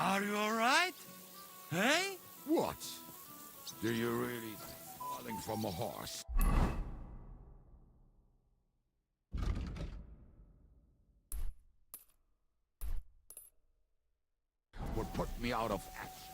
Are you alright? Hey? What? Do you really falling from a horse? Would put me out of action.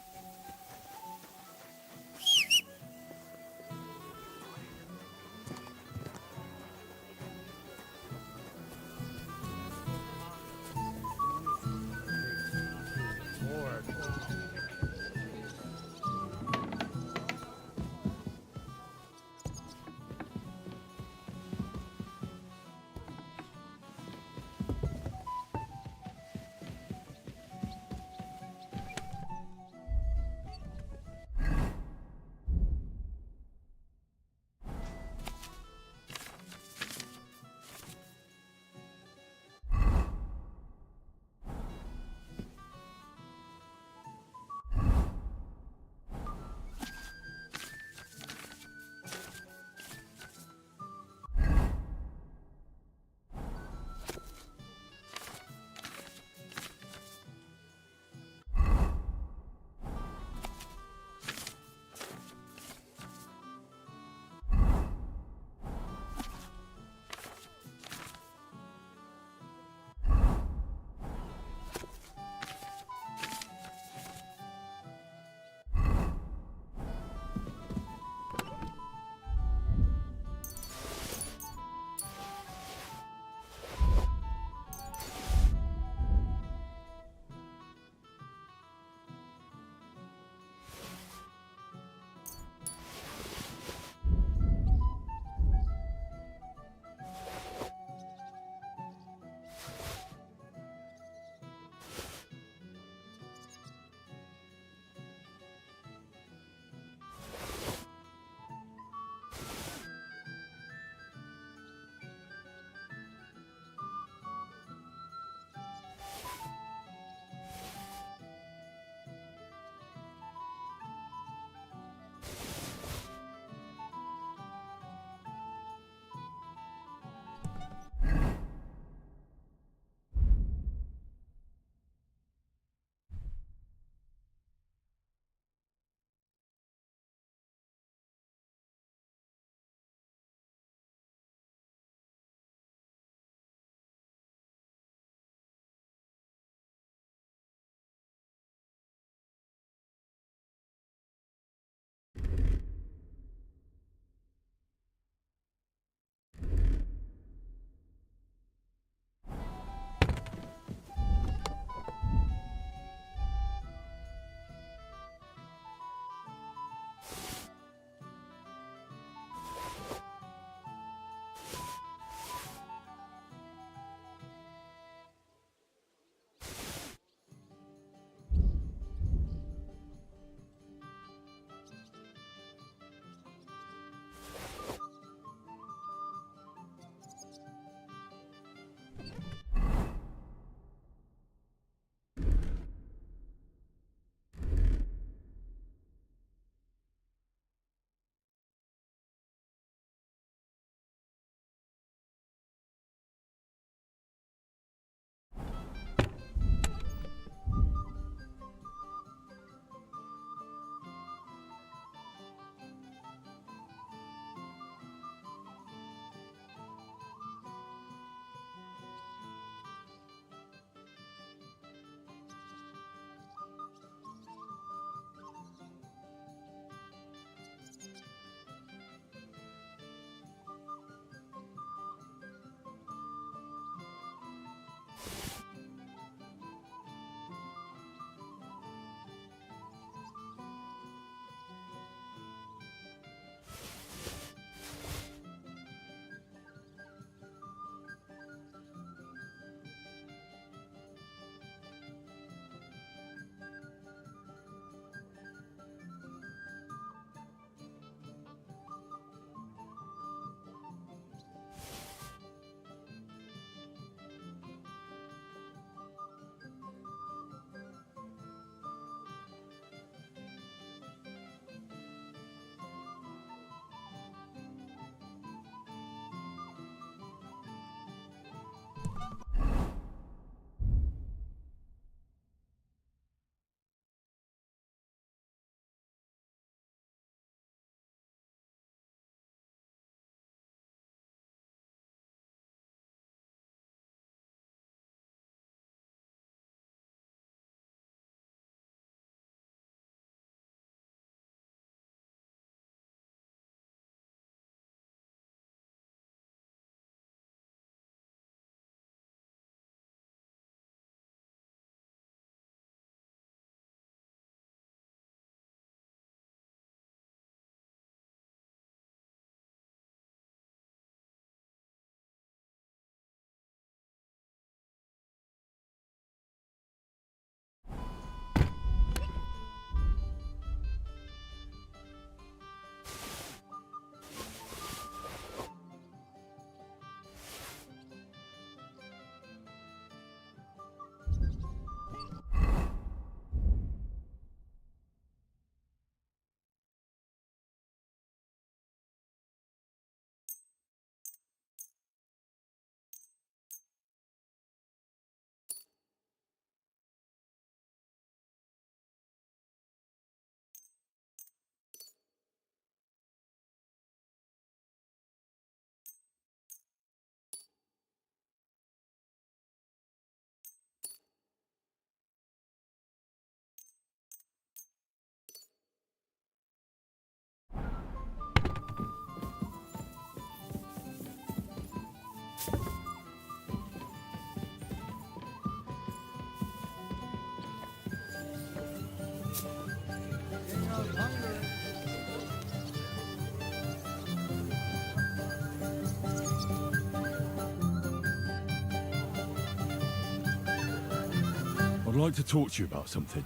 I'd like to talk to you about something.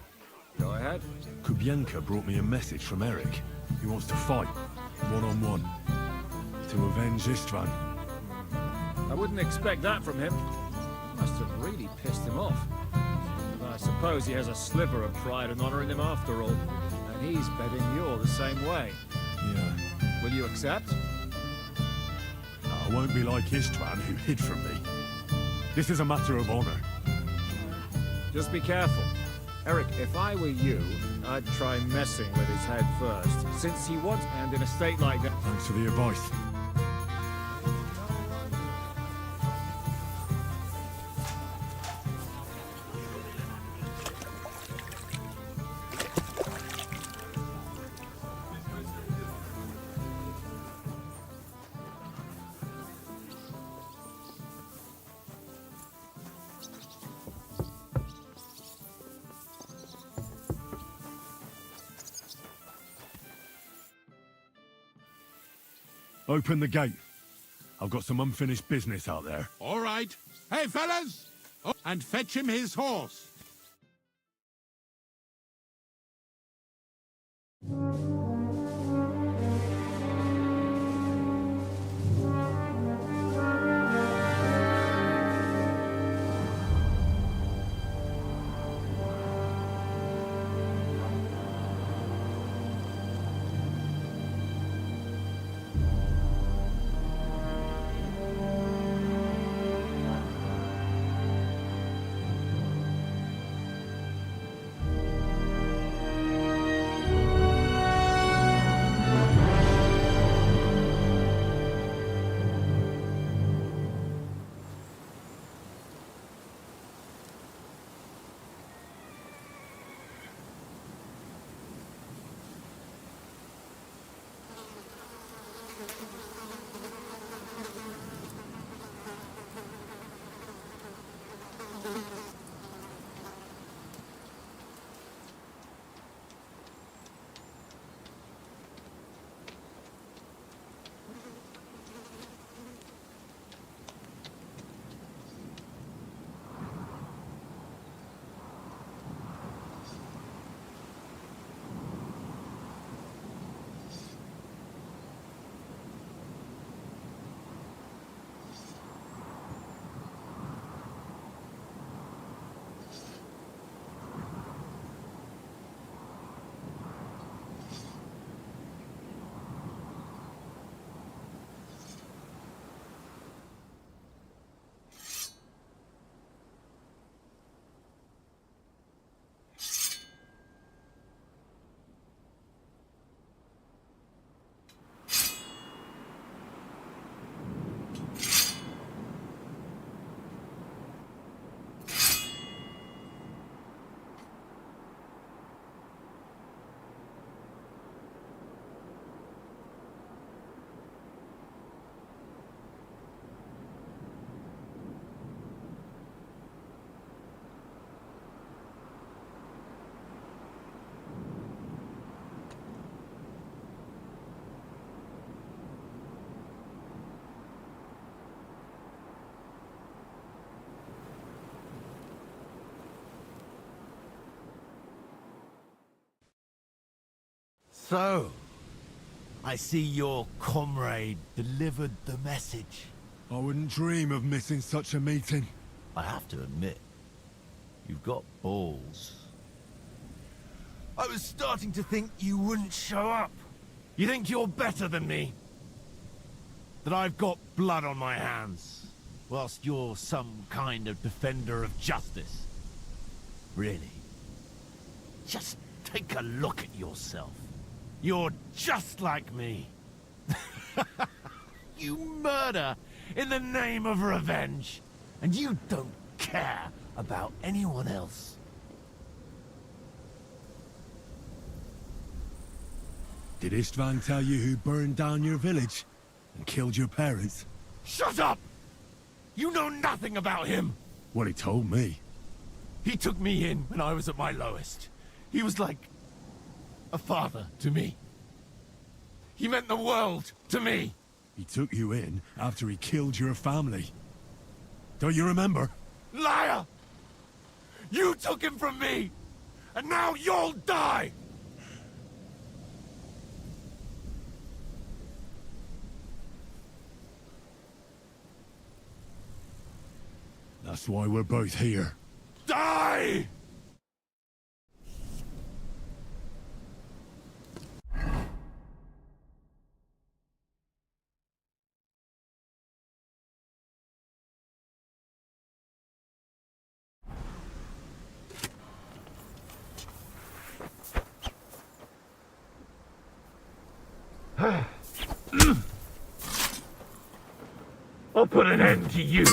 Go ahead. Kubienka brought me a message from Eric. He wants to fight, one-on-one, to avenge Istvan. I wouldn't expect that from him. Must have really pissed him off. But I suppose he has a sliver of pride and honor in him after all. And he's betting you're the same way. Yeah. Will you accept? I won't be like Istvan, who hid from me. This is a matter of honor. Just be careful. Eric, if I were you, I'd try messing with his head first, since he wants, and in a state like that... Thanks for the advice. Open the gate. I've got some unfinished business out there. All right. Hey, fellas! Oh, and fetch him his horse. So, I see your comrade delivered the message. I wouldn't dream of missing such a meeting. I have to admit, you've got balls. I was starting to think you wouldn't show up. You think you're better than me? That I've got blood on my hands, whilst you're some kind of defender of justice. Really? Just take a look at yourself. You're just like me. You murder in the name of revenge, and you don't care about anyone else. Did Istvan tell you who burned down your village and killed your parents? Shut up! You know nothing about him! Well, he told me. He took me in when I was at my lowest. He was like... a father to me. He meant the world to me. He took you in after he killed your family. Don't you remember? Liar! You took him from me, and now you'll die! That's why we're both here. Die! I'll put an end to you.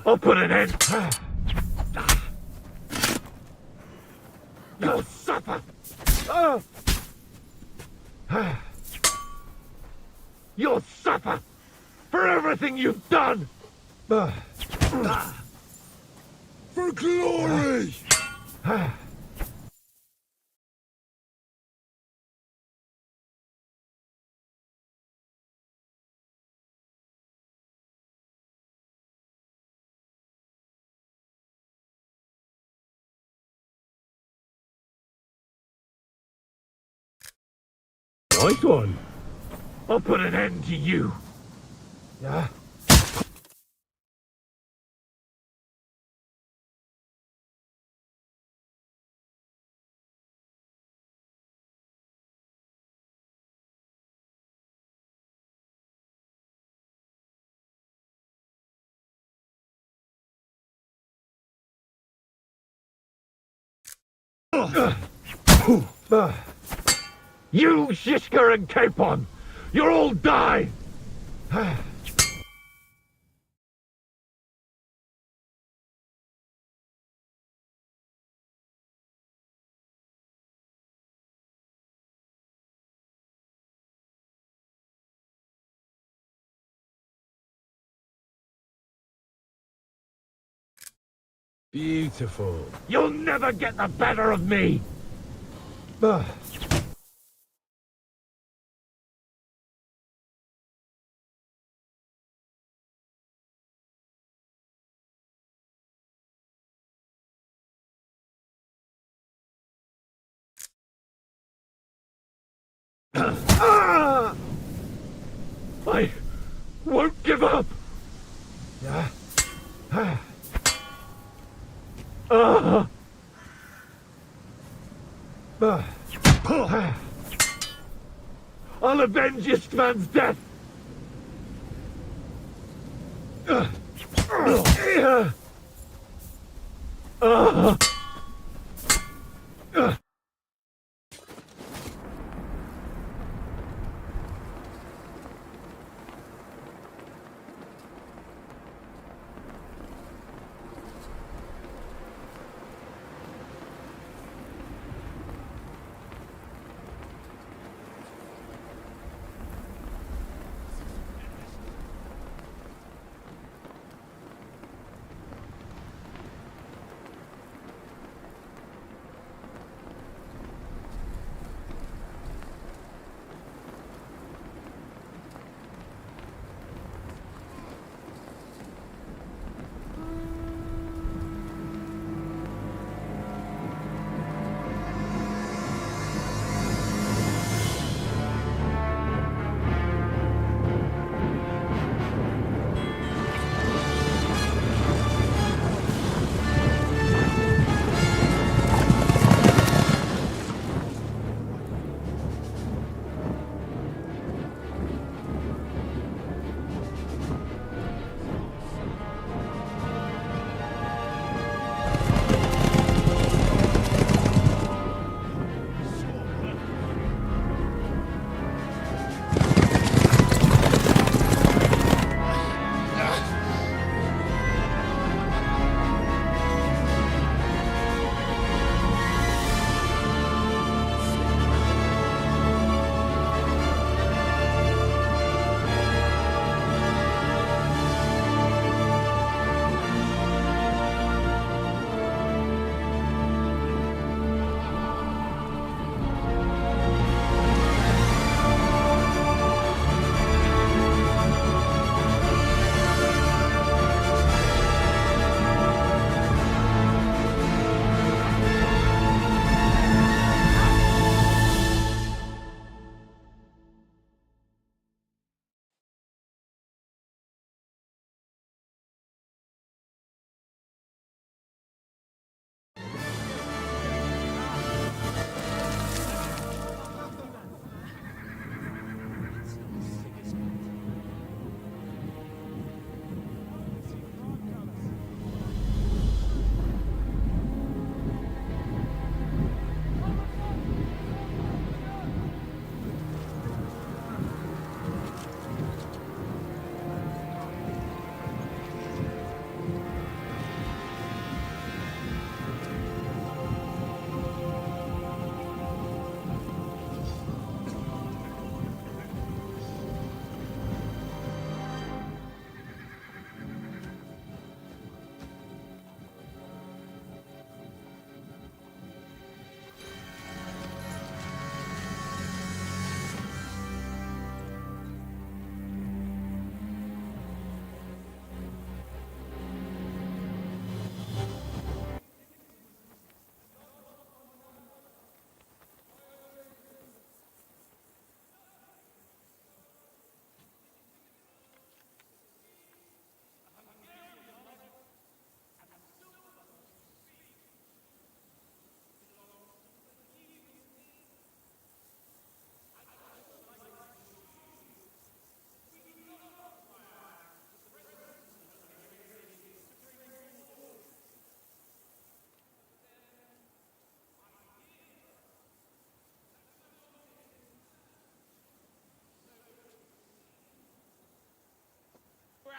I'll put an end. You'll suffer. You'll suffer for everything you've done. For glory! Nice one. I'll put an end to you. Yeah. You, Shishka and Capon, you'll all die! Beautiful. You'll never get the better of me! I won't give up! I'll avenge Istvan's death!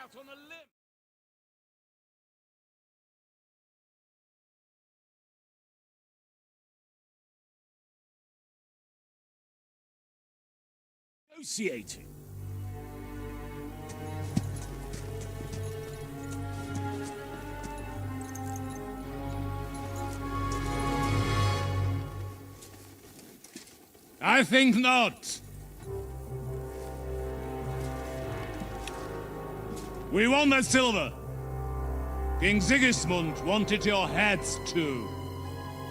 out on a limb. Negotiating. I think not. We want that silver. King Sigismund wanted your heads too.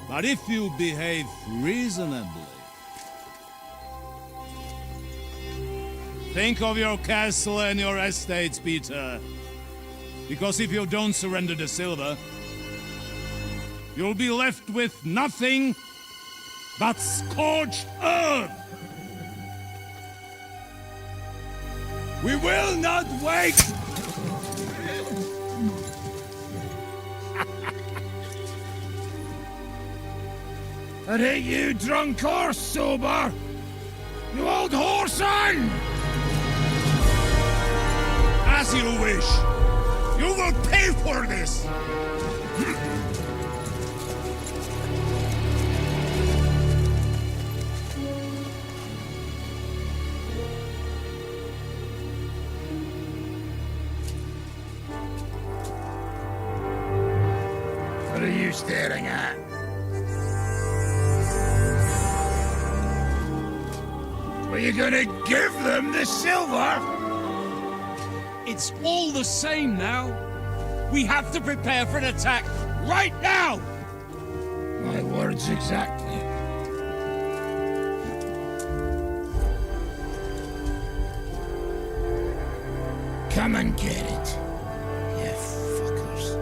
But if you behave reasonably, think of your castle and your estates, Peter. Because if you don't surrender the silver, you'll be left with nothing but scorched earth! We will not wait! And hey, you drunk or sober! You old whoreson! As you wish. You will pay for this! What are you staring at? Were you gonna give them the silver? It's all the same now. We have to prepare for an attack right now! My words exactly. Come and get it, you fuckers.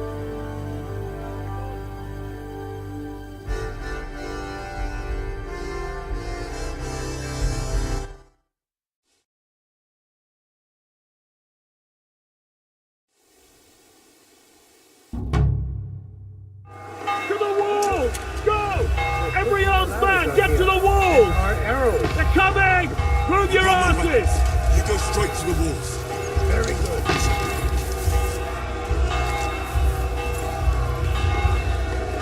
To the wall! Go! Every armed man, get to the wall! They're coming! Move your asses! You go straight to the walls. Very good.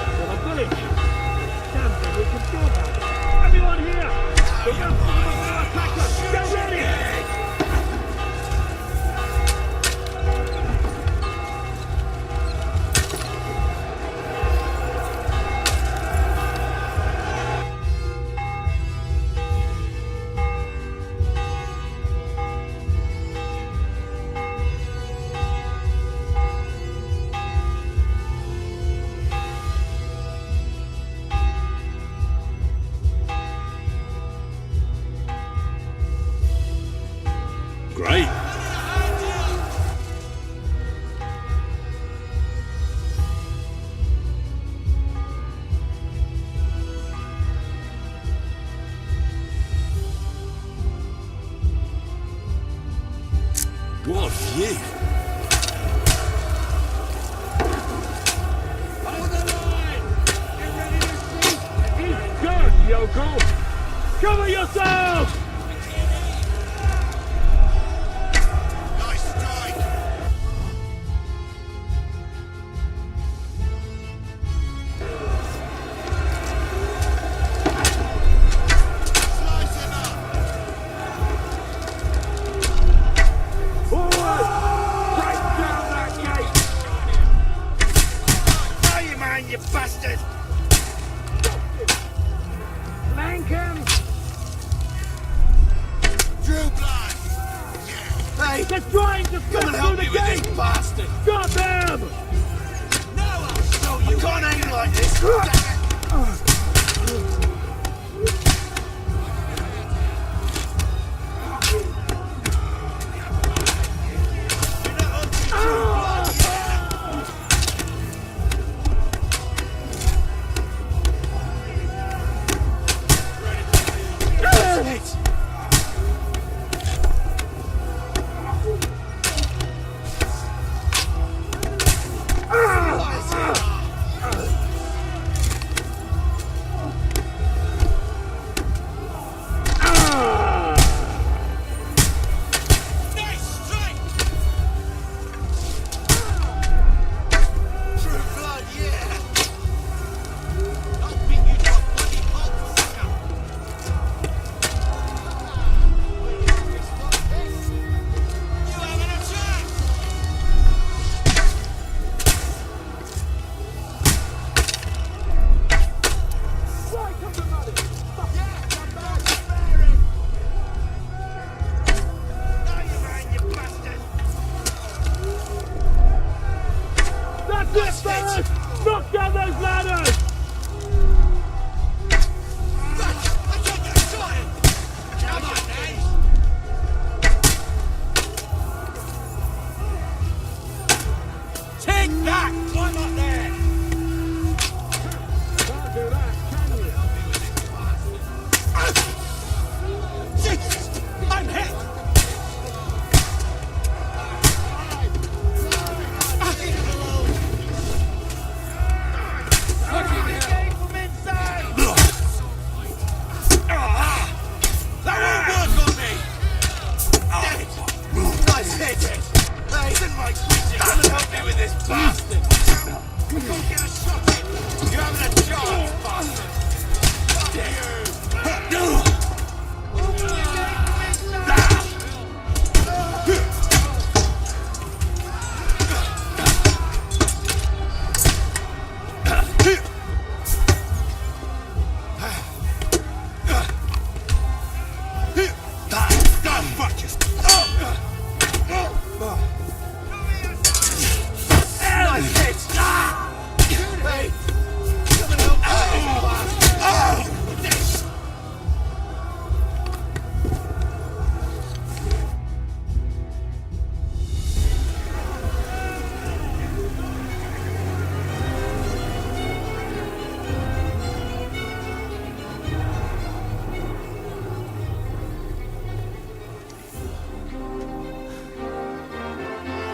To the village! Damn thing, we can do that! Everyone here! The Russians will attack us! Get ready! Great. What a view. He's good, yokel! Cover yourself! Nice strike. Slice him up. Forward! Break down that gate! Now you man, you bastard! Flank him! Drew blood. Hey, They're trying to come slip and help through me the with gate! this bastard! Got them! Now I'll show you! I can't aim like this! Take that! Climb up there! Can't do that, can you? Jesus! I'm hit! From inside! That won't work on me! Damn it! Nice hit! Hey, isn't my creature gonna help me with this bastard? Go get a shot in! You haven't a chance, bastard! Fuck you! Nice hit! Hey! Come and help me with this bastard!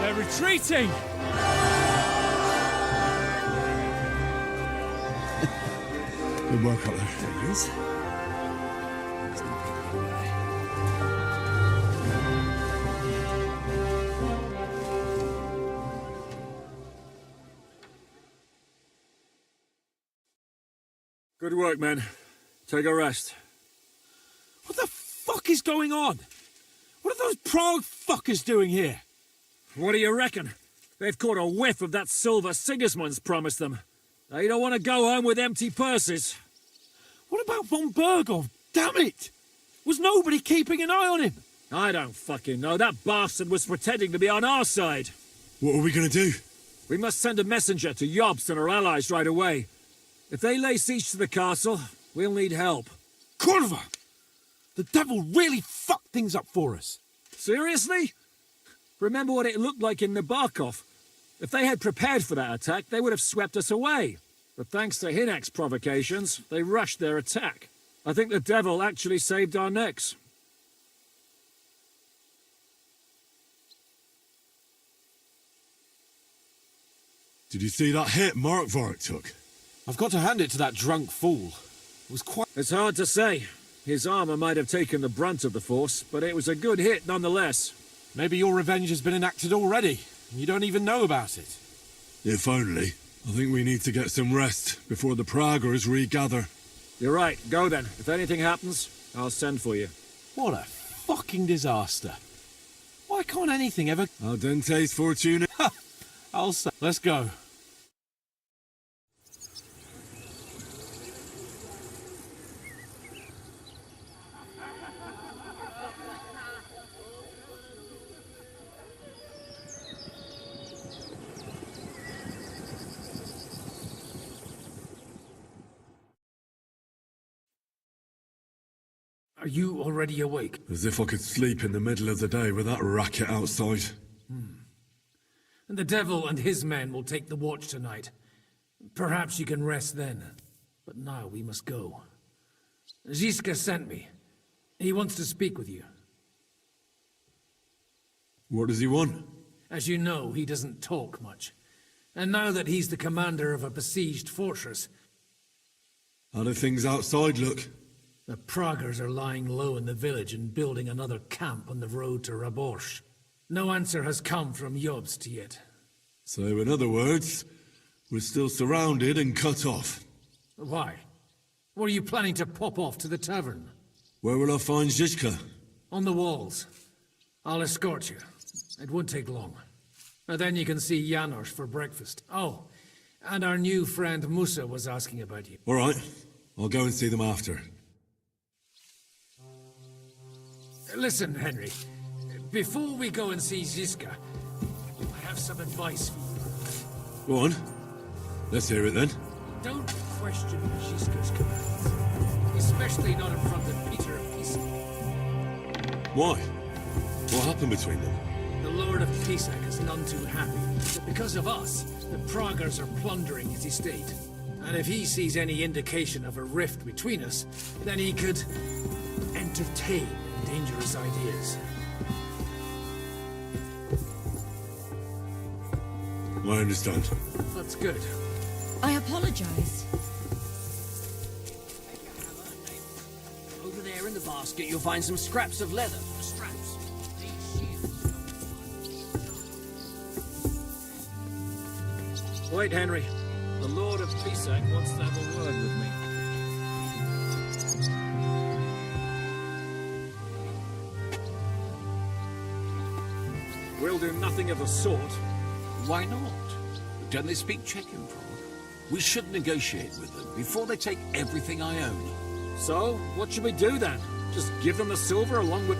They're retreating! Good work up there. There he is. Good work, men. Take a rest. What the fuck is going on? What are those Prague fuckers doing here? What do you reckon? They've caught a whiff of that silver Sigismund's promised them. They don't want to go home with empty purses. What about von Bergov? Damn it! Was nobody keeping an eye on him? I don't fucking know. That bastard was pretending to be on our side. What are we gonna do? We must send a messenger to Jobst and our allies right away. If they lay siege to the castle, we'll need help. Kurva! The devil really fucked things up for us. Seriously? Remember what it looked like in Nabokov. If they had prepared for that attack, they would have swept us away. But thanks to Hinek's provocations, they rushed their attack. I think the devil actually saved our necks. Did you see that hit Markvark took? I've got to hand it to that drunk fool. It was quite... It's hard to say. His armor might have taken the brunt of the force, but it was a good hit nonetheless. Maybe your revenge has been enacted already. You don't even know about it. If only. I think we need to get some rest before the Praggers regather. You're right. Go then. If anything happens, I'll send for you. What a fucking disaster. Why can't anything ever... Al dente's fortuna. I'll say... Let's go. Are you already awake? As if I could sleep in the middle of the day with that racket outside. And the devil and his men will take the watch tonight. Perhaps you can rest then. But now we must go. Ziska sent me. He wants to speak with you. What does he want? As you know, he doesn't talk much. And now that he's the commander of a besieged fortress, How do things outside look? the Praggers are lying low in the village and building another camp on the road to Raborsh. No answer has come from Jobst yet. So, in other words, we're still surrounded and cut off. Why? Were you planning to pop off to the tavern? Where will I find Zizka? On the walls. I'll escort you. It won't take long. And then you can see Janos for breakfast. Oh, and our new friend Musa was asking about you. All right, I'll go and see them after. Listen, Henry. Before we go and see Ziska, I have some advice for you. Go on. Let's hear it then. Don't question Ziska's commands. Especially not in front of Peter of Pisa. Why? What happened between them? The Lord of Pisak is none too happy that because of us, the Praguers are plundering his estate. And if he sees any indication of a rift between us, then he could entertain dangerous ideas. I understand. That's good. I apologize. Over there in the basket, you'll find some scraps of leather. Straps. Wait, Henry. The Lord of Pisak wants to have a word with me. We'll do nothing of the sort. Why not? Don't they speak Czech in Prague? We should negotiate with them before they take everything I own. So, what should we do then? Just give them the silver along with...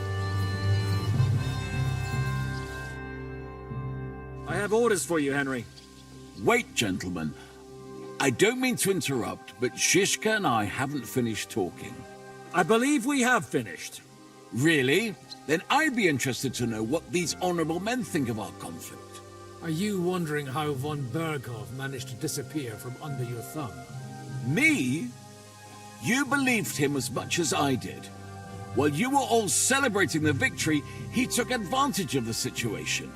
I have orders for you, Henry. Wait, gentlemen. I don't mean to interrupt, but Shishka and I haven't finished talking. I believe we have finished. Really? Then I'd be interested to know what these honorable men think of our conflict. Are you wondering how von Berghoff managed to disappear from under your thumb? Me? You believed him as much as I did. While you were all celebrating the victory, he took advantage of the situation.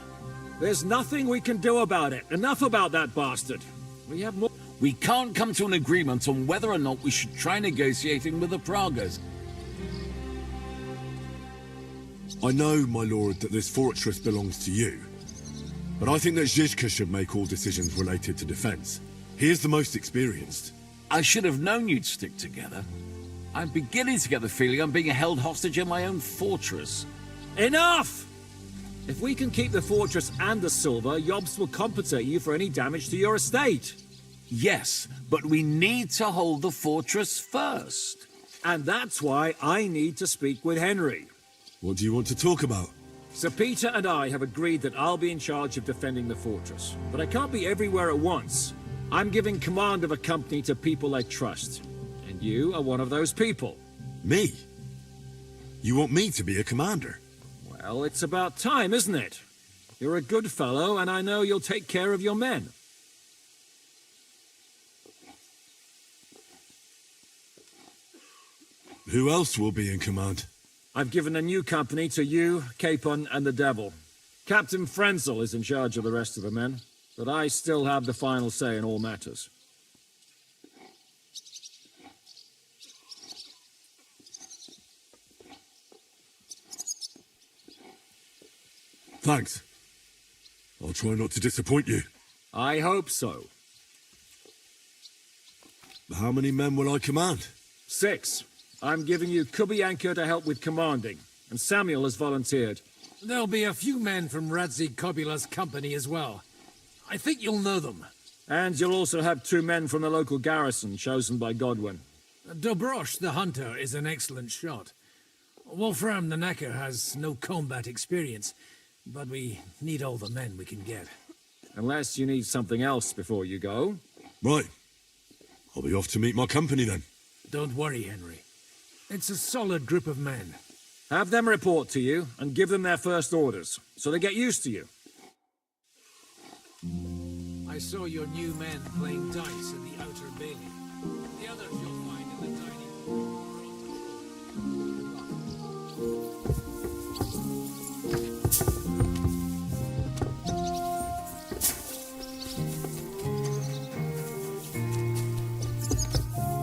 There's nothing we can do about it. Enough about that bastard. We have more... We can't come to an agreement on whether or not we should try negotiating with the Pragas. I know, my lord, that this fortress belongs to you. But I think that Zizka should make all decisions related to defense. He is the most experienced. I should have known you'd stick together. I'm beginning to get the feeling I'm being held hostage in my own fortress. Enough! If we can keep the fortress and the silver, Yobst will compensate you for any damage to your estate. Yes, but we need to hold the fortress first. And that's why I need to speak with Henry. What do you want to talk about? Sir Peter and I have agreed that I'll be in charge of defending the fortress. But I can't be everywhere at once. I'm giving command of a company to people I trust. And you are one of those people. Me? You want me to be a commander? Well, it's about time, isn't it? You're a good fellow, and I know you'll take care of your men. Who else will be in command? I've given a new company to you, Capon, and the Devil. Captain Frenzel is in charge of the rest of the men, but I still have the final say in all matters. Thanks. I'll try not to disappoint you. I hope so. How many men will I command? 6. I'm giving you Kubianka to help with commanding, and Samuel has volunteered. There'll be a few men from Radzi Kobula's company as well. I think you'll know them. And you'll also have 2 men from the local garrison, chosen by Godwin. Dobrosh, the hunter, is an excellent shot. Wolfram the Knacker has no combat experience, but we need all the men we can get. Unless you need something else before you go. Right. I'll be off to meet my company then. Don't worry, Henry. It's a solid group of men. Have them report to you, and give them their first orders, so they get used to you. I saw your new men playing dice in the outer bailey. The others you'll find in the dining room.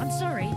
I'm sorry.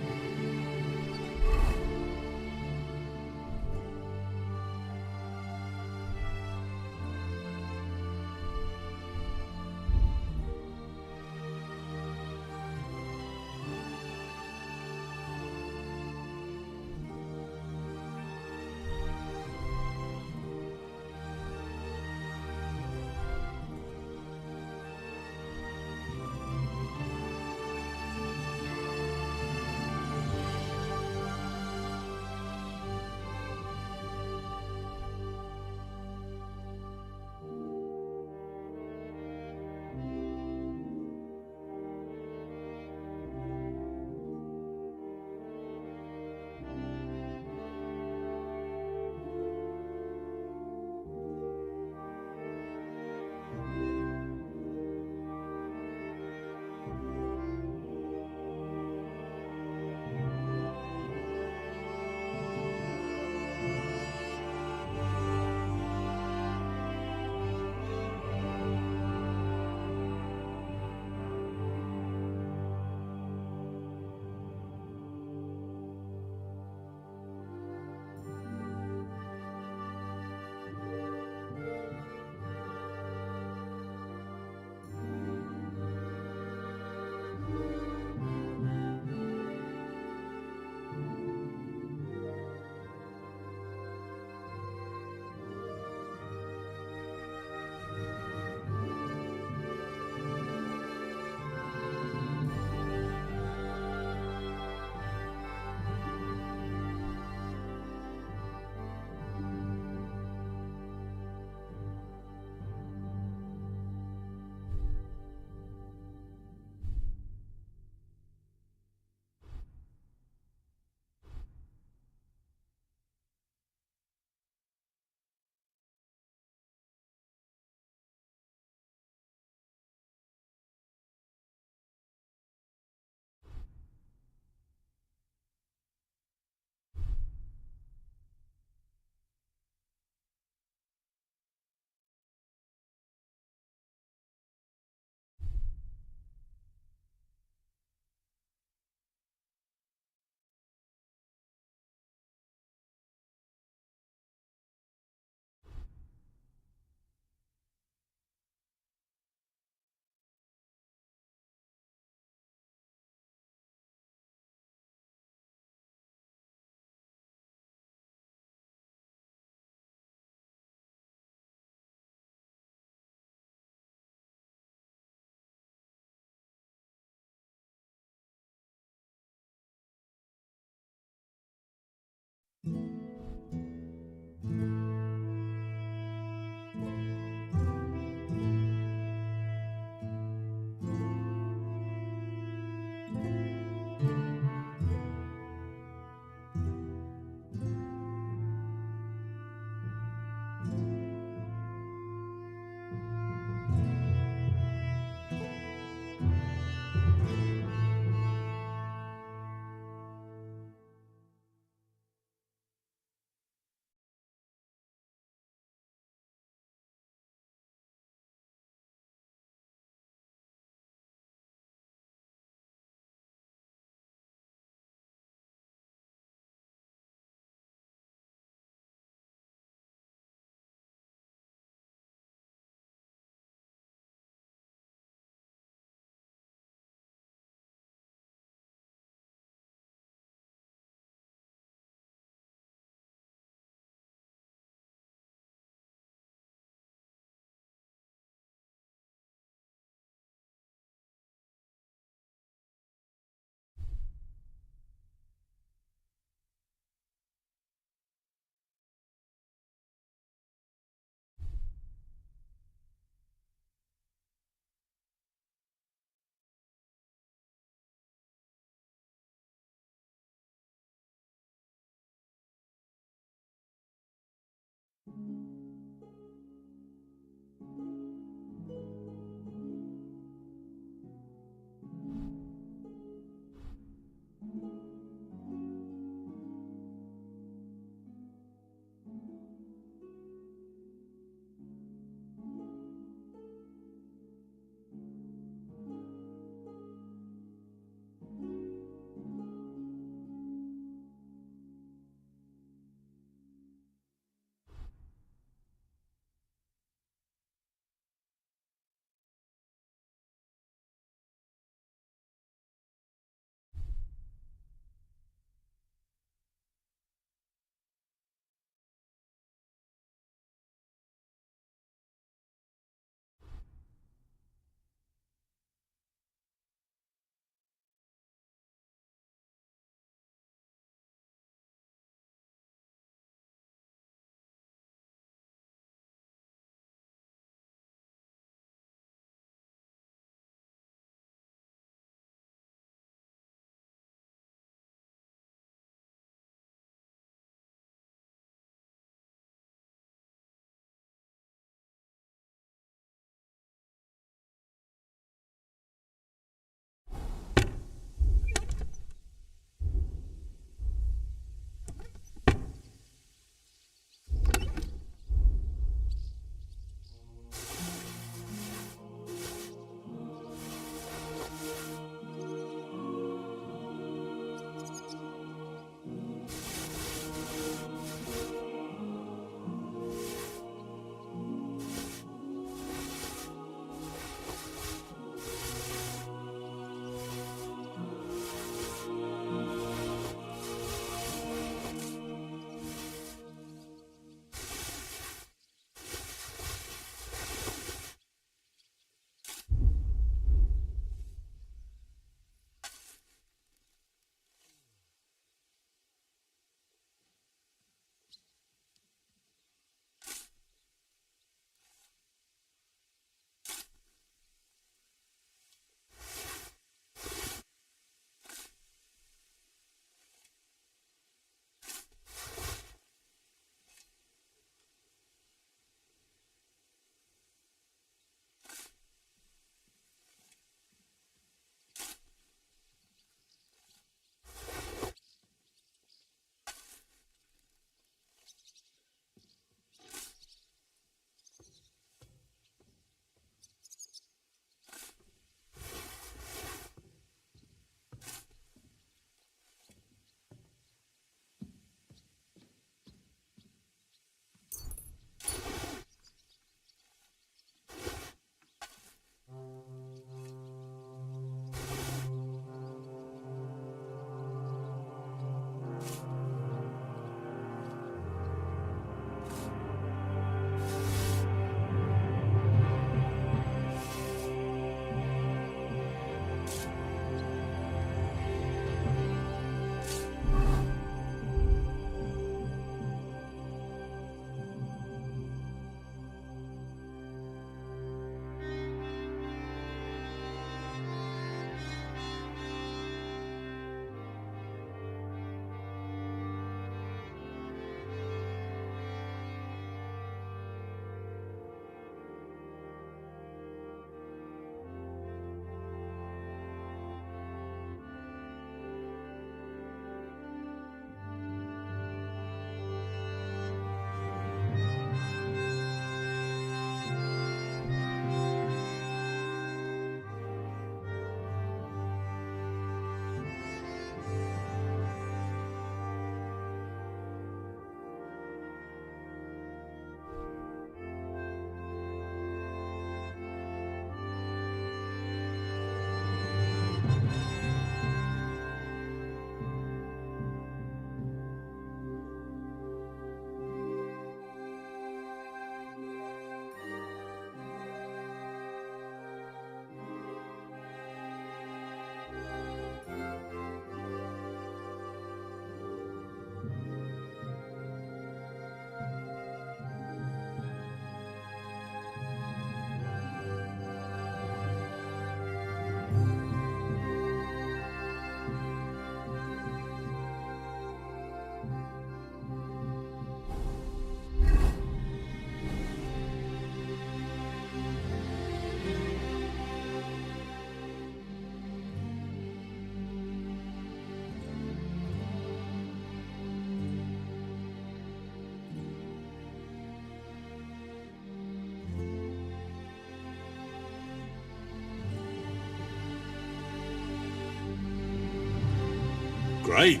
Great.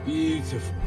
Beautiful.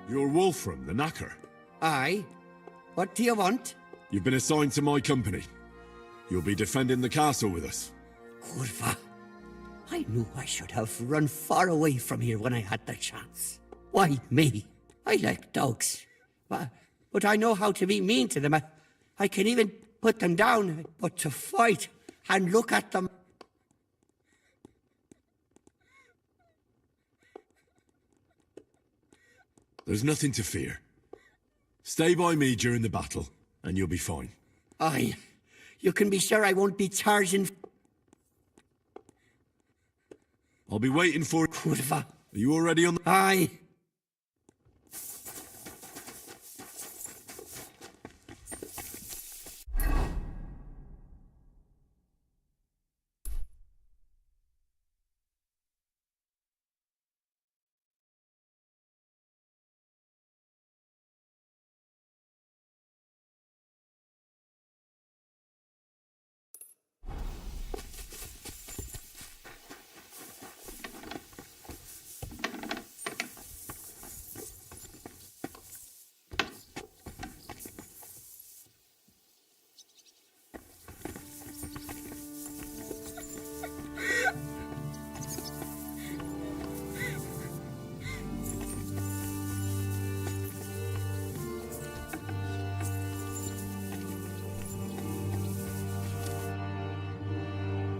You're Wolfram, the Knacker. Aye. What do you want? You've been assigned to my company. You'll be defending the castle with us. Kurva. I knew I should have run far away from here when I had the chance. Why me? I like dogs. But I know how to be mean to them. I can even put them down. But to fight and look at them... There's nothing to fear. Stay by me during the battle, and you'll be fine. Aye. You can be sure I won't be charging... I'll be waiting for... Kurva. Are you already on the... Aye.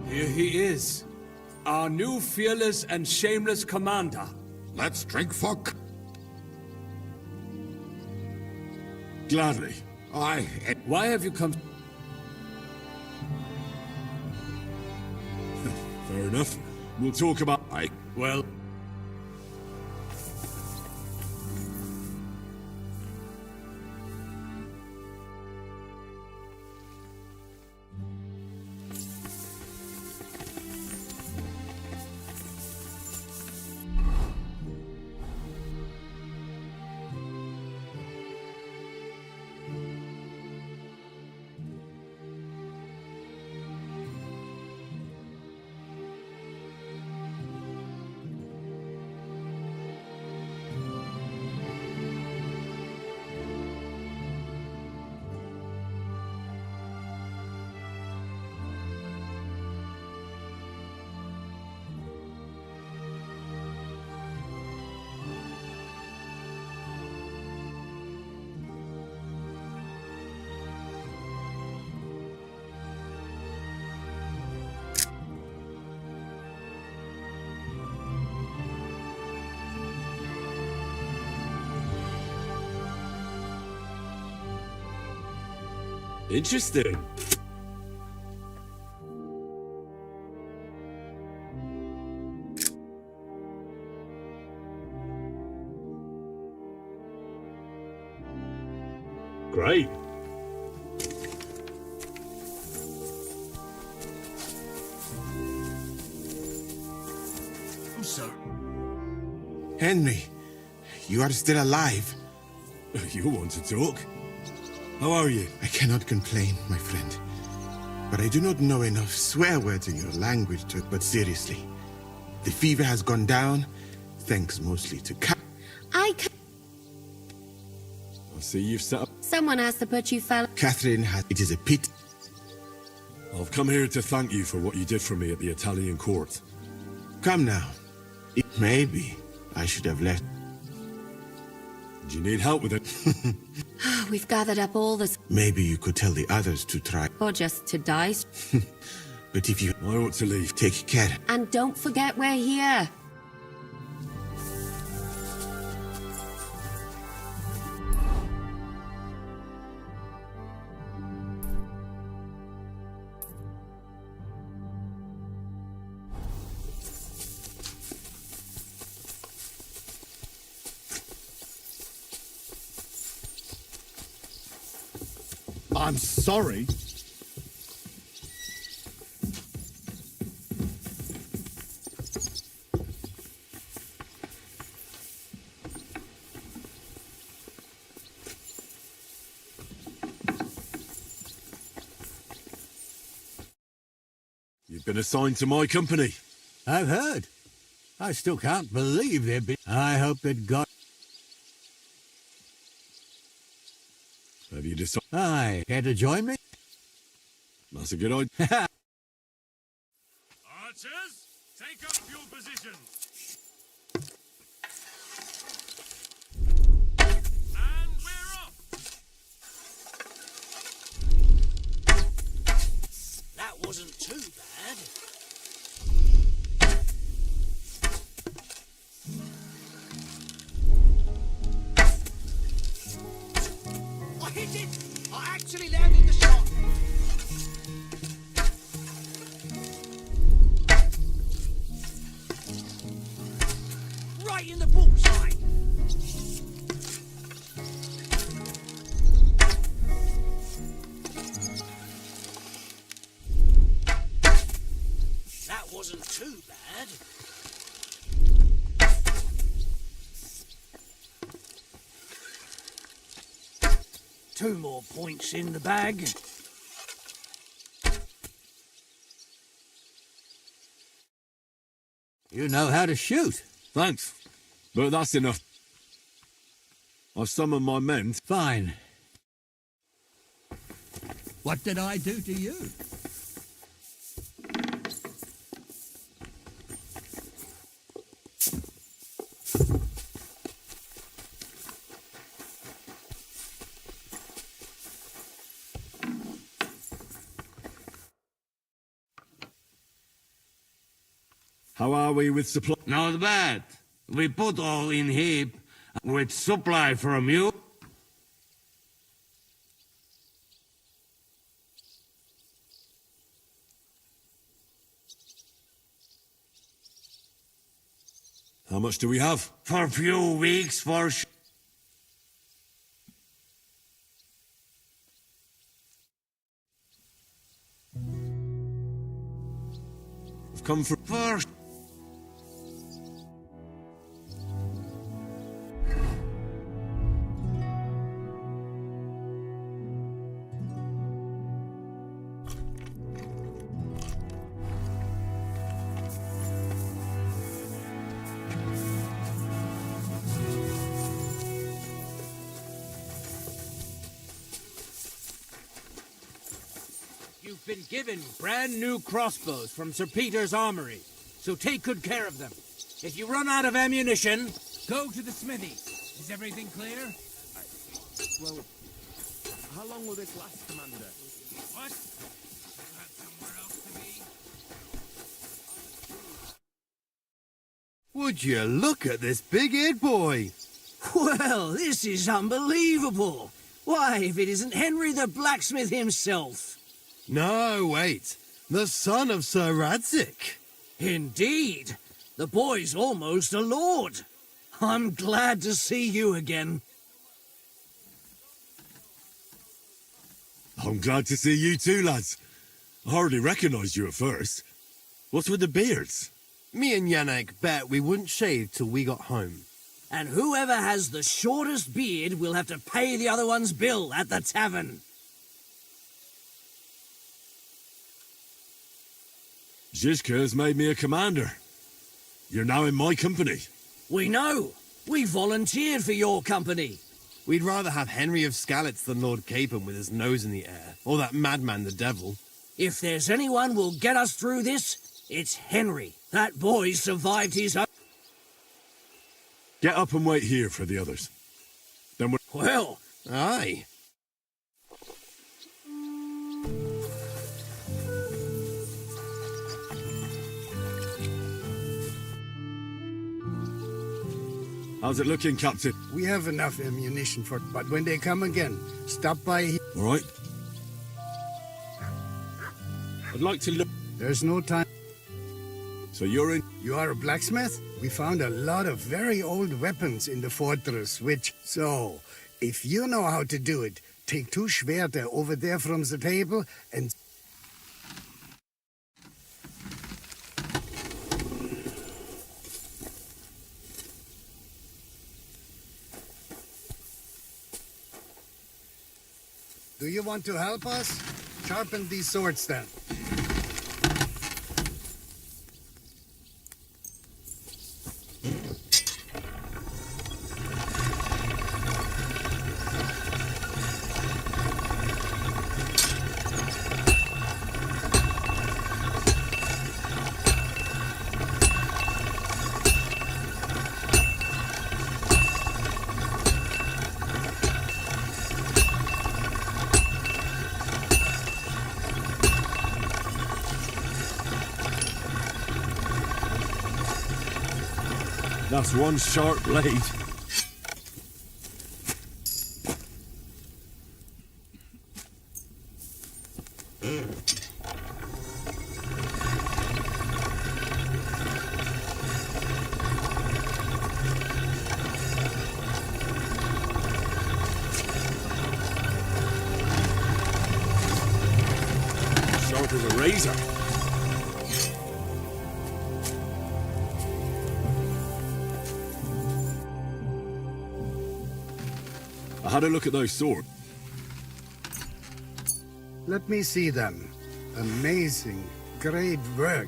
Here he is, our new fearless and shameless commander. Let's drink for... Gladly. Why have you come? Fair enough. We'll talk about... Well, Interesting. Great. So, Henry, you are still alive. You want to talk? How are you? I cannot complain, my friend. But I do not know enough swear words in your language to... But seriously, the fever has gone down, thanks mostly to... I see you've set up... Someone has to put you fell... Catherine has... It is a pity. I've come here to thank you for what you did for me at the Italian court. Come now. Maybe I should have left. Do you need help with it? We've gathered up all this... Maybe you could tell the others to try. Or just to die. But if you... I ought to leave. Take care. And don't forget we're here. I'm sorry. You've been assigned to my company. I've heard. I still can't believe they've been... I hope that God... Have you decided? Aye, care to join me? That's a good idea. Archers, Take up your position. And we're off. That wasn't too bad. I hit it! I actually landed the shot! Right in the bullseye! That wasn't too bad. Two more points in the bag. You know how to shoot. Thanks, but that's enough. I've summoned my men. Fine. What did I do to you? How are we with supply? Not bad. We put all in heap with supply from you. How much do we have? For a few weeks, for sure. I've come for... First. You've been given brand new crossbows from Sir Peter's armory, so take good care of them. If you run out of ammunition, go to the smithy. Is everything clear? Well, how long will this last, Commander? What? You have somewhere else to be? Would you look at this big-eared boy? Well, this is unbelievable. Why, if it isn't Henry the blacksmith himself. No, wait. The son of Sir Radzik. Indeed. The boy's almost a lord. I'm glad to see you again. I'm glad to see you too, lads. I hardly recognised you at first. What's with the beards? Me and Yannick bet we wouldn't shave till we got home. And whoever has the shortest beard will have to pay the other one's bill at the tavern. Zizka has made me a commander. You're now in my company. We know. We volunteered for your company. We'd rather have Henry of Skalitz than Lord Capon with his nose in the air, or that madman the devil. If there's anyone who'll get us through this, it's Henry. That boy survived his own... Get up and wait here for the others. Then we're... Well... Aye. How's it looking, Captain? We have enough ammunition for... But when they come again, stop by here. All right. I'd like to look... There's no time. So you're in... You are a blacksmith? We found a lot of very old weapons in the fortress, which... So, if you know how to do it, take 2 Schwerter over there from the table and... Do you want to help us? Sharpen these swords then. That's one sharp blade. Sharp as a razor. I had a look at those swords. Let me see them. Amazing. Great work.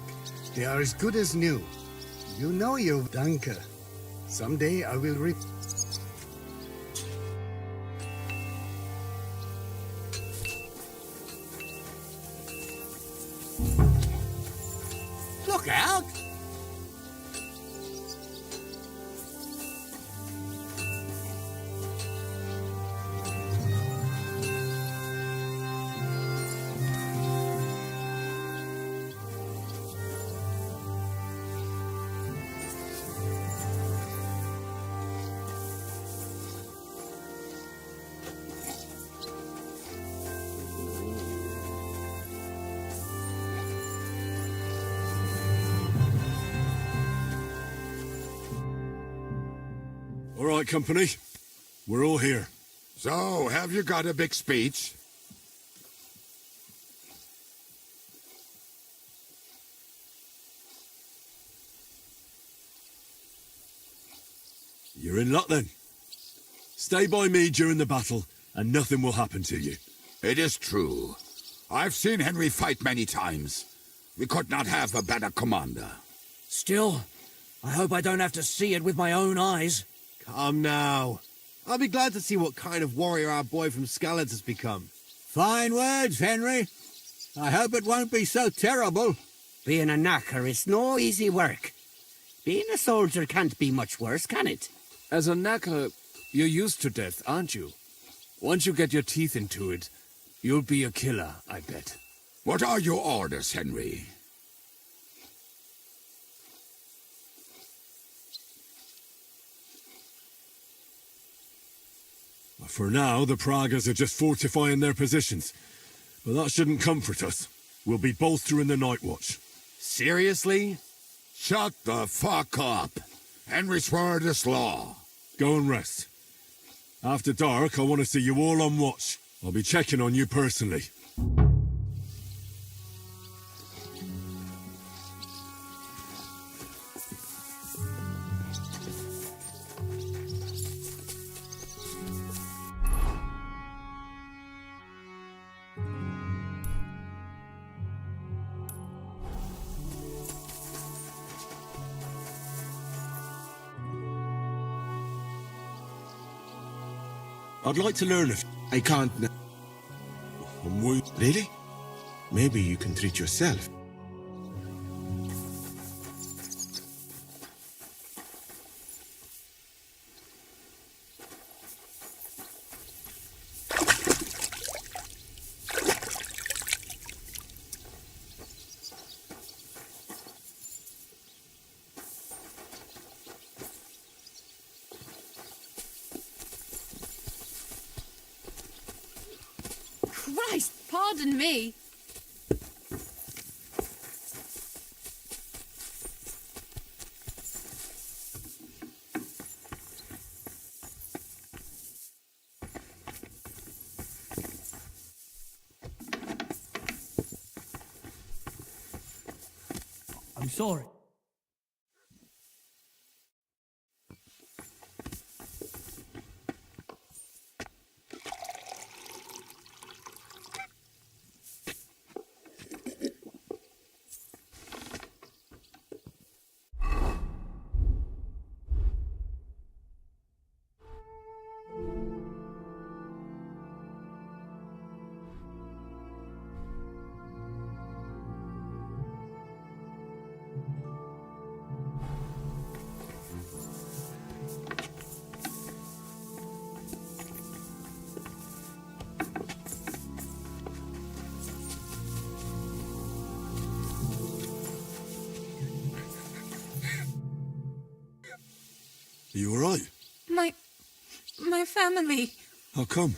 They are as good as new. You know you, Danke. Someday I will Look out! All right, company. We're all here. So, have you got a big speech? You're in luck then. Stay by me during the battle, and nothing will happen to you. It is true. I've seen Henry fight many times. We could not have a better commander. Still, I hope I don't have to see it with my own eyes. Come now. I'll be glad to see what kind of warrior our boy from Skalitz has become. Fine words, Henry. I hope it won't be so terrible. Being a knacker is no easy work. Being a soldier can't be much worse, can it? As a knacker, you're used to death, aren't you? Once you get your teeth into it, you'll be a killer, I bet. What are your orders, Henry? For now, the Pragas are just fortifying their positions. But that shouldn't comfort us. We'll be bolstering the night watch. Seriously? Shut the fuck up. Henry's word is law. Go and rest. After dark, I want to see you all on watch. I'll be checking on you personally. I'd like to learn if... I can't now. Really? Maybe you can treat yourself. Christ, pardon me. I'm sorry. Are you alright? My family. How come?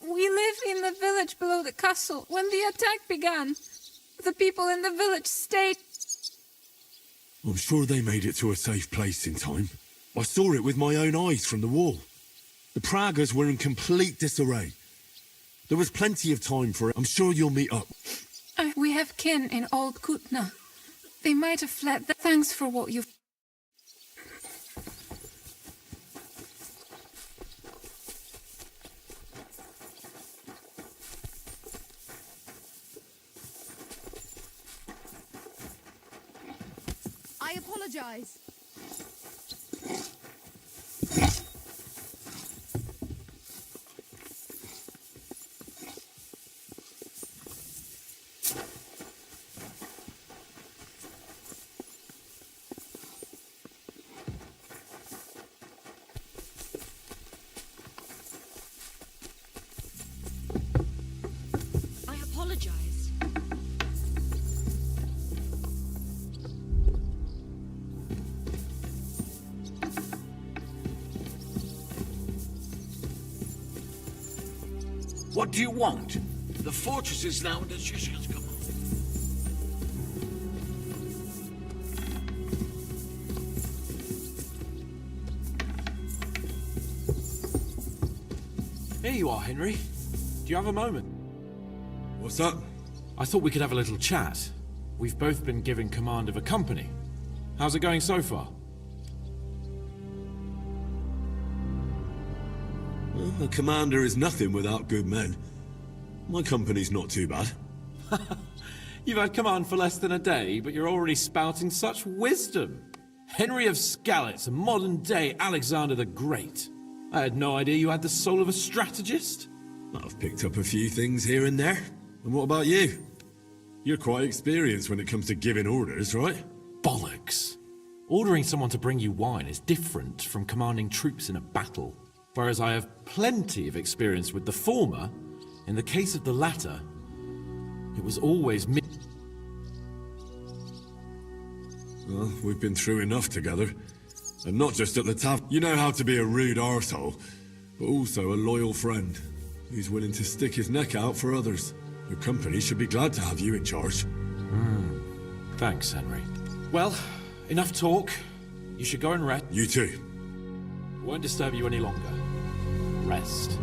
We lived in the village below the castle when the attack began. The people in the village stayed. I'm sure they made it to a safe place in time. I saw it with my own eyes from the wall. The Pragas were in complete disarray. There was plenty of time for it. I'm sure you'll meet up. We have kin in Old Kutna. They might have fled. Thanks for what you've... I apologize. I apologize. What do you want? The fortress is now under Shishka's command. Here you are, Henry. Do you have a moment? What's up? I thought we could have a little chat. We've both been given command of a company. How's it going so far? Well, a commander is nothing without good men. My company's not too bad. You've had command for less than a day, but you're already spouting such wisdom. Henry of Skalitz, a modern-day Alexander the Great. I had no idea you had the soul of a strategist. I've picked up a few things here and there. And what about you? You're quite experienced when it comes to giving orders, right? Bollocks. Ordering someone to bring you wine is different from commanding troops in a battle. Whereas I have plenty of experience with the former, in the case of the latter, it was always me. Well, we've been through enough together. And not just at the tavern. You know how to be a rude arsehole, but also a loyal friend who's willing to stick his neck out for others. Your company should be glad to have you in charge. Thanks, Henry. Well, enough talk. You should go and rest. You too. Won't disturb you any longer. Rest.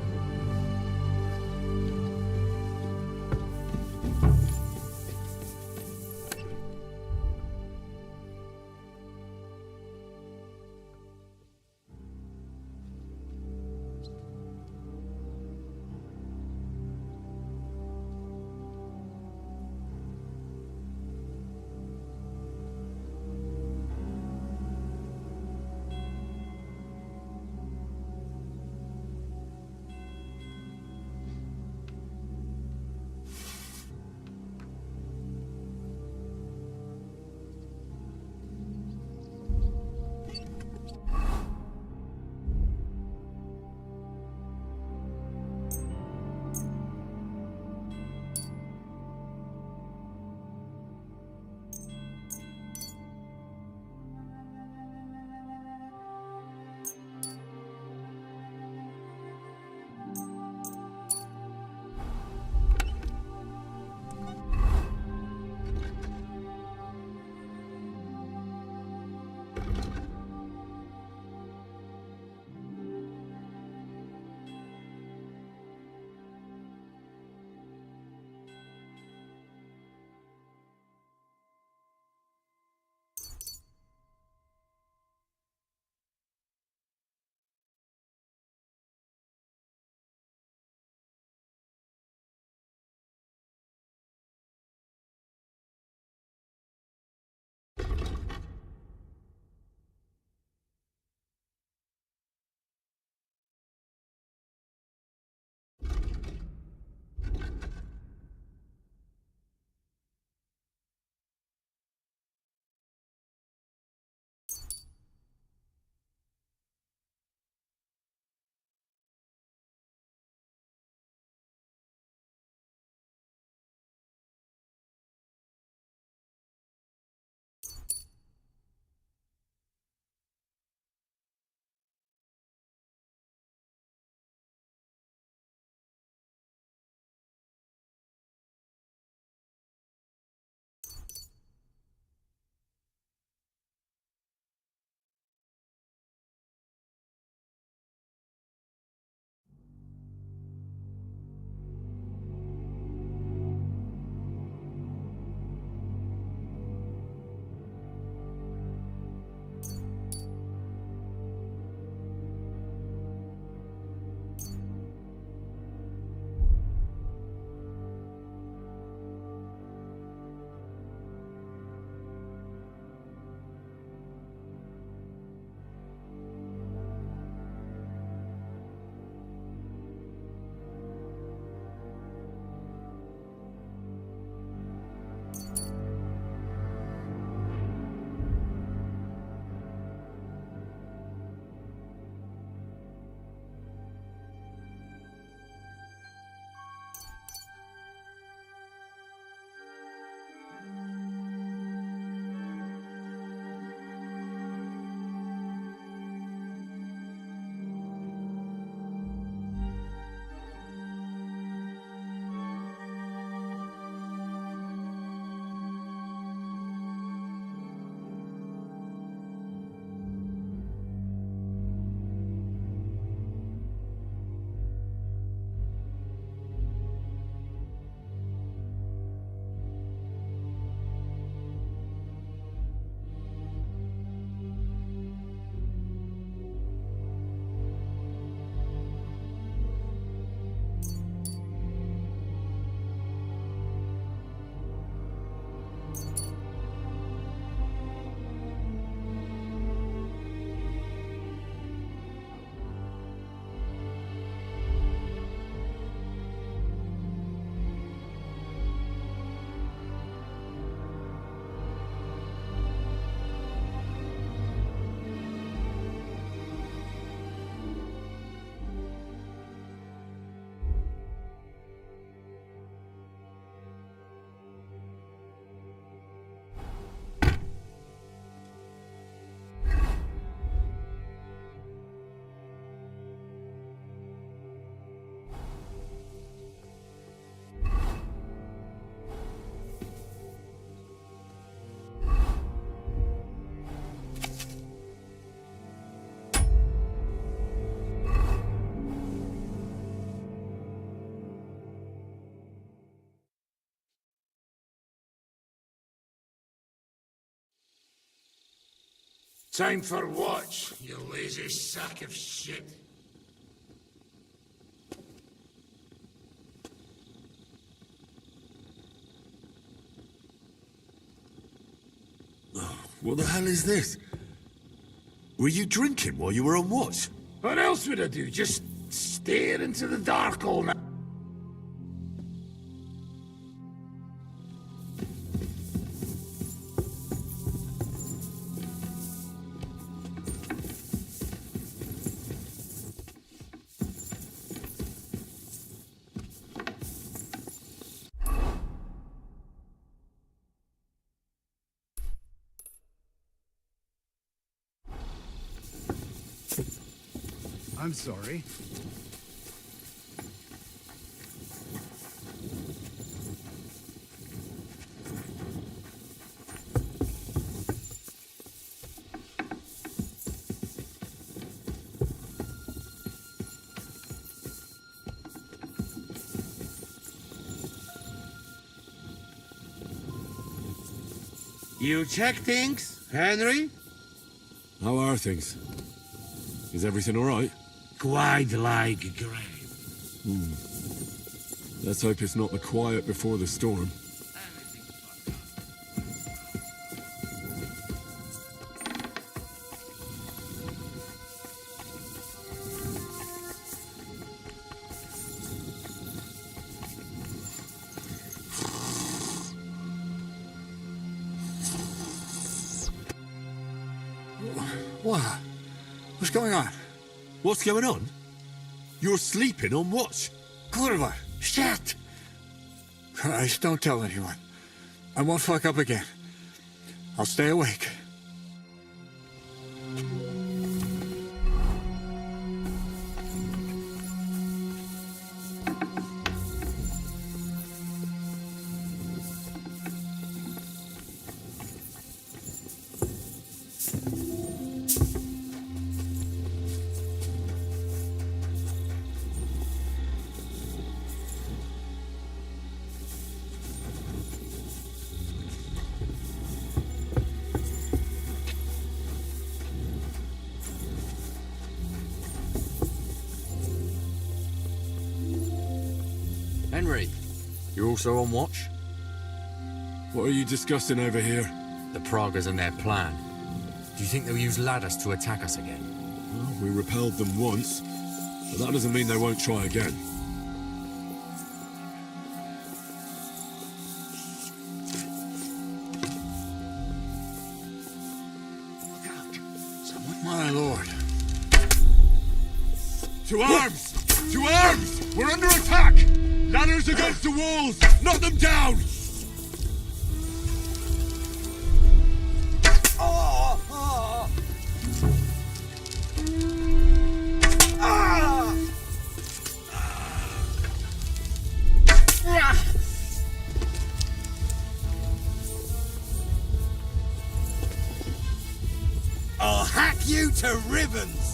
Time for watch, you lazy sack of shit. What the hell is this? Were you drinking while you were on watch? What else would I do? Just stare into the dark all night? I'm sorry. You check things, Henry? How are things? Is everything all right? Quite like great. Let's hope it's not the quiet before the storm. What? What's going on? What's going on? You're sleeping on watch. Kurva! Shit! Christ, don't tell anyone. I won't fuck up again. I'll stay awake. Henry, you're also on watch? What are you discussing over here? The Pragas and their plan. Do you think they'll use ladders to attack us again? Well, we repelled them once, but that doesn't mean they won't try again. My lord. To arms! To arms! We're under attack! Ladders against the walls! Knock them down! I'll hack you to ribbons!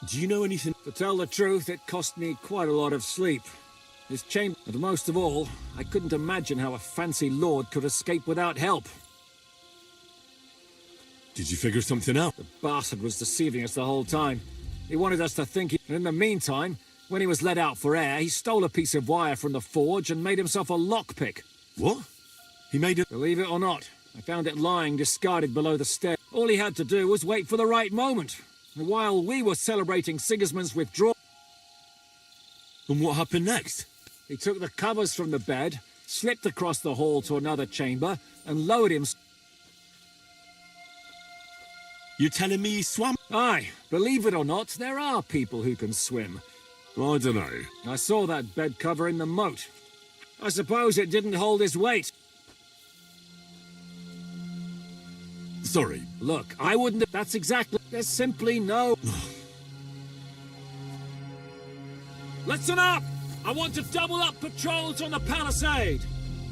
Do you know anything? To tell the truth, it cost me quite a lot of sleep. This chamber, and most of all, I couldn't imagine how a fancy lord could escape without help. Did you figure something out? The bastard was deceiving us the whole time. He wanted us to think and in the meantime, when he was let out for air, he stole a piece of wire from the forge and made himself a lockpick. What? He made it? Believe it or not, I found it lying discarded below the stair. All he had to do was wait for the right moment. And while we were celebrating Sigismund's withdrawal... And what happened next? He took the covers from the bed, slipped across the hall to another chamber, and lowered him... You're telling me he swam? Aye, believe it or not, there are people who can swim. I don't know. I saw that bed cover in the moat. I suppose it didn't hold his weight. Sorry. Look, I wouldn't... That's exactly... There's simply no... Listen up! I want to double up patrols on the palisade.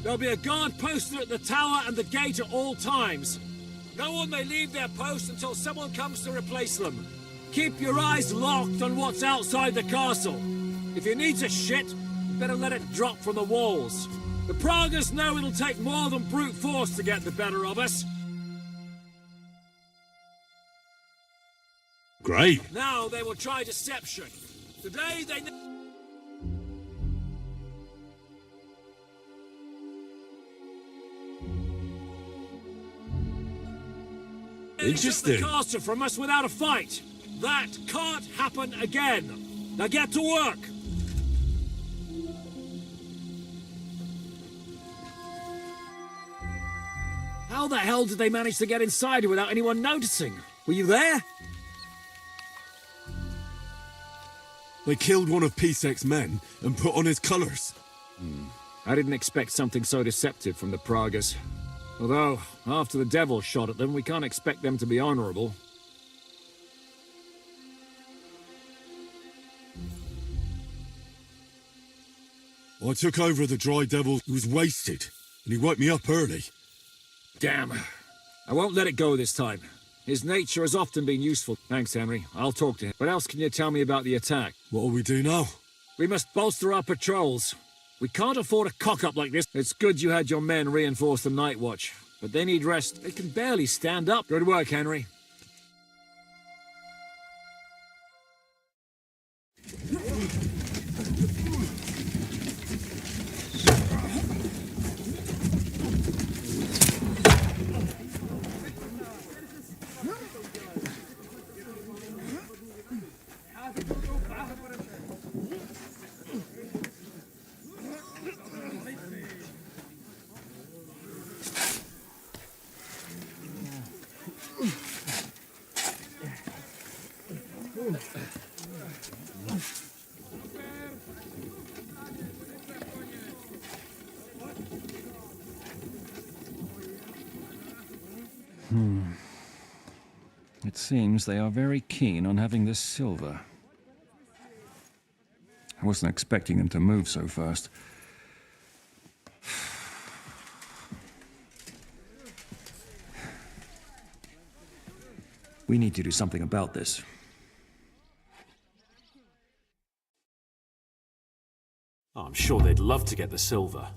There'll be a guard posted at the tower and the gate at all times. No one may leave their post until someone comes to replace them. Keep your eyes locked on what's outside the castle. If you need to shit, you better let it drop from the walls. The Pragas know it'll take more than brute force to get the better of us. Great. Now they will try deception. Today they... Interesting. They took the castle from us without a fight. That can't happen again. Now get to work. How the hell did they manage to get inside here without anyone noticing? Were you there? They killed one of Pisek's men and put on his colours. I didn't expect something so deceptive from the Pragas. Although, after the devil shot at them, we can't expect them to be honourable. I took over the Dry Devil who was wasted, and he woke me up early. Damn. I won't let it go this time. His nature has often been useful. Thanks, Henry. I'll talk to him. What else can you tell me about the attack? What'll we do now? We must bolster our patrols. We can't afford a cock-up like this. It's good you had your men reinforce the night watch, but they need rest. They can barely stand up. Good work, Henry. It seems they are very keen on having this silver. I wasn't expecting them to move so fast. We need to do something about this. I'm sure they'd love to get the silver.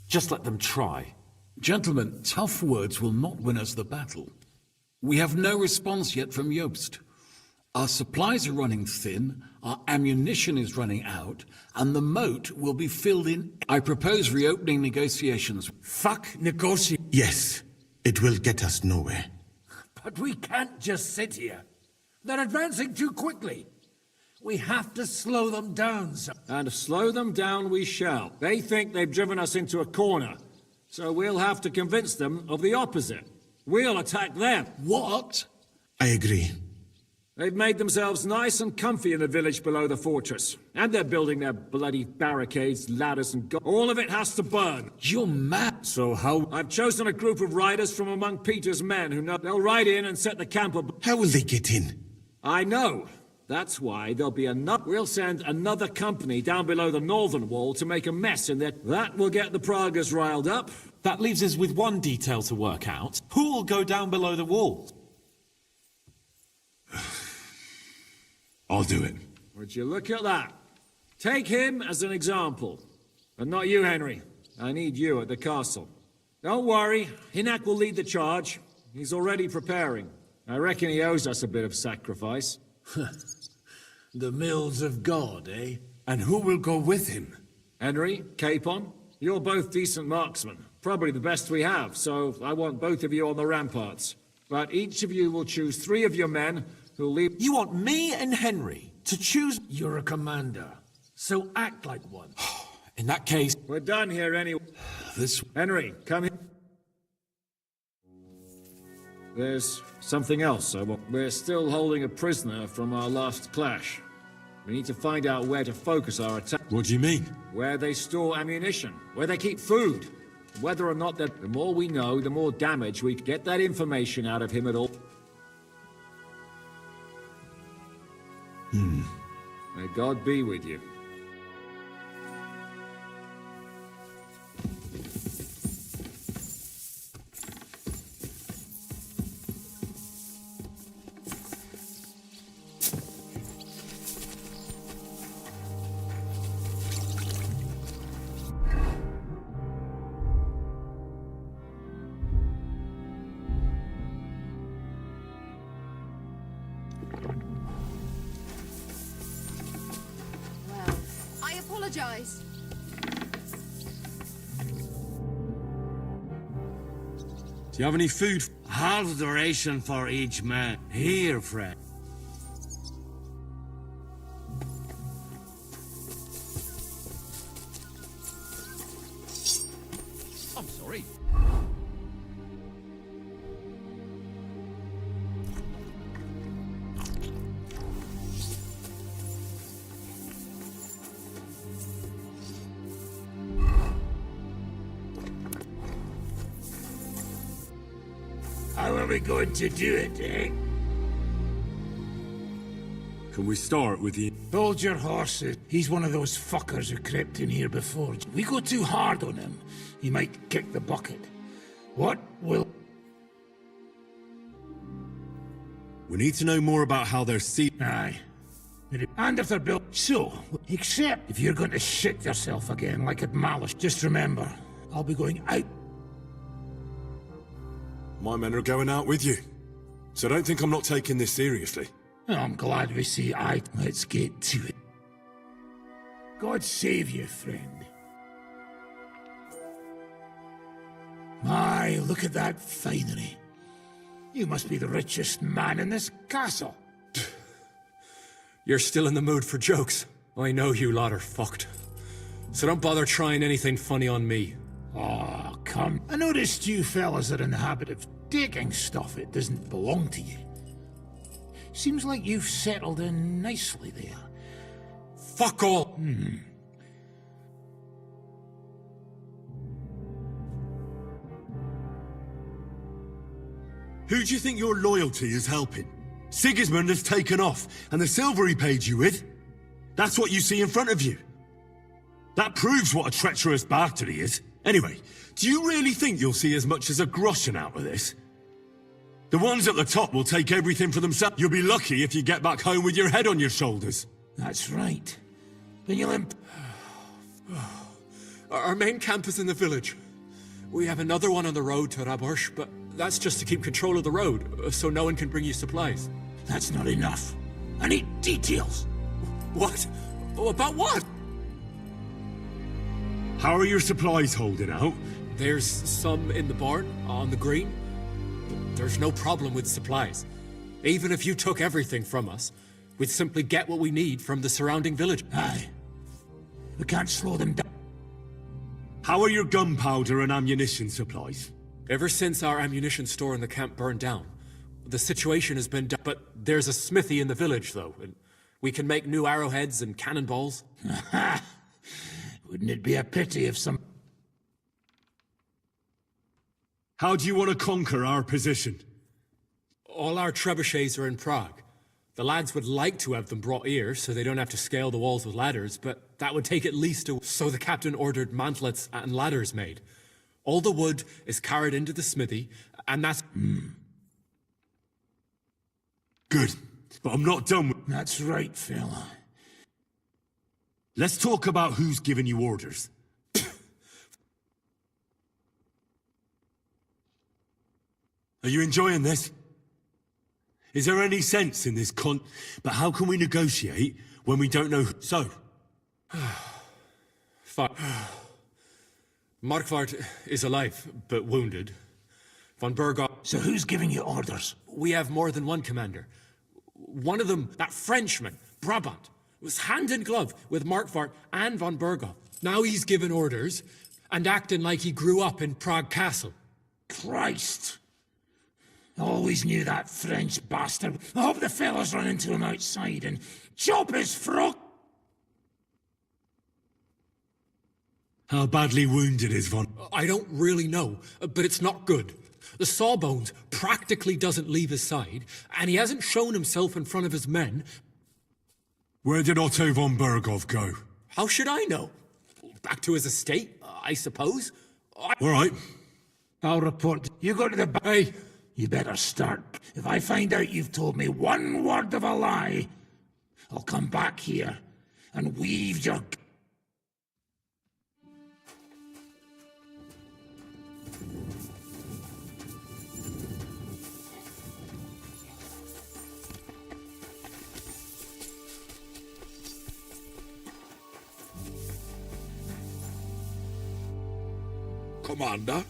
Just let them try. Gentlemen, tough words will not win us the battle. We have no response yet from Jobst. Our supplies are running thin, our ammunition is running out, and the moat will be filled in. I propose reopening negotiations. Fuck negotiations. Yes, it will get us nowhere. But we can't just sit here. They're advancing too quickly. We have to slow them down, sir. And slow them down we shall. They think they've driven us into a corner, so we'll have to convince them of the opposite. We'll attack them. What? I agree. They've made themselves nice and comfy in the village below the fortress. And they're building their bloody barricades, ladders and all of it has to burn. You're mad. So how? I've chosen a group of riders from among Peter's men who know they'll ride in and set the camp up. How will they get in? I know. That's why there'll be we'll send another company down below the northern wall to make a mess in there. That will get the Pragas riled up. That leaves us with one detail to work out. Who will go down below the wall? I'll I'll do it. Would you look at that? Take him as an example. And not you, Henry. I need you at the castle. Don't worry, Hinak will lead the charge. He's already preparing. I reckon he owes us a bit of sacrifice. The mills of God, eh? And who will go with him? Henry, Capon, you're both decent marksmen. Probably the best we have, so I want both of you on the ramparts. But each of you will choose 3 of your men who'll leave... You want me and Henry to choose... You're a commander, so act like one. In that case... We're done here anyway. Henry, come here. There's something else I want. We're still holding a prisoner from our last clash. We need to find out where to focus our attack. What do you mean? Where they store ammunition, where they keep food. Whether or not that... The more we know, the more damage we can get that information out of him at all. May God be with you. I apologize. Do you have any food? Half the ration for each man. Here, friend. I'm sorry. How are we going to do it, eh? Can we start with you? Hold your horses. He's one of those fuckers who crept in here before. We go too hard on him, he might kick the bucket. What will... We need to know more about how they're seen. Aye. And if they're built... So, except if you're going to shit yourself again like at Malice, just remember, I'll be going out. My men are going out with you. So don't think I'm not taking this seriously. I'm glad we see eye. Let's get to it. God save you, friend. My, look at that finery. You must be the richest man in this castle. You're still in the mood for jokes. I know you lot are fucked. So don't bother trying anything funny on me. Oh, come. I noticed you fellas are in the habit of taking stuff that doesn't belong to you. Seems like you've settled in nicely there. Fuck all! Who do you think your loyalty is helping? Sigismund has taken off, and the silver he paid you with? That's what you see in front of you. That proves what a treacherous bastard he is. Anyway, do you really think you'll see as much as a groschen out of this? The ones at the top will take everything for themselves. You'll be lucky if you get back home with your head on your shoulders. That's right. Then you'll Our main camp is in the village. We have another one on the road to Raborsh, but that's just to keep control of the road, so no one can bring you supplies. That's not enough. I need details. What? About what? How are your supplies holding out? There's some in the barn, on the green. There's no problem with supplies. Even if you took everything from us, we'd simply get what we need from the surrounding village. Aye. We can't slow them down. How are your gunpowder and ammunition supplies? Ever since our ammunition store in the camp burned down, the situation has been... But there's a smithy in the village, though, and we can make new arrowheads and cannonballs. Wouldn't it be a pity if some... How do you want to conquer our position? All our trebuchets are in Prague. The lads would like to have them brought here, so they don't have to scale the walls with ladders, but that would take at least a... So the captain ordered mantlets and ladders made. All the wood is carried into the smithy, and that's... Good. But I'm not done with... That's right, fella. Let's talk about who's giving you orders. Are you enjoying this? Is there any sense in this But how can we negotiate when we don't know So? Fine. Markvart is alive, but wounded. Von Berghoff... So who's giving you orders? We have more than one commander. One of them, that Frenchman, Brabant, was hand in glove with Markvart and von Berghoff. Now he's given orders and acting like he grew up in Prague Castle. Christ! Always knew that French bastard. I hope the fellas run into him outside and chop his throat. How badly wounded is Von? I don't really know, but it's not good. The sawbones practically doesn't leave his side, and he hasn't shown himself in front of his men. Where did Otto von Berghoff go? How should I know? Back to his estate, I suppose. All right. I'll report. You go to the... Hey! You better start. If I find out you've told me one word of a lie, I'll come back here and weave your... Commander?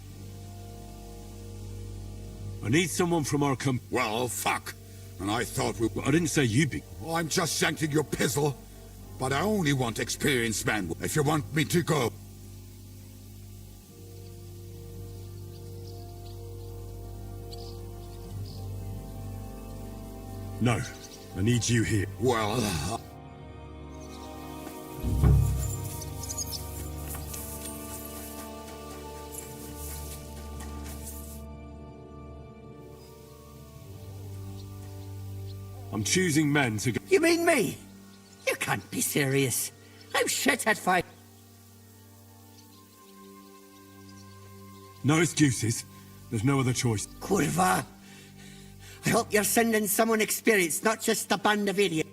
I need someone from our Well, fuck. And I thought we... I didn't say you'd be... I'm just sending your pizzle. But I only want experienced men if you want me to go. No. I need you here. Well... I'm choosing men to go... You mean me? You can't be serious. I'm shit at fight. No excuses. There's no other choice. Kurva. I hope you're sending someone experienced, not just a band of idiots.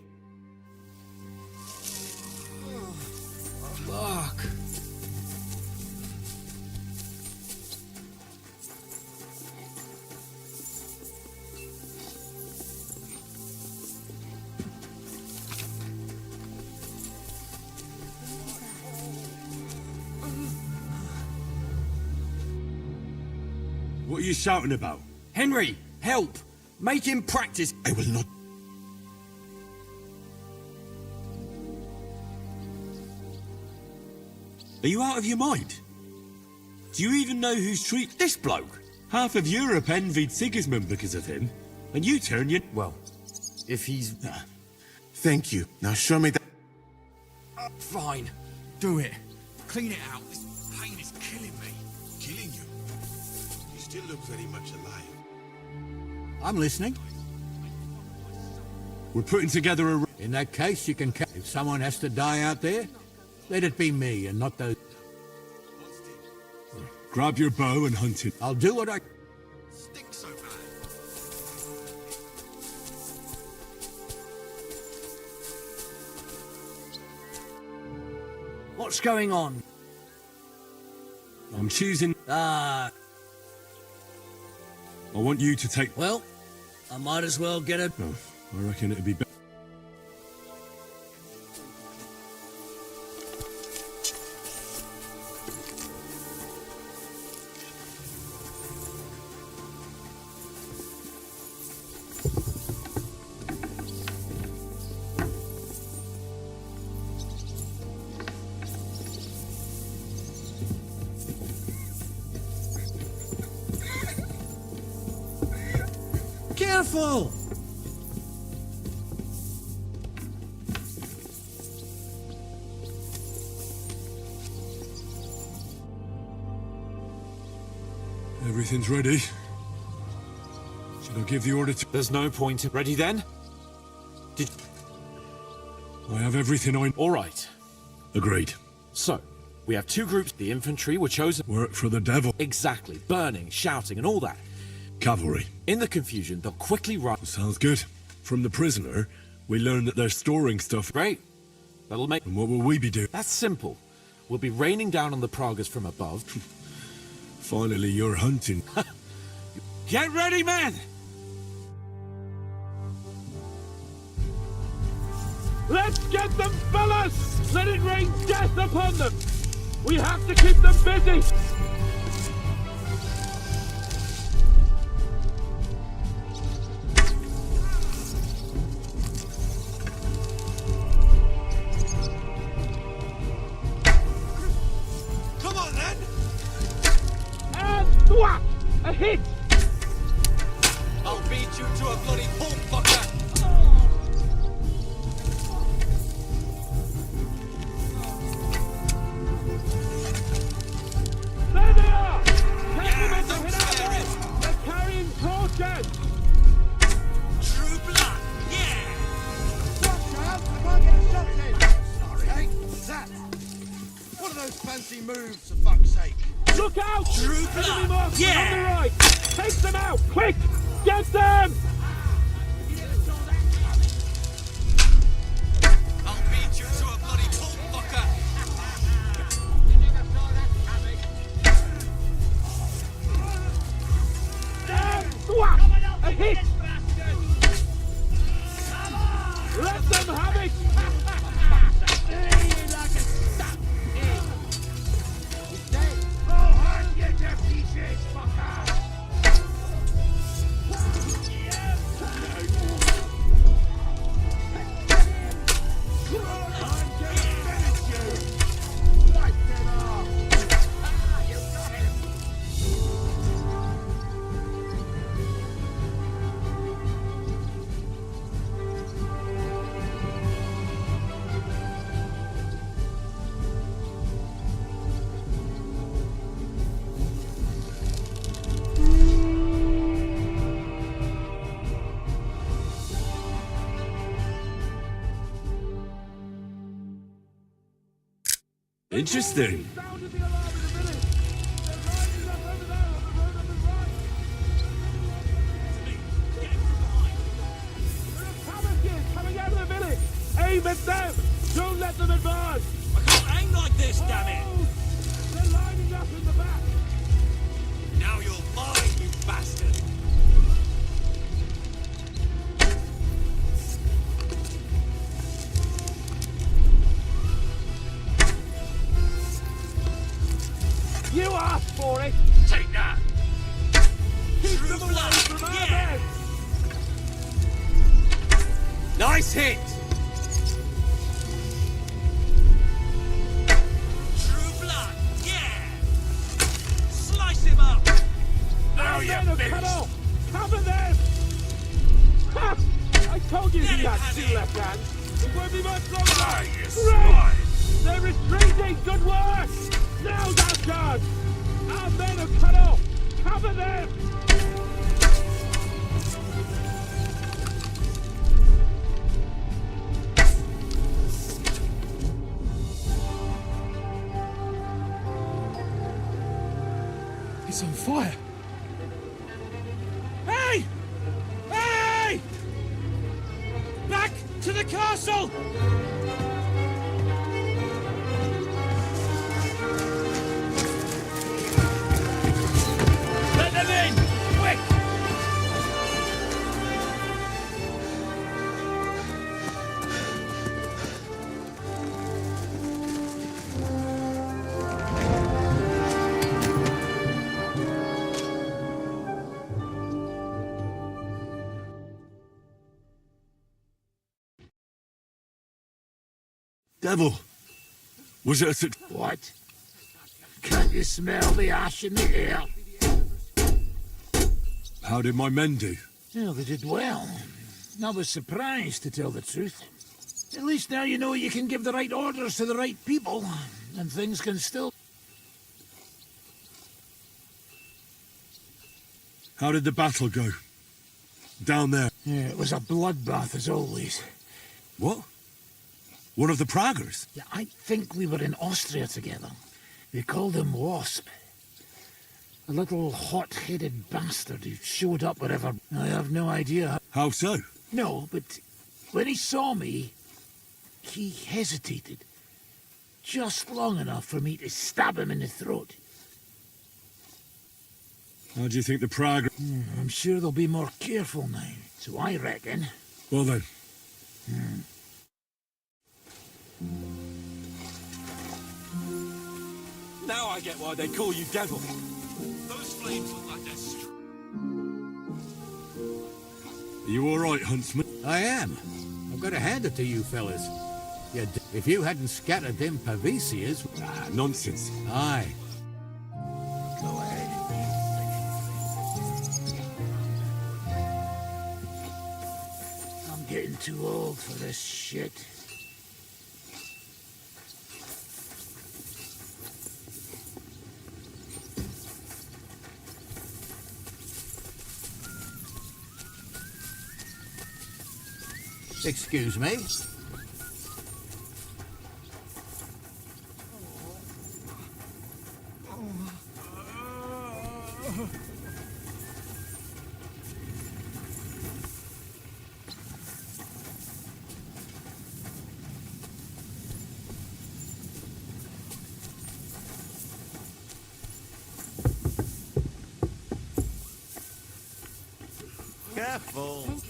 Fuck. What are you shouting about? Henry, help! Make him practice. I will not. Are you out of your mind? Do you even know who's treat this bloke? Half of Europe envied Sigismund because of him, and you turn your... Well, if he's... Thank you. Now show me that... Fine. Do it. Clean it out. This pain is killing me. Killing you? You still look very much alive. I'm listening. We're putting together a... In that case, you can... If someone has to die out there, let it be me and not those... Grab your bow and hunt it. I'll do what I... Stinks so bad. What's going on? I'm choosing... I want you to take... Well, I might as well get a... Oh, I reckon it'd be better. Careful! Everything's ready. Should I give the order to... There's no point. Ready then? I have everything I... All right. Agreed. So, we have two groups. The infantry were chosen... Work for the devil. Exactly. Burning, shouting, and all that. Cavalry. In the confusion, they'll quickly run... Sounds good. From the prisoner, we learned that they're storing stuff. Great. That'll make... And what will we be doing? That's simple. We'll be raining down on the Pragas from above. Finally, you're hunting. Get ready, men! Let's get them, fellas! Let it rain death upon them! We have to keep them busy! Come on, then! And thwack! A hit! I'll beat you to a bloody pulp fucker! There they are! Take them in to hit our men! They're carrying torches! True blood, yeah! Stop, child! I can't get a shot in! Sorry. Hey, what's that? What are those fancy moves, for fuck's sake? Look out! True blood, yeah! On the right! Take them out, quick! Get them! I'll beat you to a bloody pulp fucker! A hit! Let them have it! Go hard, get your pieces, fucker! Interesting. Coming out of the village! Aim at them! Don't let them advance! I can't aim like this, damn it! They're lining up in the back! Now you're mine, you bastard! You asked for it! Take that! Keep them away from our men! Nice hit! True blood, yeah! Slice him up! Now you're finished! Cover them! Ha! I told you he had two left hands! It won't be much longer! Right! They're retreating! Good work! Now's our chance! Our men are cut off! Cover them! It's on fire. Hey! Hey! Back to the castle! Let them in! Quick! Devil! Was it a What? Can't you smell the ash in the air? How did my men do? Well, they did well. I was surprised, to tell the truth. At least now you know you can give the right orders to the right people, and things can still... How did the battle go? Down there? Yeah, it was a bloodbath as always. What? One of the Praggers? Yeah, I think we were in Austria together. They called him Wasp. A little hot-headed bastard who showed up wherever. I have no idea. How so? No, but when he saw me, he hesitated. Just long enough for me to stab him in the throat. How do you think the Prague... I'm sure they'll be more careful now, so I reckon. Well then. Now I get why they call you Devil. Those flames look like they're Are you alright, Huntsman? I am. I've got to hand it to you fellas. If you hadn't scattered them Pavesias... Ah, nonsense. Aye. Go ahead. I'm getting too old for this shit. Excuse me? careful.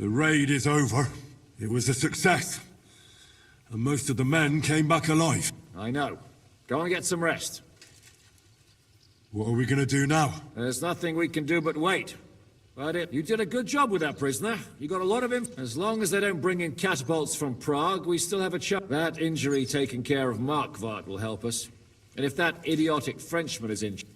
The raid is over. It was a success. And most of the men came back alive. I know. Go and get some rest. What are we gonna do now? There's nothing we can do but wait. But you did a good job with that prisoner. You got a lot of him. As long as they don't bring in catapults from Prague, we still have a chance. That injury taken care of Markvart will help us. And if that idiotic Frenchman is injured...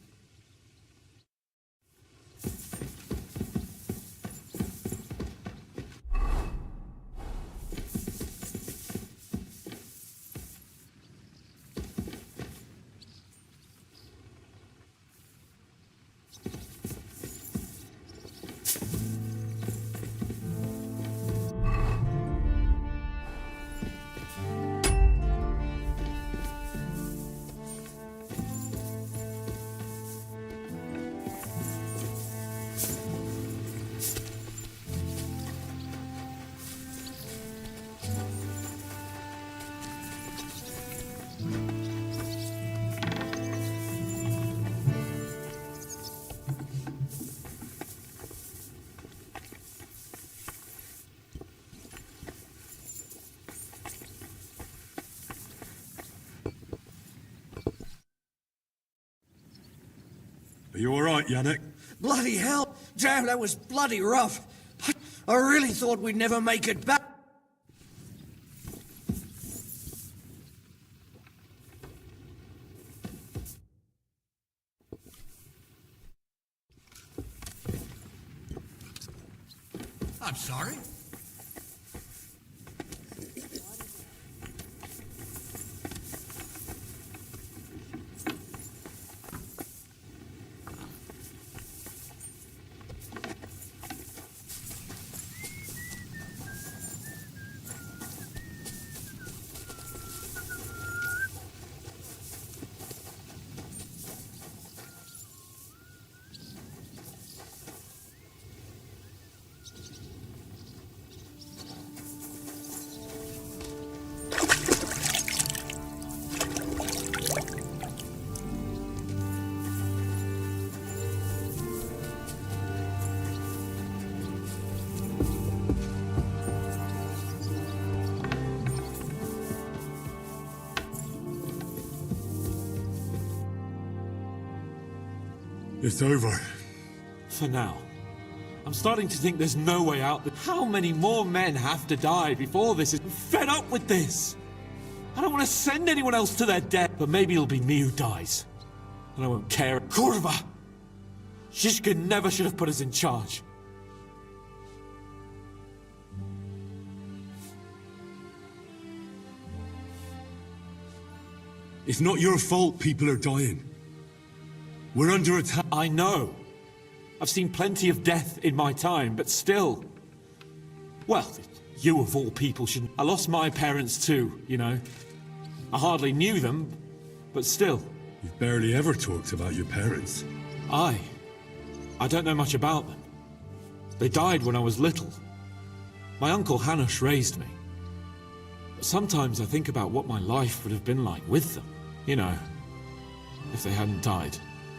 Are you alright, Yannick? Bloody hell! Damn, that was bloody rough. I really thought we'd never make it back. I'm sorry. It's over. For now. I'm starting to think there's no way out. How many more men have to die before this is... I'm fed up with this! I don't want to send anyone else to their death, but maybe it'll be me who dies. And I won't care. Kurva! Shishka never should have put us in charge. It's not your fault people are dying. We're under attack. I know. I've seen plenty of death in my time, but still... Well, you of all people shouldn't... I lost my parents too, you know. I hardly knew them, but still. You've barely ever talked about your parents. I don't know much about them. They died when I was little. My uncle Hanush raised me. But sometimes I think about what my life would have been like with them. You know, if they hadn't died.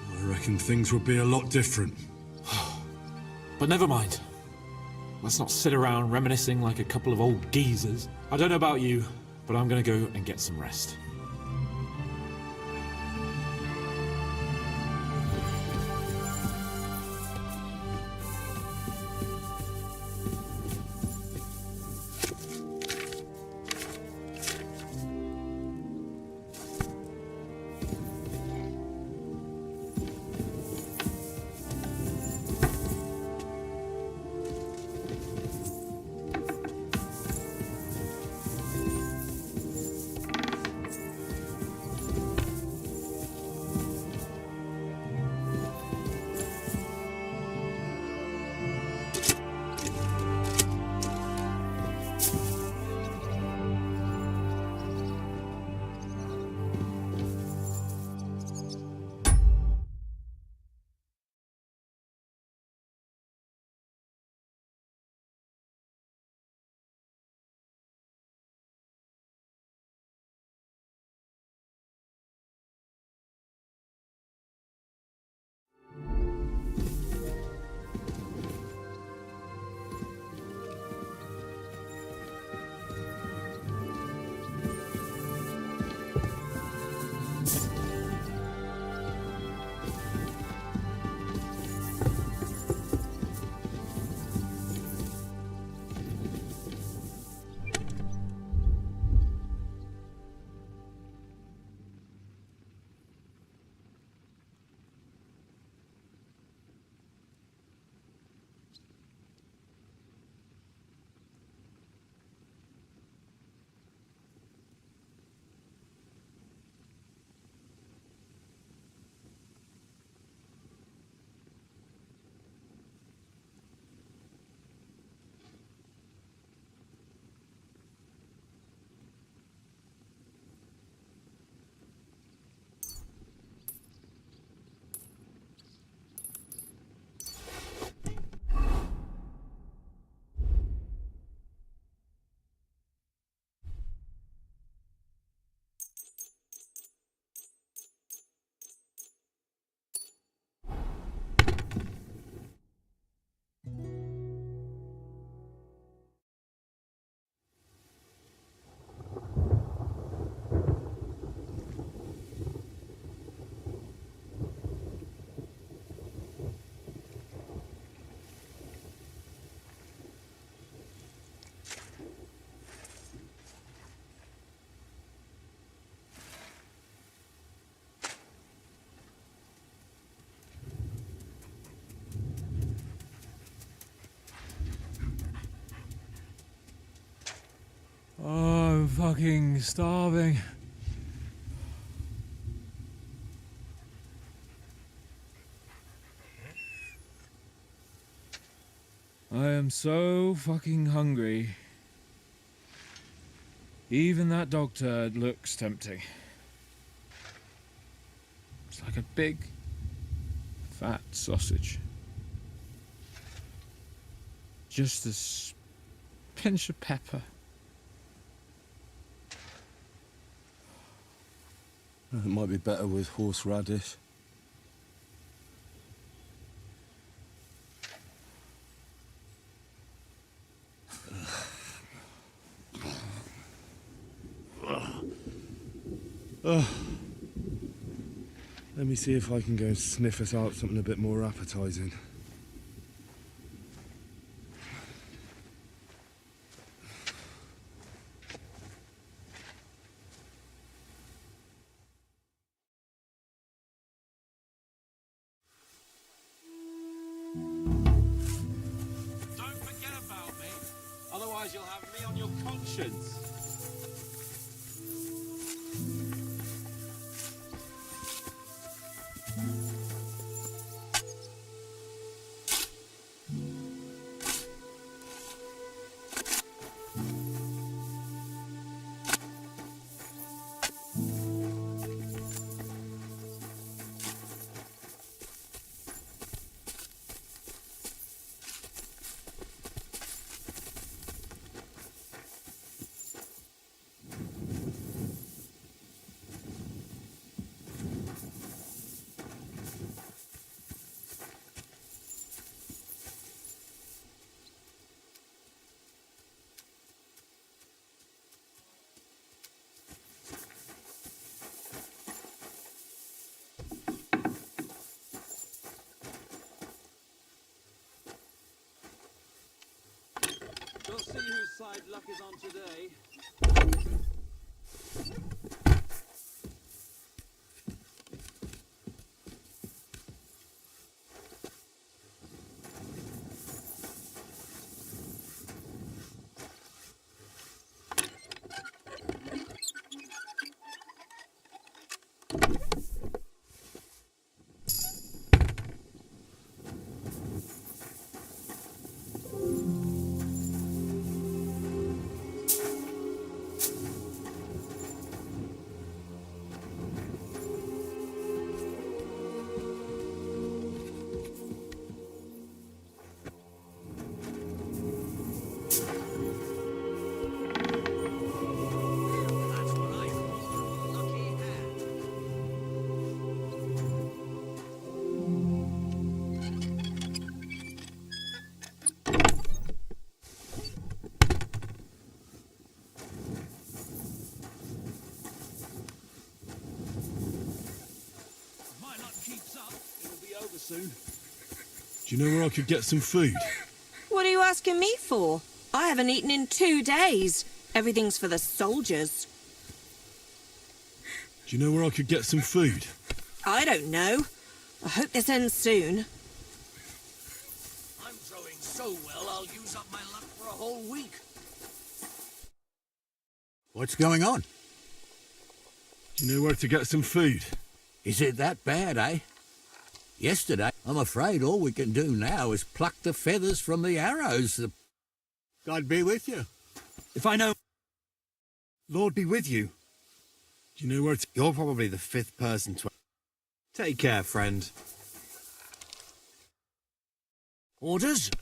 I reckon things would be a lot different. But never mind. Let's not sit around reminiscing like a couple of old geezers. I don't know about you, but I'm gonna go and get some rest. Oh, I'm fucking starving. I am so fucking hungry. Even that dog turd looks tempting. It's like a big, fat sausage. Just a pinch of pepper. It might be better with horseradish. Let me see if I can go sniff us out something a bit more appetizing. Don't forget about me, otherwise you'll have me on your conscience. We'll see whose side luck is on today. Soon. Do you know where I could get some food? What are you asking me for? I haven't eaten in 2 days. Everything's for the soldiers. Do you know where I could get some food? I don't know. I hope this ends soon. I'm throwing so well, I'll use up my luck for a whole week. What's going on? Do you know where to get some food? Is it that bad, eh? Yesterday, I'm afraid all we can do now is pluck the feathers from the arrows. God be with you. If I know... Lord be with you. Do you know where You're probably the 5th person to... Take care, friend. Orders? Do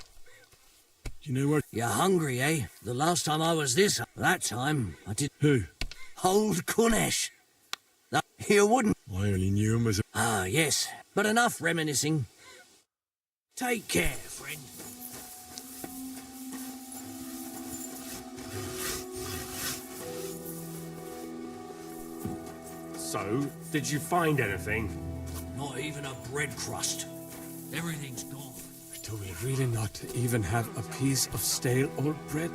you know where... You're hungry, eh? The last time I was that time, I did... Who? Old Kunesh. You wouldn't... I only knew him as a... Ah, yes. But enough reminiscing. Take care, friend. So, did you find anything? Not even a bread crust. Everything's gone. Do we really not even have a piece of stale old bread?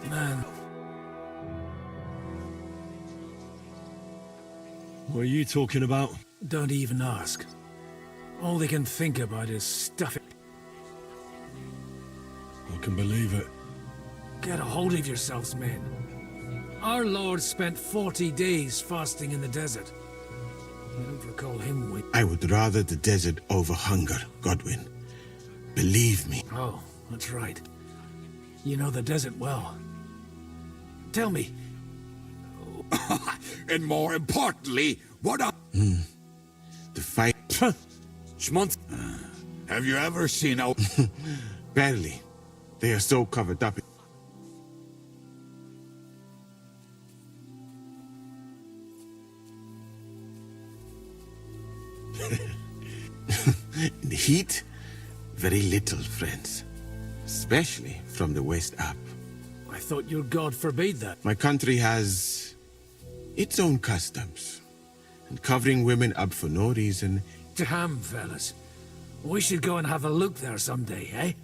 Man. What are you talking about? Don't even ask. All they can think about is stuff. I can believe it. Get a hold of yourselves, men. Our Lord spent 40 days fasting in the desert. I don't recall him weak. I would rather the desert over hunger, Godwin. Believe me. Oh, that's right. You know the desert well. Tell me. And more importantly, what a... The fight... Schmonz. Have you ever seen a... Barely. They are so covered up. In the heat, very little, friends. Especially from the west up. I thought your god forbade that. My country has its own customs. and covering women up for no reason. Damn, fellas. We should go and have a look there someday,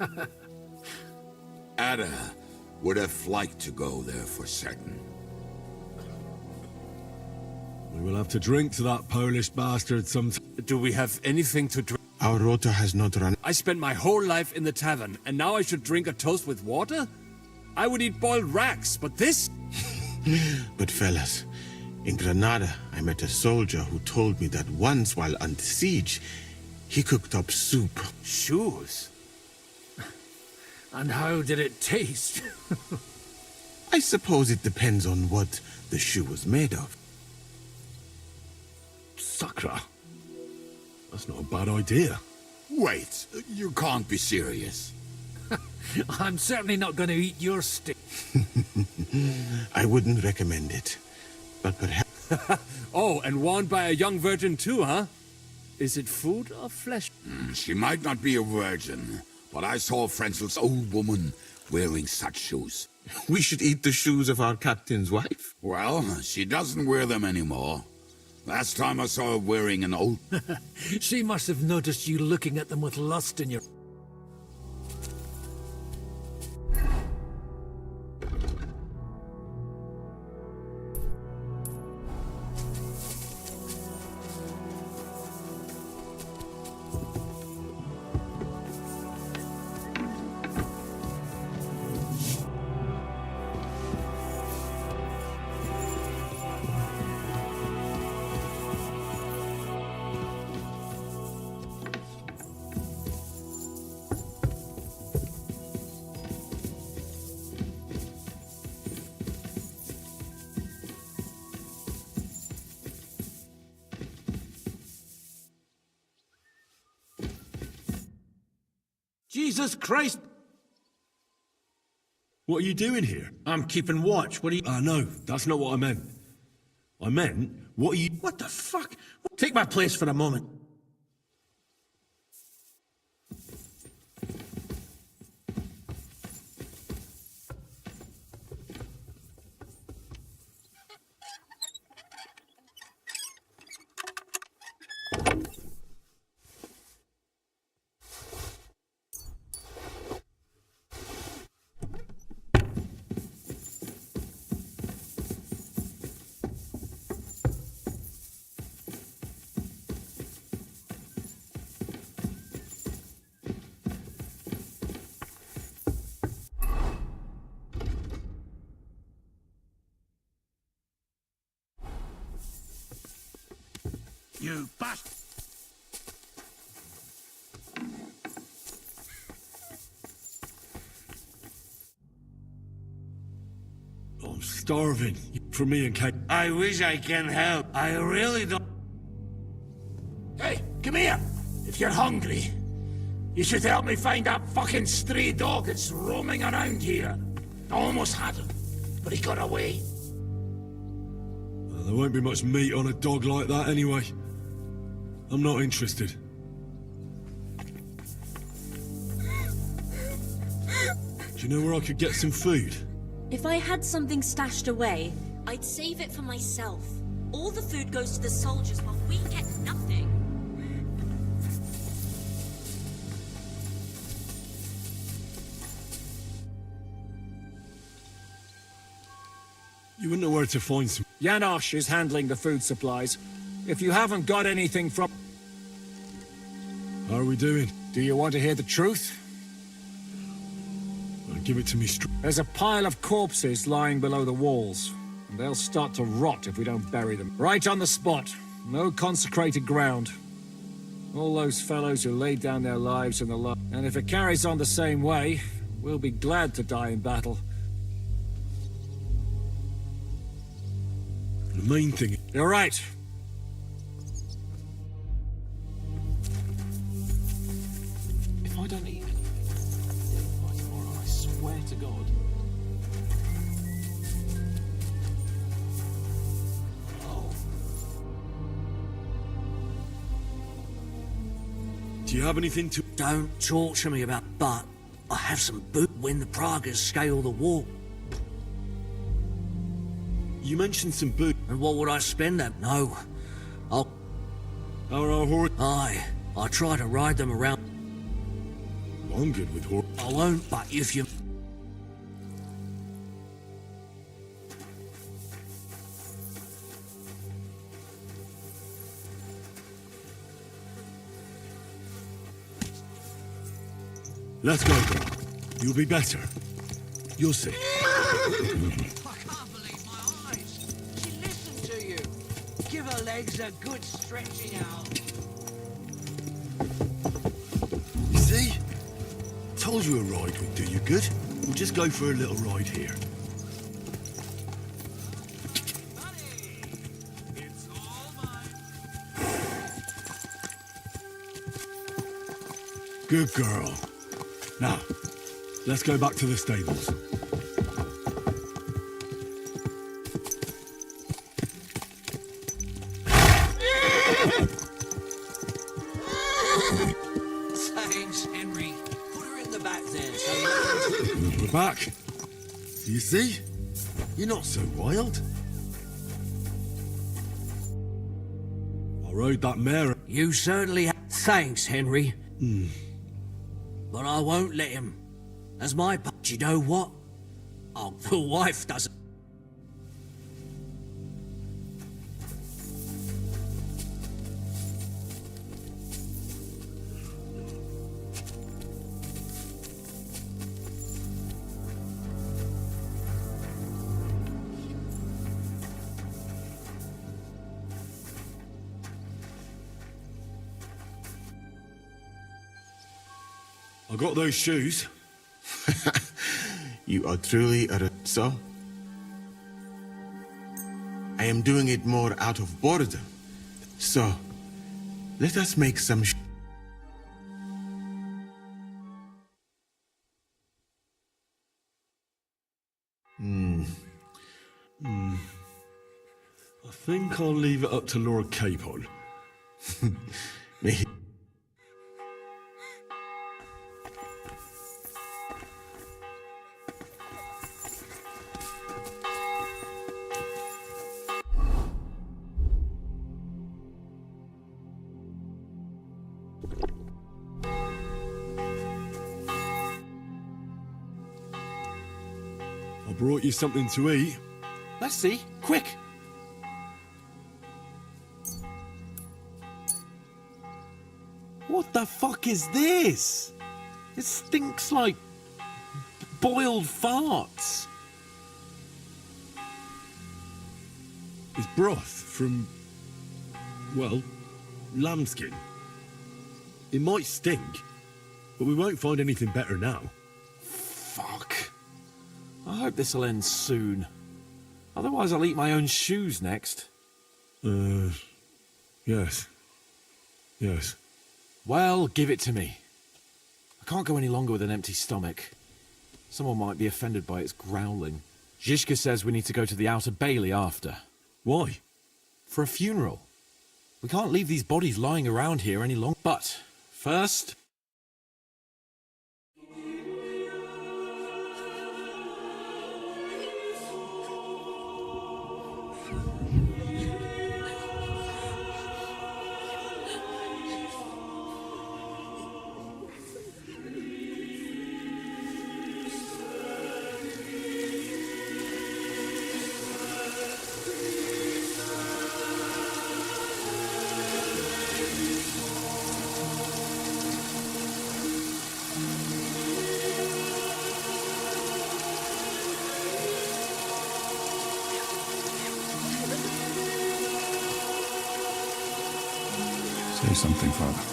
eh? Ada would have liked to go there for certain. We will have to drink to that Polish bastard sometime. Do we have anything to drink? Our rota has not run. I spent my whole life in the tavern, and now I should drink a toast with water? I would eat boiled rats, but this? But fellas, in Granada, I met a soldier who told me that once while under siege, he cooked up soup. Shoes? And how did it taste? I suppose it depends on what the shoe was made of. Sacra. That's not a bad idea. Wait, you can't be serious. I'm certainly not going to eat your steak. I wouldn't recommend it, but perhaps... Oh, and worn by a young virgin too, huh? Is it food or flesh? She might not be a virgin, but I saw Frenzel's old woman wearing such shoes. We should eat the shoes of our captain's wife. Well, she doesn't wear them anymore. Last time I saw her wearing an old... She must have noticed you looking at them with lust in your... Jesus Christ! What are you doing here? I'm keeping watch. What are you... No, that's not what I meant. I meant, what are you... What the fuck? Take my place for a moment. You bastard! I'm starving. For me and Kate. I wish I can help. I really don't... Hey, come here! If you're hungry, you should help me find that fucking stray dog that's roaming around here. I almost had him, but he got away. There won't be much meat on a dog like that anyway. I'm not interested. Do you know where I could get some food? If I had something stashed away, I'd save it for myself. All the food goes to the soldiers while we get nothing. You wouldn't know where to find some... Janosch is handling the food supplies. If you haven't got anything from... How are we doing? Do you want to hear the truth? Give it to me There's a pile of corpses lying below the walls. And they'll start to rot if we don't bury them. Right on the spot. No consecrated ground. All those fellows who laid down their lives in the line. And if it carries on the same way, we'll be glad to die in battle. The main thing... You're right. If I don't eat by tomorrow, I swear to God. Do you have anything to... Don't talk to me about but. I have some boot when the Praguers scale the wall. You mentioned some boot. And what would I spend that? No. How are our horses? Aye, I try to ride them around. I'm good with horses. I won't, but if you... Let's go, girl. You'll be better. You'll see. I can't believe my eyes. She listened to you. Give her legs a good stretching out. You see? Told you a ride would do you good. We'll just go for a little ride here. Good girl. Now, let's go back to the stables. Thanks, Henry. Put her in the back there, so We're back. You see? You're not so wild. I rode that mare. You certainly have. Thanks, Henry. But I won't let him. As my you know what? Oh, the wife doesn't. I got those shoes. You are truly a... So? I am doing it more out of boredom. So, let us make some... I think I'll leave it up to Lord Capon. Me. I brought you something to eat. Let's see. Quick! What the fuck is this? It stinks like boiled farts. It's broth from, well, lambskin. It might stink, but we won't find anything better now. Fuck. I hope this'll end soon. Otherwise I'll eat my own shoes next. Yes. Yes. Well, give it to me. I can't go any longer with an empty stomach. Someone might be offended by its growling. Zizka says we need to go to the Outer Bailey after. Why? For a funeral. We can't leave these bodies lying around here any longer. But, first... Say something, Father.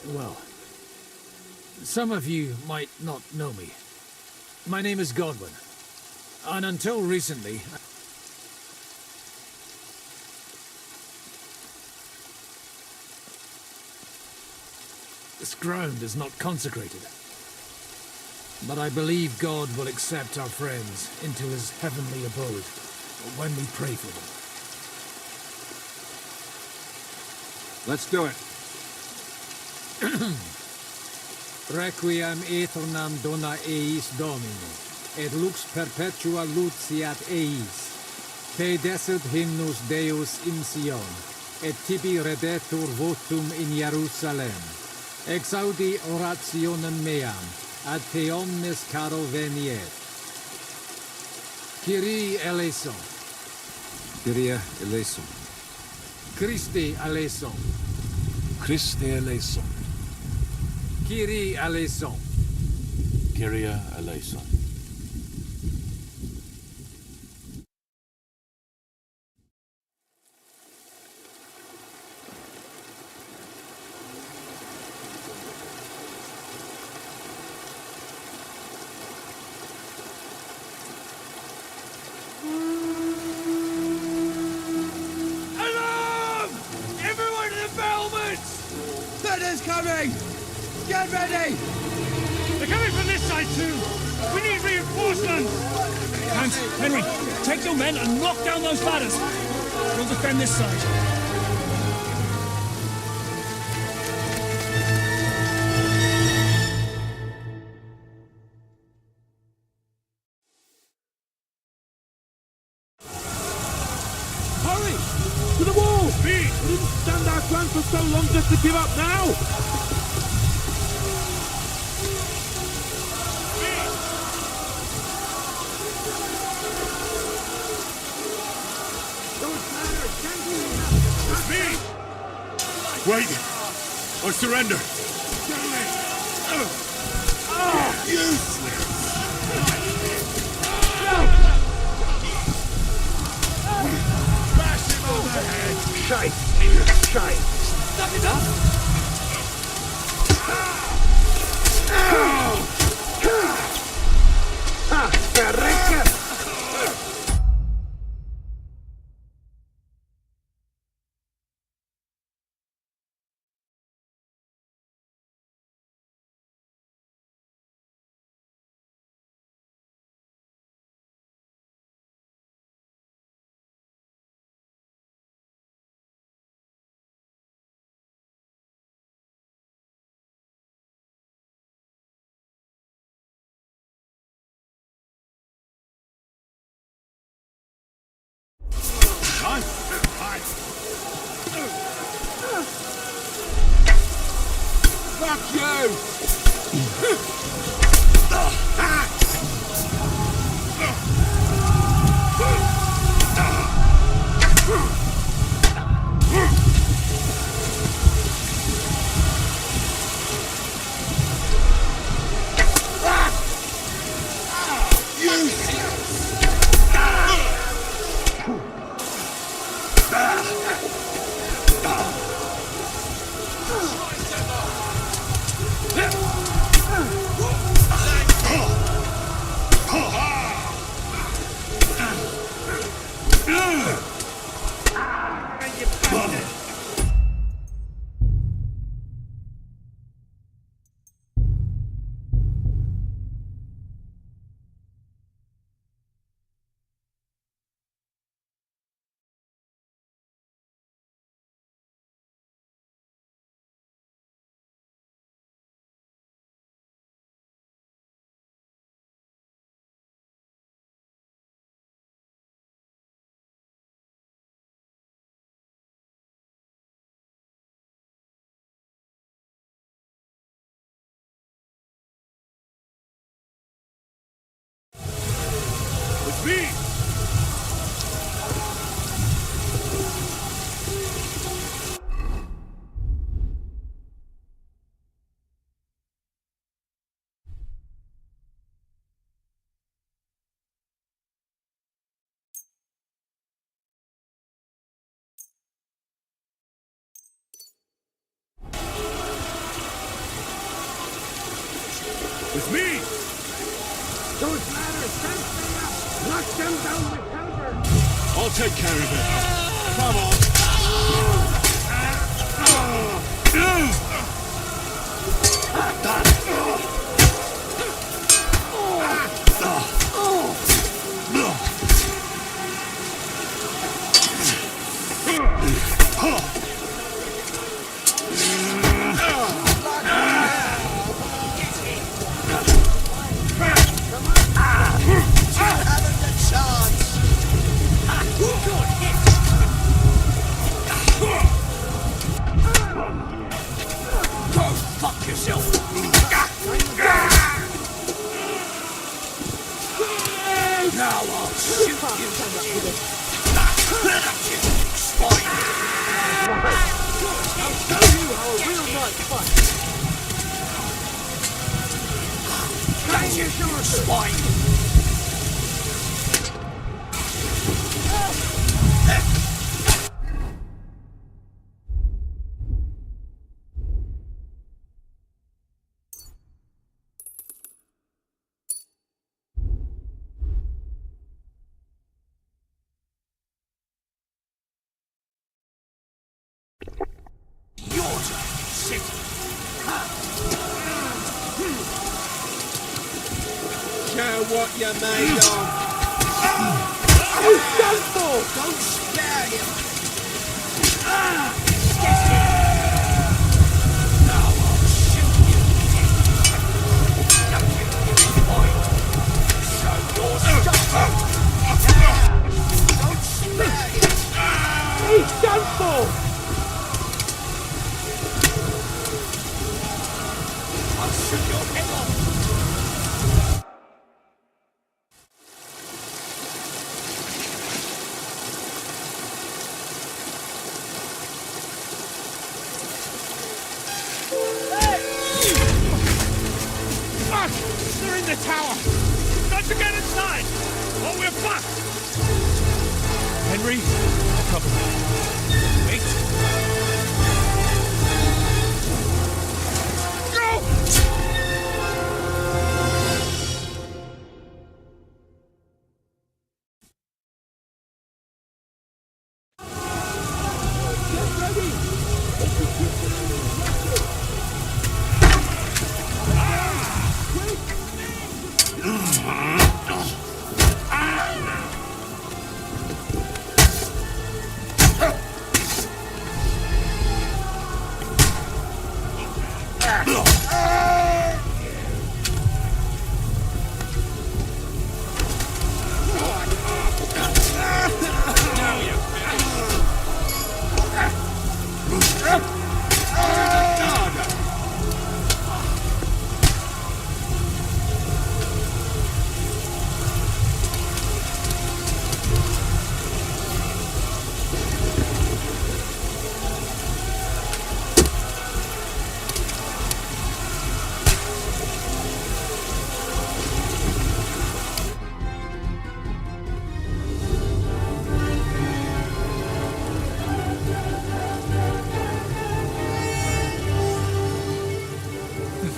Well, some of you might not know me. My name is Godwin. And until recently... This ground is not consecrated. But I believe God will accept our friends into his heavenly abode when we pray for them. Let's do it. Requiem aeternam dona eis Domine, et lux perpetua luceat eis. Te desert hymnus Deus in Sion, et tibi redetur votum in Jerusalem. Exaudi orationem meam, ad te omnes caro veniet. Kyrie eleison. Kyrie eleison. Christe eleison. Christe eleison. Kyrie eleison. Kyrie eleison. Alarm! Everyone to the battlements! Thunder's coming! Get ready! They're coming from this side too! We need reinforcements! Hans, Henry, take your men and knock down those ladders! We'll defend this side. Hurry! To the wall! Speed! We didn't stand our ground for so long just to give up now! Wait! Or surrender! Useless! Smash him on the head! Shite! Shite! Not enough? Fuck you! Me! With me! Those ladders, send me up! Knock them down with Kuttenberg! I'll take care of it. Come on. Show what you're made of. You done for? Don't spare him. Get him. Now I'll shoot you. Don't give me this point. Show your stuff. Don't spare him. He's done for. I'll shoot your head off. They're in the tower! Got to get inside! Or we're fucked! Henry, I'll cover you. Wait! Go! Get ready!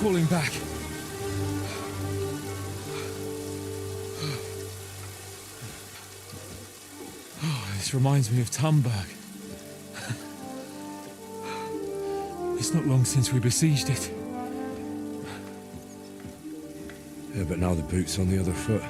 Falling back. Oh, this reminds me of Kuttenberg. It's not long since we besieged it. Yeah, but now the boot's on the other foot.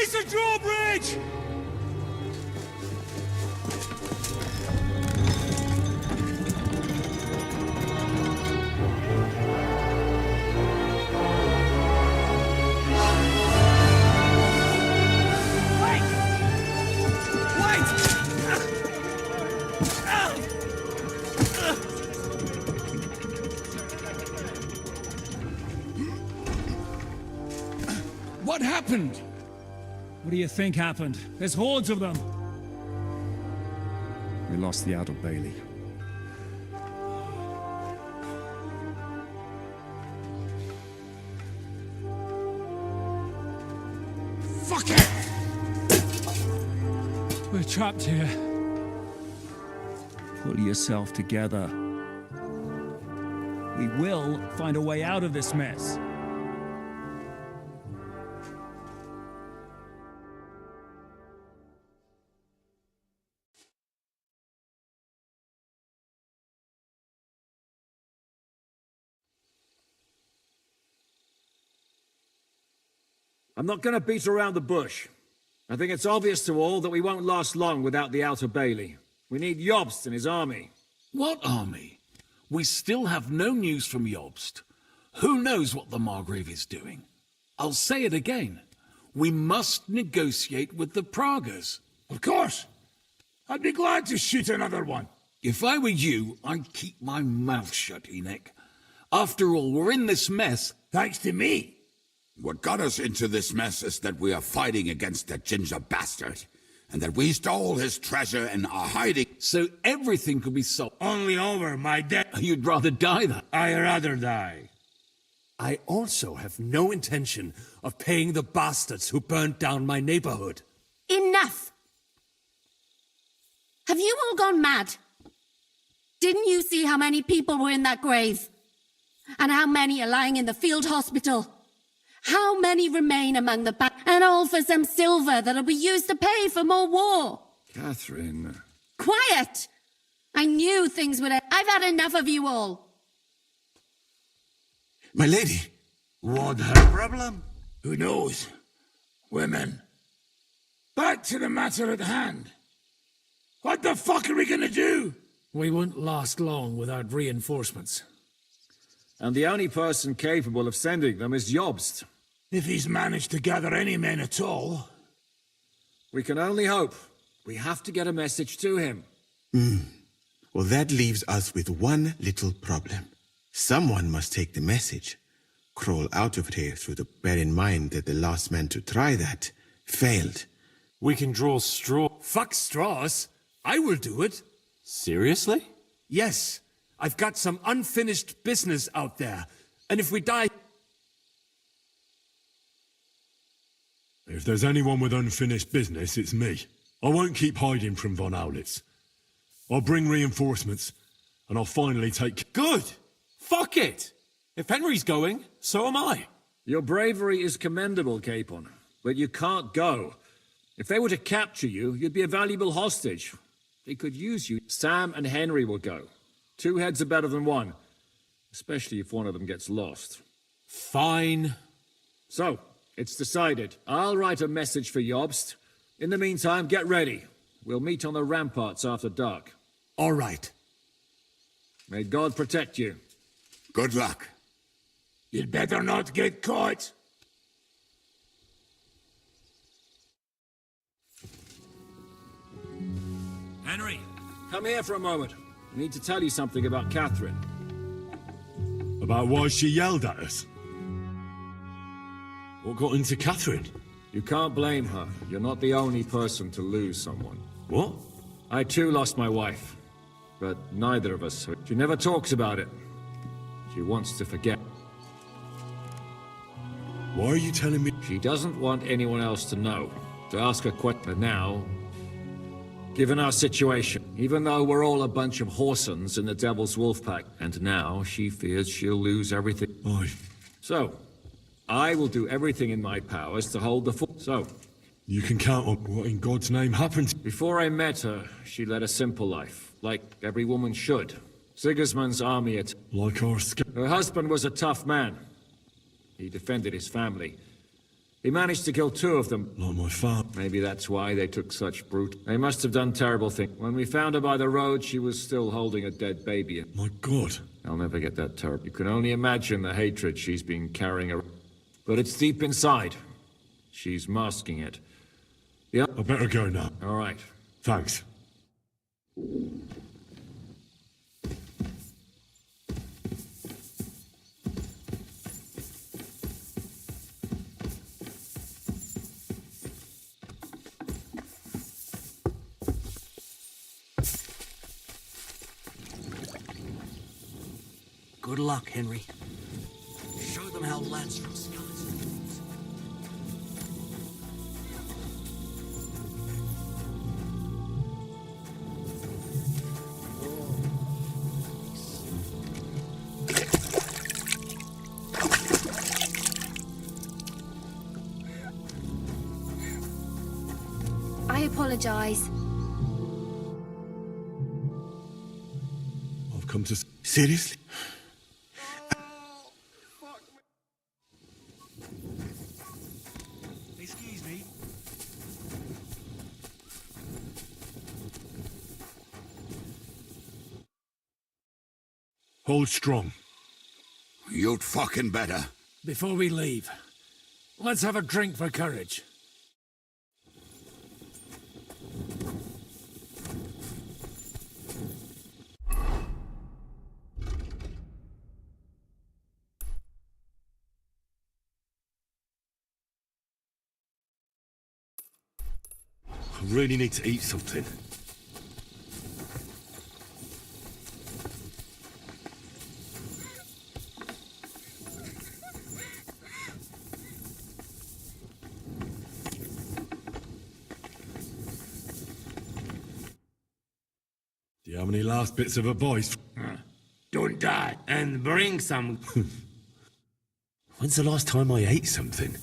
Raise the drawbridge! What happened? What do you think happened? There's hordes of them. We lost the Outer Bailey. Fuck it! We're trapped here. Pull yourself together. We will find a way out of this mess. I'm not going to beat around the bush. I think it's obvious to all that we won't last long without the Outer Bailey. We need Jobst and his army. What army? We still have no news from Jobst. Who knows what the Margrave is doing? I'll say it again. We must negotiate with the Pragas. Of course. I'd be glad to shoot another one. If I were you, I'd keep my mouth shut, Enoch. After all, we're in this mess. Thanks to me. What got us into this mess is that we are fighting against that ginger bastard, and that we stole his treasure and are hiding. So everything could be solved. Only over my death. You'd rather die then? I'd rather die. I also have no intention of paying the bastards who burnt down my neighborhood. Enough! Have you all gone mad? Didn't you see how many people were in that grave? And how many are lying in the field hospital? How many remain among the and all for some silver that'll be used to pay for more war? Catherine. Quiet! I knew things would... I've had enough of you all. My lady. What her problem? Who knows? Women. Back to the matter at hand. What the fuck are we gonna do? We won't last long without reinforcements. And the only person capable of sending them is Jobst. If he's managed to gather any men at all. We can only hope. We have to get a message to him. Well, that leaves us with one little problem. Someone must take the message. Crawl out of here through the... Bear in mind that the last man to try that failed. We can draw straw. Fuck straws. I will do it. Seriously? Yes. I've got some unfinished business out there. And if we die... If there's anyone with unfinished business, it's me. I won't keep hiding from von Aulitz. I'll bring reinforcements, and I'll finally take... Good! Fuck it! If Henry's going, so am I. Your bravery is commendable, Capon, but you can't go. If they were to capture you, you'd be a valuable hostage. They could use you. Sam and Henry will go. 2 heads are better than 1, especially if one of them gets lost. Fine. So, it's decided. I'll write a message for Jobst. In the meantime, get ready. We'll meet on the ramparts after dark. All right. May God protect you. Good luck. You'd better not get caught. Henry, come here for a moment. I need to tell you something about Catherine. About why she yelled at us? What got into Catherine? You can't blame her. You're not the only person to lose someone. What? I too lost my wife. But neither of us. She never talks about it. She wants to forget. Why are you telling me? She doesn't want anyone else to know. To ask her question now, given our situation, even though we're all a bunch of whoresons in the Devil's Wolf Pack, and now she fears she'll lose everything. Aye. So, I will do everything in my powers to hold the fort. So, you can count on what in God's name happened. Before I met her, she led a simple life, like every woman should. Sigismund's army at... Like our... Her husband was a tough man. He defended his family. He managed to kill 2 of them. Like my father. Maybe that's why they took such brute. They must have done terrible things. When we found her by the road, she was still holding a dead baby. My God. I'll never get that terrible. You can only imagine the hatred she's been carrying around. But it's deep inside. She's masking it. Yeah. I better go now. All right. Thanks. Good luck, Henry. Show them how lads from skies. I apologize. I've come to... Seriously? Excuse me. Hold strong. You'd fucking better. Before we leave, let's have a drink for courage. I really need to eat something. Do you have any last bits of advice? Don't die and bring some. When's the last time I ate something?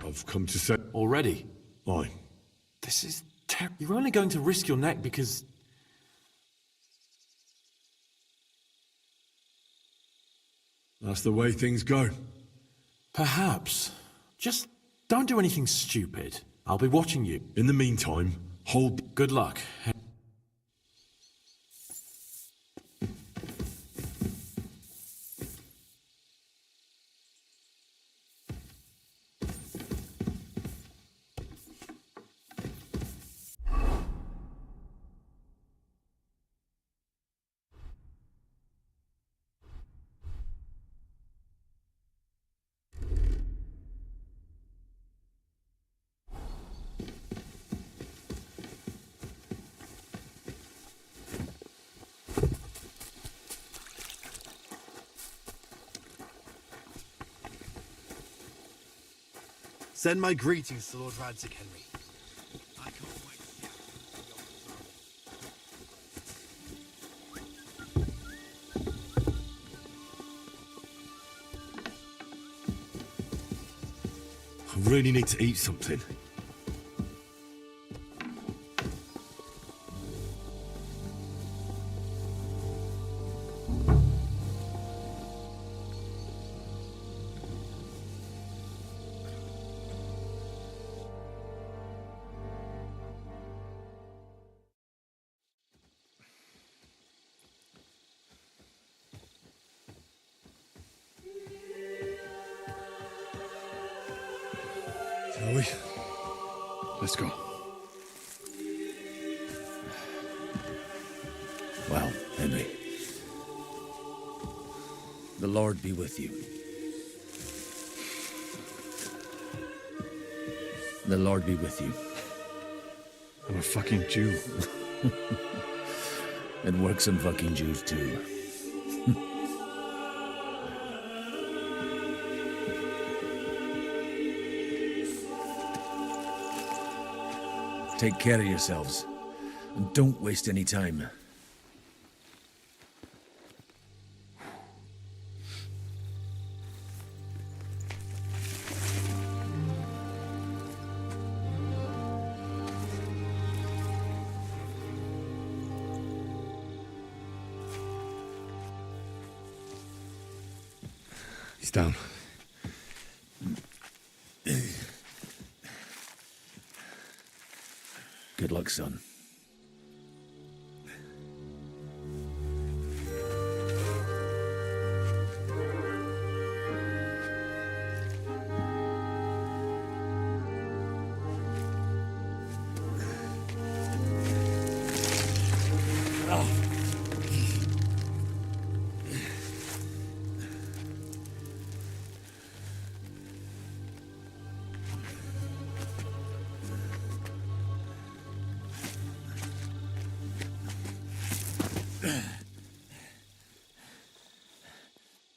I've come to say... Already? Aye. This is You're only going to risk your neck because... That's the way things go. Perhaps. Just don't do anything stupid. I'll be watching you. In the meantime, hold... Good luck. Send my greetings to Lord Radzig, Henry. I can't wait I really need to eat something. Shall we? Let's go. Well, Henry. The Lord be with you. The Lord be with you. I'm a fucking Jew. It works on fucking Jews too. Take care of yourselves. And don't waste any time. He's down. Good luck, son.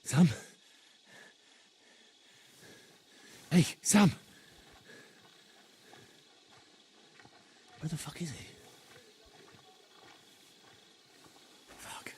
Sam? Hey, Sam! Where the fuck is he? Fuck.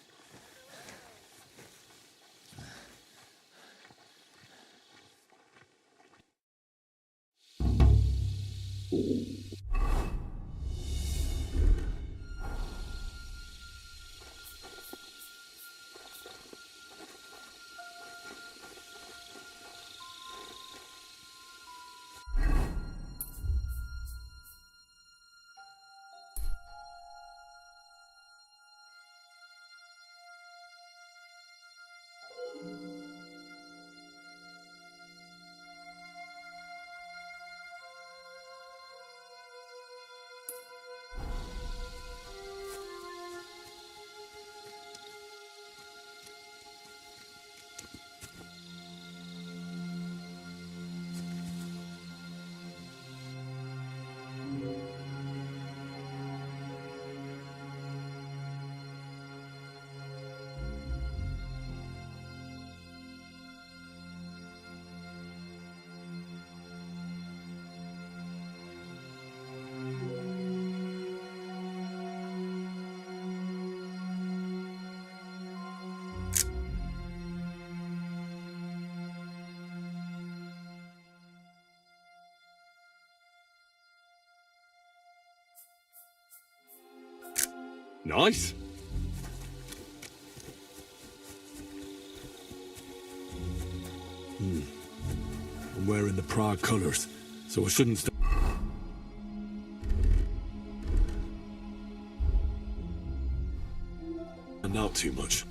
Nice. I'm wearing the Prague colours, so I shouldn't stand. Out too much.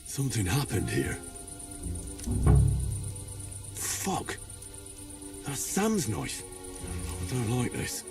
Something happened here. Fuck. That's Sam's knife. I don't like this.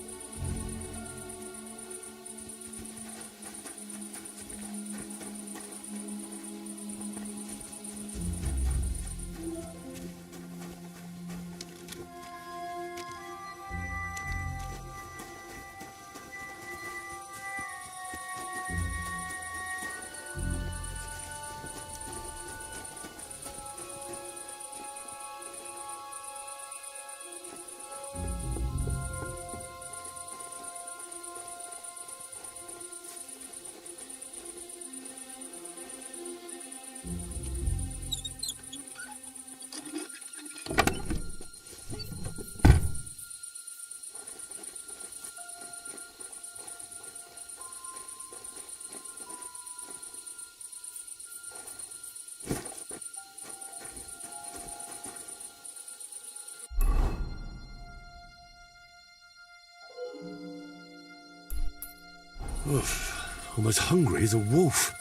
Oof, almost hungry as a wolf.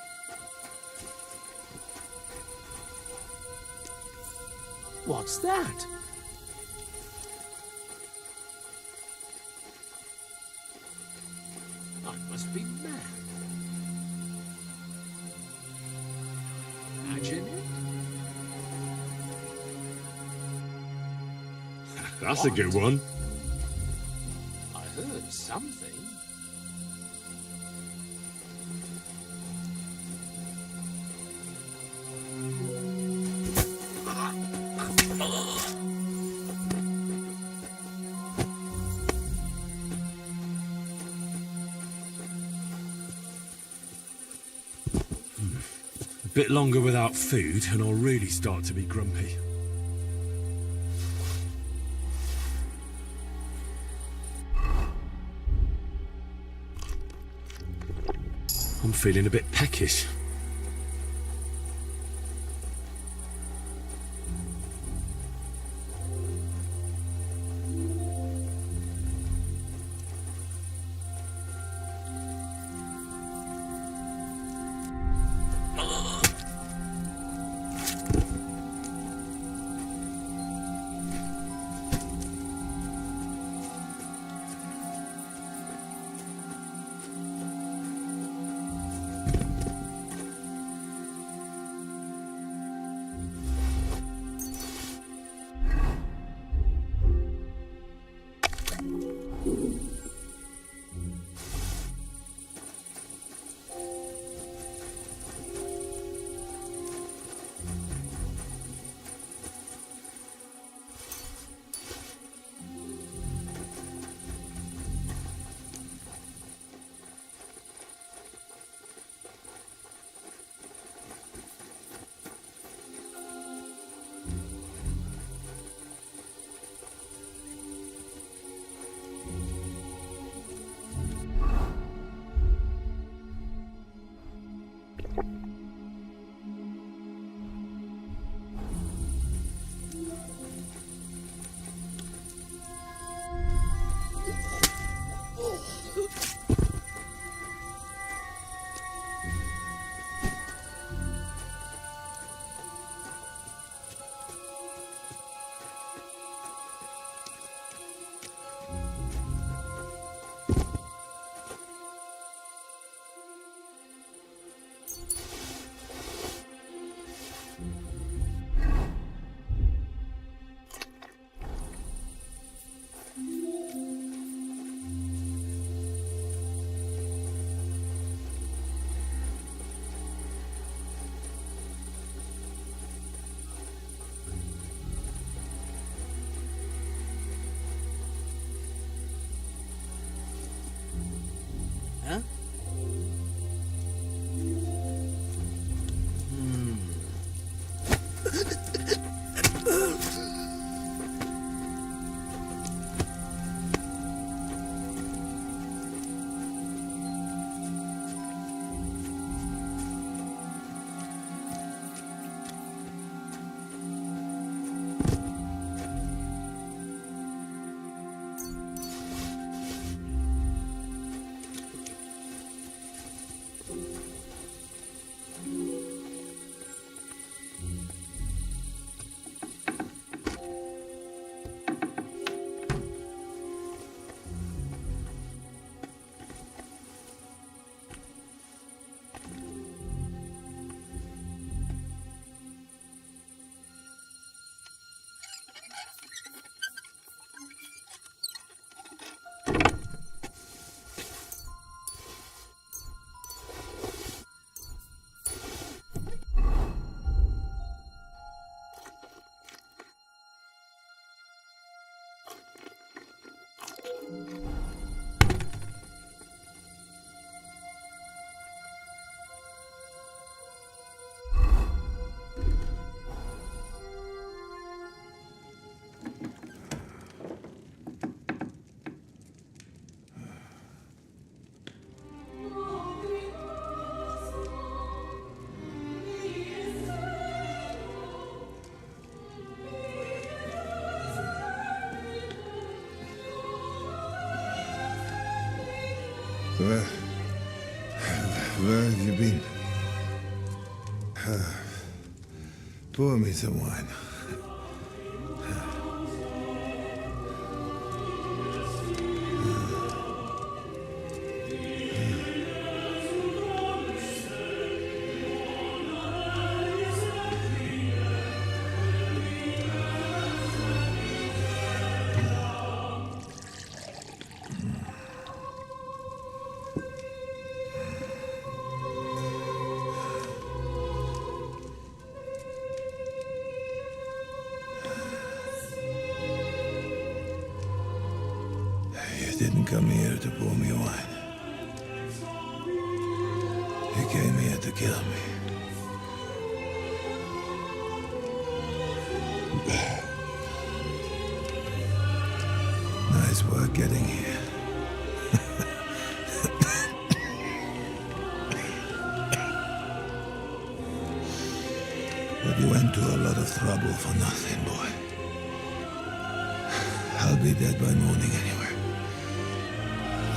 What's that? I must be mad. Imagine it. That's a good one. I heard something. A bit longer without food and I'll really start to be grumpy. I'm feeling a bit peckish. Huh? Where have you been? Pour me some wine. Didn't come here to pour me wine. He came here to kill me. Nice work getting here. But you went to a lot of trouble for nothing, boy. I'll be dead by morning anyway.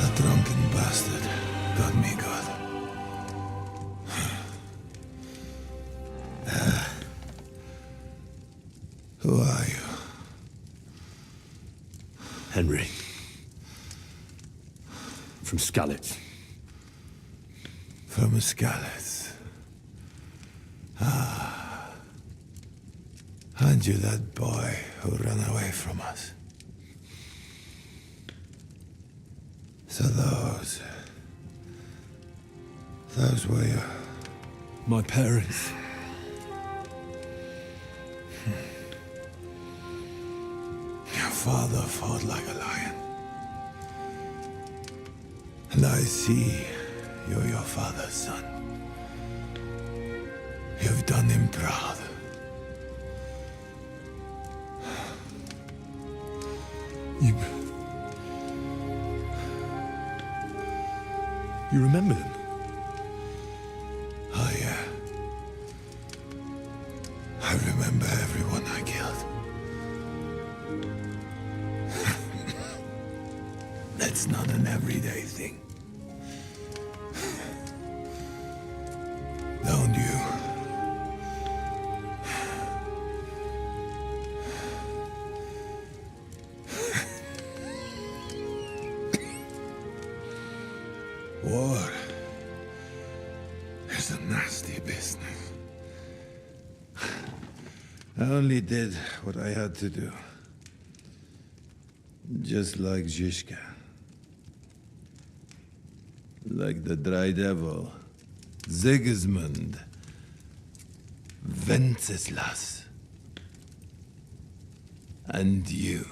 That drunken bastard got me good. Who are you? Henry. From Skalitz. From Skalitz. Ah. Aren't you that boy who ran away from us? So those were my parents. Your father fought like a lion. And I see you're your father's son. You've done him proud. You remember them? Oh, yeah. I remember everyone I killed. That's not an everyday thing. Don't you? War is a nasty business. I only did what I had to do. Just like Zizka. Like the Dry Devil. Sigismund. Wenceslas. And you.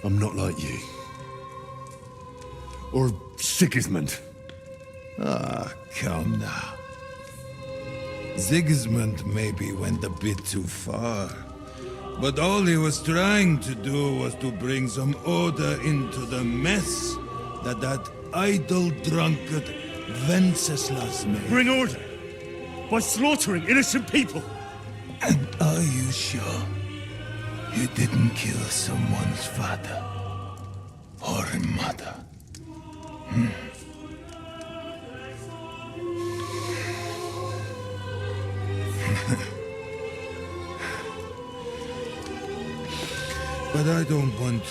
I'm not like you. Or Sigismund. Ah, come now. Sigismund maybe went a bit too far. But all he was trying to do was to bring some order into the mess that idle drunkard Wenceslas made. Bring order? By slaughtering innocent people? And are you sure you didn't kill someone's father or mother? But I don't want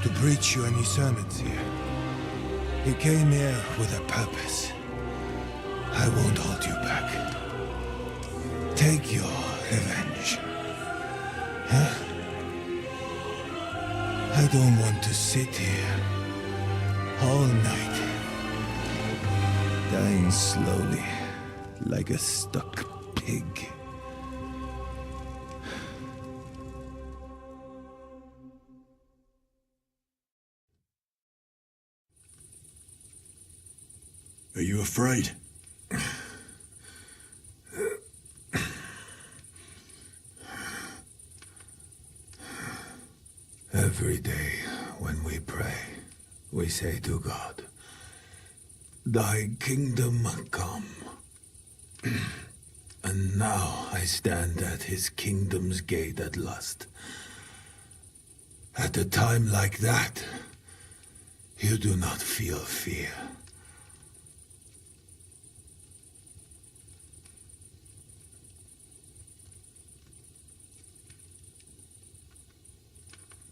to preach you any sermons here. You came here with a purpose. I won't hold you back. Take your revenge. Huh? I don't want to sit here all night, dying slowly like a stuck pig. Are you afraid? Every day when we pray, we say to God, "Thy kingdom come." And now I stand at his kingdom's gate at last. At a time like that, You do not feel fear.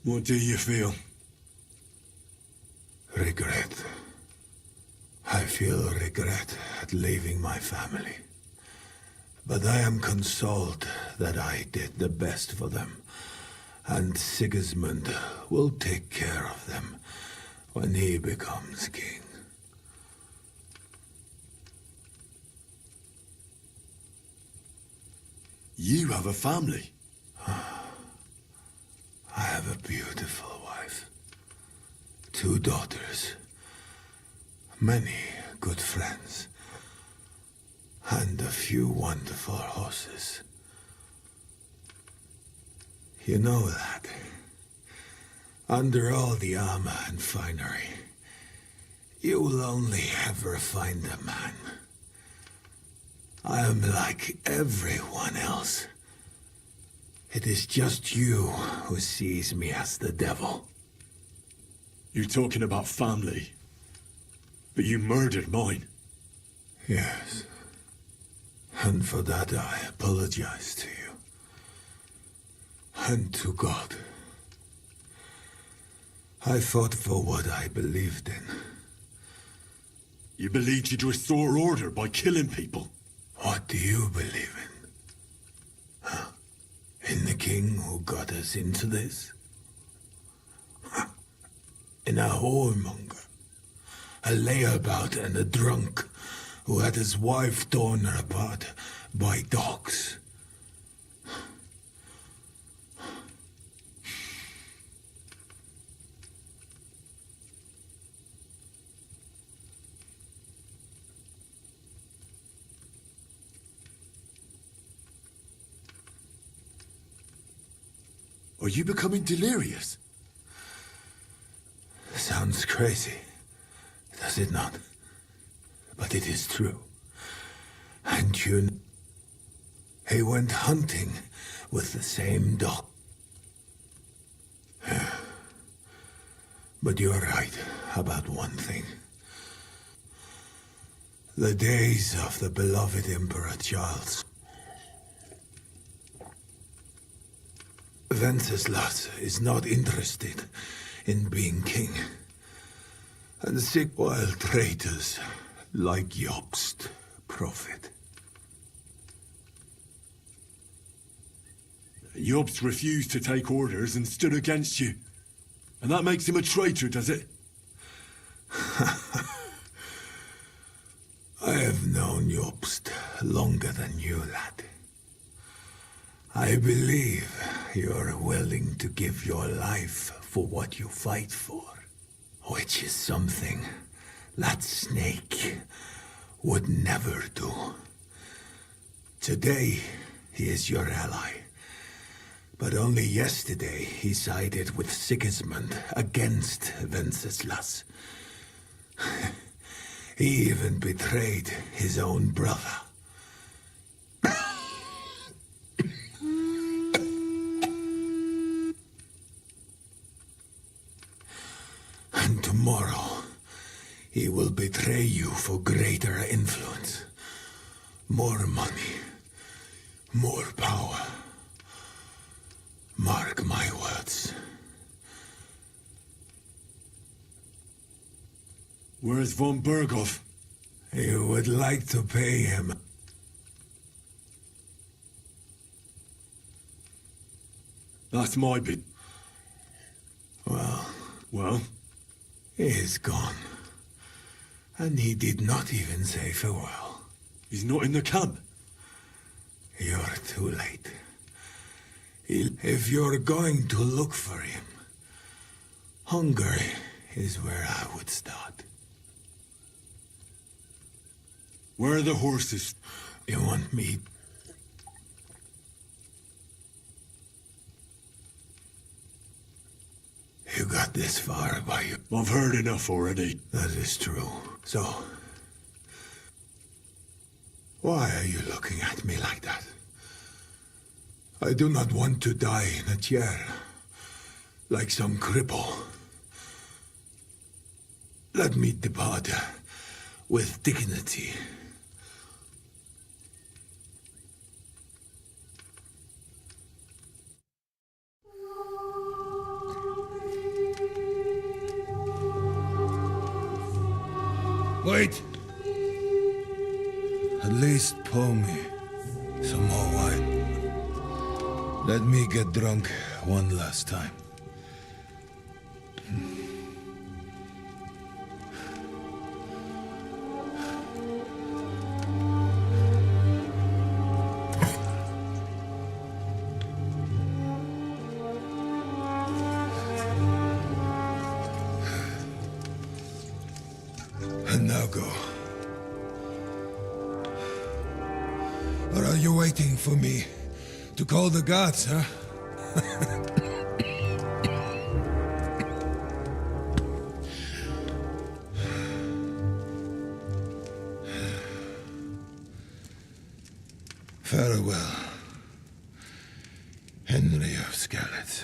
What do you feel? Regret. I feel regret at leaving my family. But I am consoled that I did the best for them, and Sigismund will take care of them when he becomes king. You have a family? I have a beautiful wife, 2 daughters, many good friends, and a few wonderful horses. You know that, under all the armor and finery, you will only ever find a man. I am like everyone else. It is just you who sees me as the devil. You're talking about family, but you murdered mine. Yes. And for that I apologize to you. And to God. I fought for what I believed in. You believed you'd restore order by killing people? What do you believe in? Huh? In the king who got us into this? Huh? In a whoremonger? A layabout and a drunk who had his wife torn apart by dogs? Are you becoming delirious? Sounds crazy, does it not? But it is true. And he went hunting with the same dog. But you're right about one thing. The days of the beloved Emperor Charles. Wenceslas is not interested in being king. And sick while traitors like Jobst profit. Jobst refused to take orders and stood against you. And that makes him a traitor, does it? I have known Jobst longer than you, lad. I believe you're willing to give your life for what you fight for, which is something that snake would never do. Today, he is your ally. But only yesterday he sided with Sigismund against Wenceslas. He even betrayed his own brother. And tomorrow, he will betray you for greater influence. More money. More power. Mark my words. Where's von Berghoff? You would like to pay him. That's my bit. Well? He is gone. And he did not even say farewell. He's not in the camp? You're too late. If you're going to look for him, Hungary is where I would start. Where are the horses? You want me? You got this far by you. I've heard enough already. That is true. So, why are you looking at me like that? I do not want to die in a chair, like some cripple. Let me depart with dignity. Wait! At least pour me some more wine. Let me get drunk one last time. And now go. Or are you waiting for me to call the gods, huh? Farewell, Henry of Skalitz.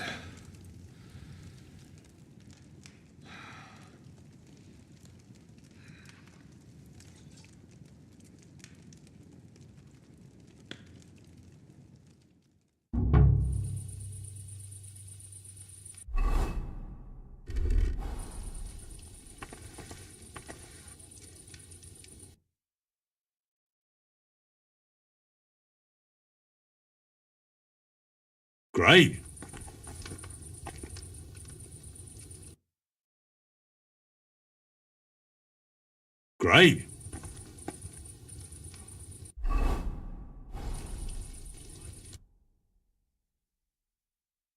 Great. Great.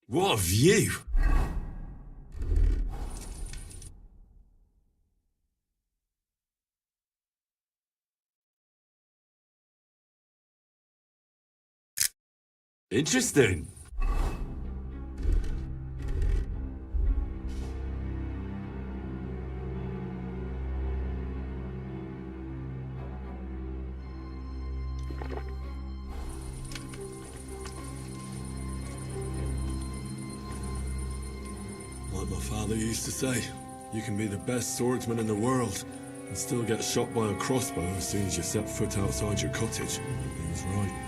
What a view! Interesting. Like my father used to say, you can be the best swordsman in the world and still get shot by a crossbow as soon as you set foot outside your cottage. He was right.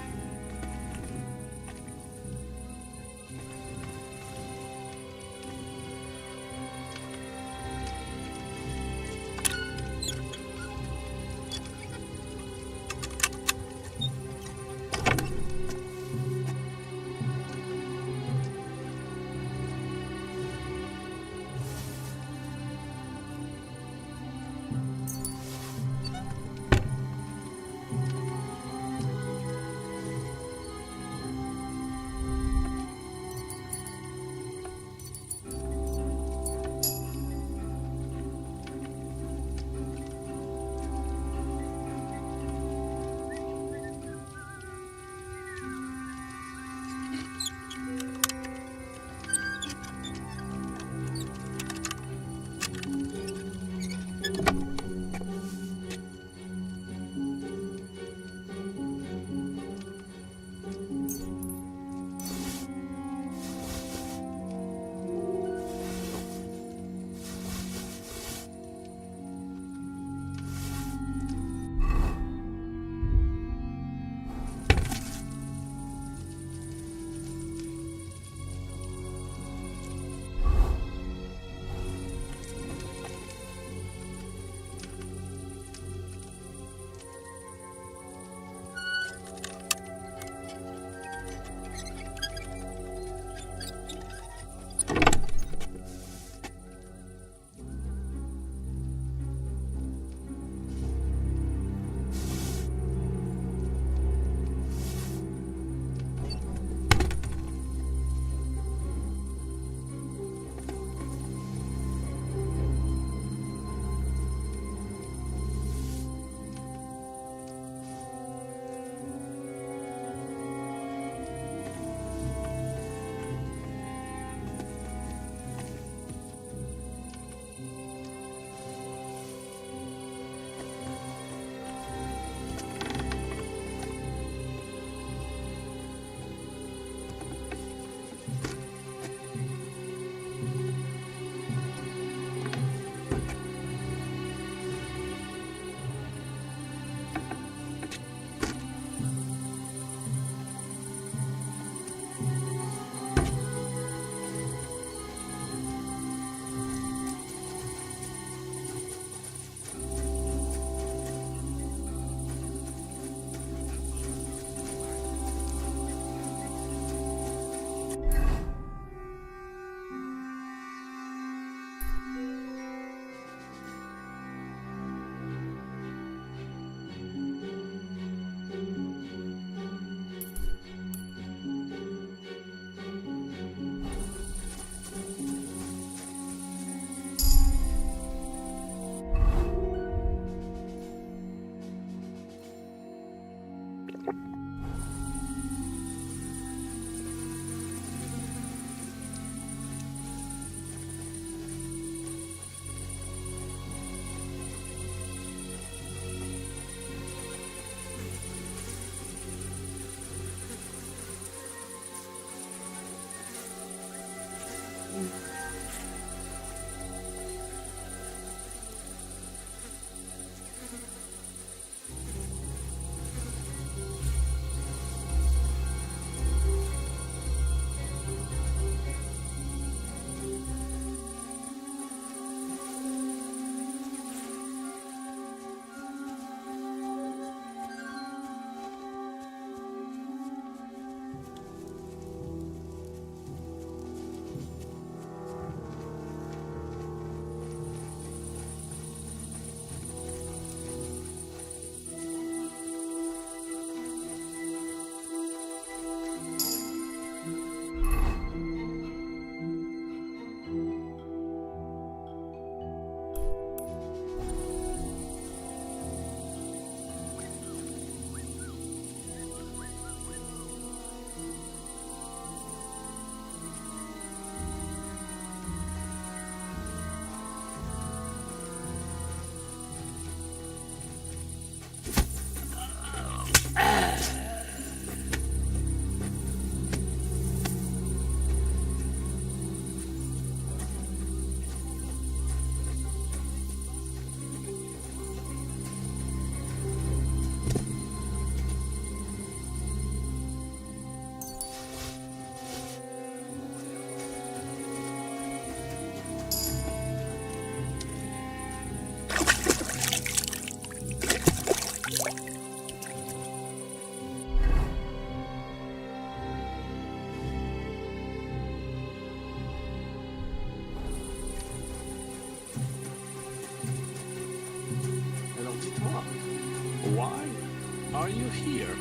here.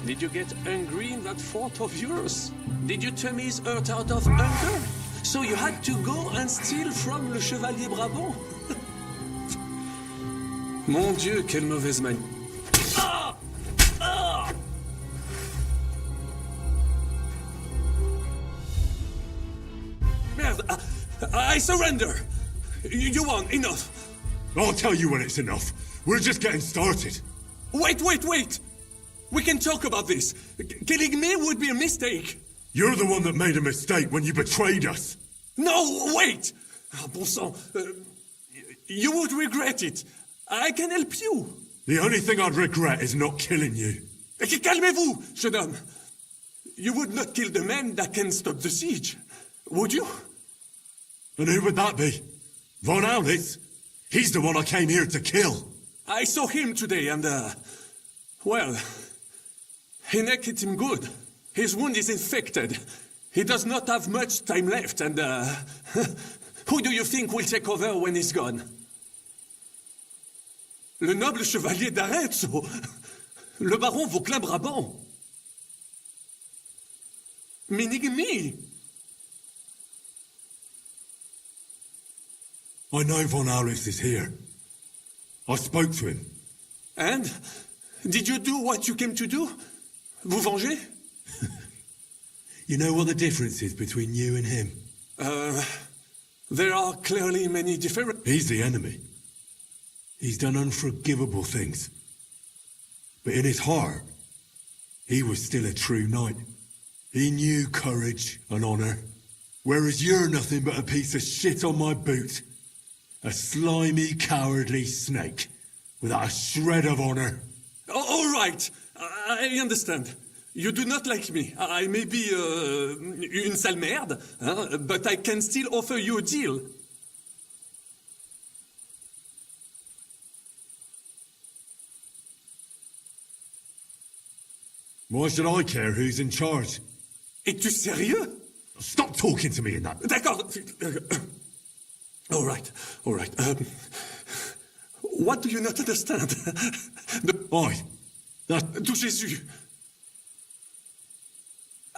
Did you get hungry in that fort of yours? Did you turn his hurt out of hunger? So you had to go and steal from le Chevalier Brabant? Mon Dieu, quelle mauvaise manie. Ah! Ah! Merde! I surrender! You won, enough! I'll tell you when it's enough. We're just getting started. Wait! We can talk about this. Killing me would be a mistake. You're the one that made a mistake when you betrayed us. No, wait! Ah, bon sang. You would regret it. I can help you. The only thing I'd regret is not killing you. Calmez-vous, jeune homme. You would not kill the man that can stop the siege, would you? And who would that be? Von Aulitz? He's the one I came here to kill. I saw him today and, well, Hinek hit him good. His wound is infected. He does not have much time left and, who do you think will take over when he's gone? Le noble chevalier d'Arezzo. Le baron Vauclin-Brabant. Meaning me. I know Von Aulitz is here. I spoke to him. And? Did you do what you came to do? Vous venger? You know what the difference is between you and him? There are clearly many different... He's the enemy. He's done unforgivable things. But in his heart, he was still a true knight. He knew courage and honor. Whereas you're nothing but a piece of shit on my boot. A slimy, cowardly snake. Without a shred of honor. All right. I understand. You do not like me. I may be une sale merde, but I can still offer you a deal. Why should I care who's in charge? Es-tu sérieux? Stop talking to me in that. D'accord. All right. What do you not understand? To Jésus.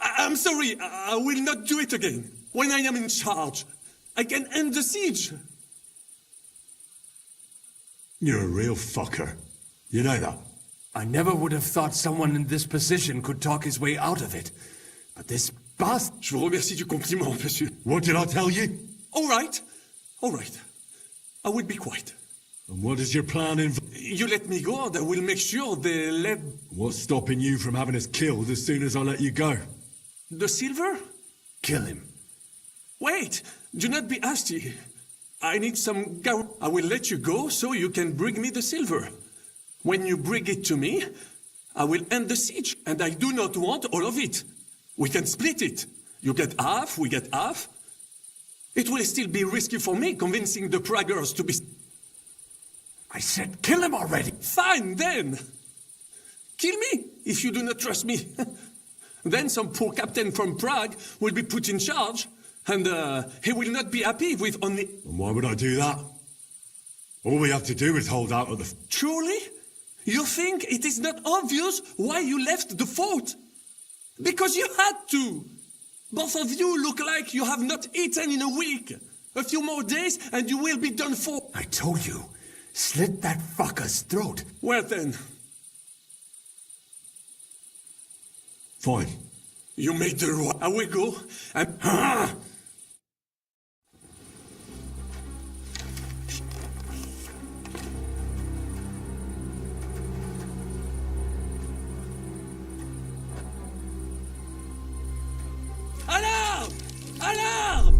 I'm sorry. I will not do it again. When I am in charge, I can end the siege. You're a real fucker. You know that? I never would have thought someone in this position could talk his way out of it. But this bastard... Je vous remercie du compliment, monsieur. What did I tell you? All right. I will be quiet. And what is your plan in... You let me go, and I will make sure they let... What's stopping you from having us killed as soon as I let you go? The silver? Kill him. Wait! Do not be hasty. I need some... I will let you go so you can bring me the silver. When you bring it to me, I will end the siege, and I do not want all of it. We can split it. You get half, we get half. It will still be risky for me convincing the Praggers to be... I said kill him already! Fine, then! Kill me, if you do not trust me. Then some poor captain from Prague will be put in charge, and he will not be happy with only... And why would I do that? All we have to do is hold out at the... Truly? You think it is not obvious why you left the fort? Because you had to! Both of you look like you have not eaten in a week. A few more days and you will be done for. I told you. Slit that fucker's throat. Well then. Fine. You made the right. I will go and... Alarme! Alarme!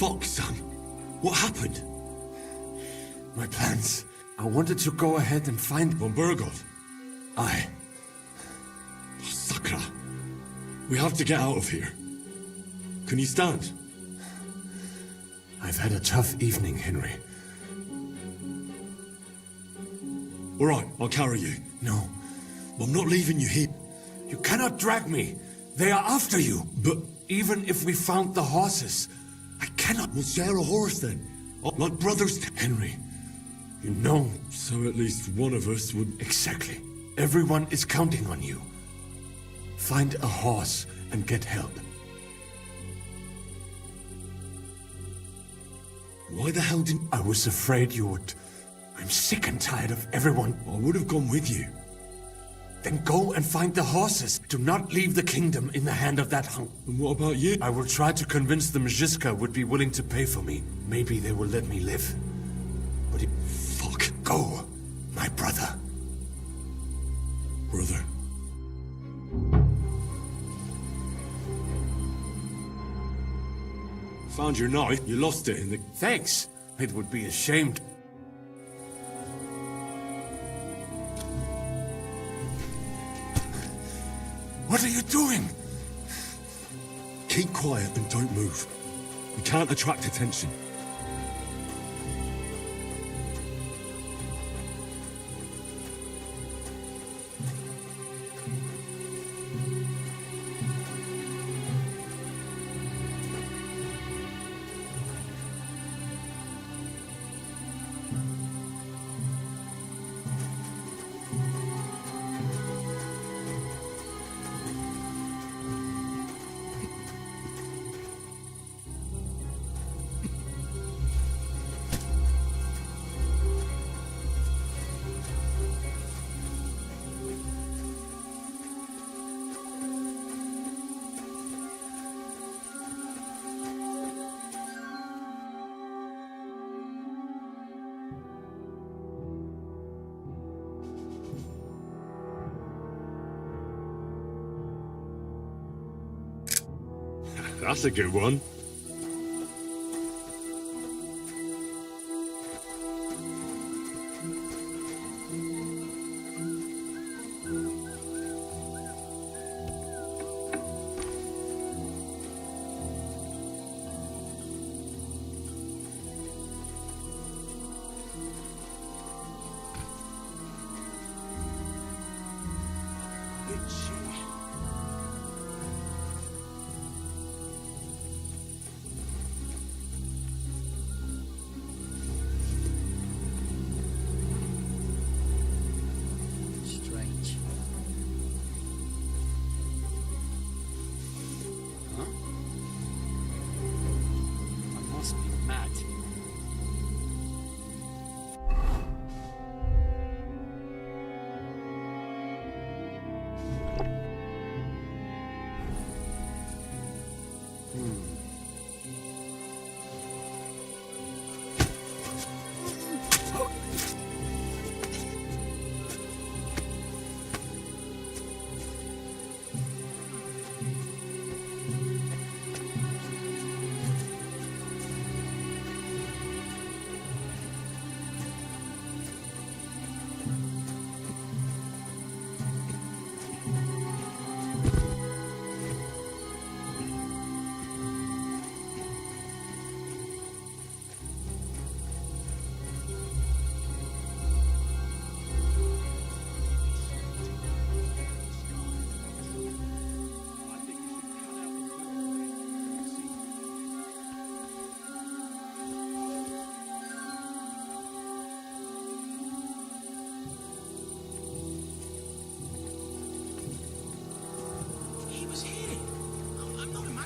fuck, son? What happened? My plans. I wanted to go ahead and find Von Burgov. I. Sakra. We have to get out of here. Can you stand? I've had a tough evening, Henry. All right, I'll carry you. No. I'm not leaving you here. You cannot drag me. They are after you. But even if we found the horses, I cannot. We'll share a horse then. Like brothers. Henry, you know. So at least one of us would... Exactly. Everyone is counting on you. Find a horse and get help. Why the hell didn't... I was afraid you would. I'm sick and tired of everyone. I would have gone with you. Then go and find the horses. Do not leave the kingdom in the hand of that hunk. And what about you? I will try to convince the Mjiska would be willing to pay for me. Maybe they will let me live. But it... Fuck. Go, my brother. Brother. Found your knife. You lost it in the... Thanks. It would be ashamed. What are you doing? Keep quiet and don't move. We can't attract attention. That's a good one.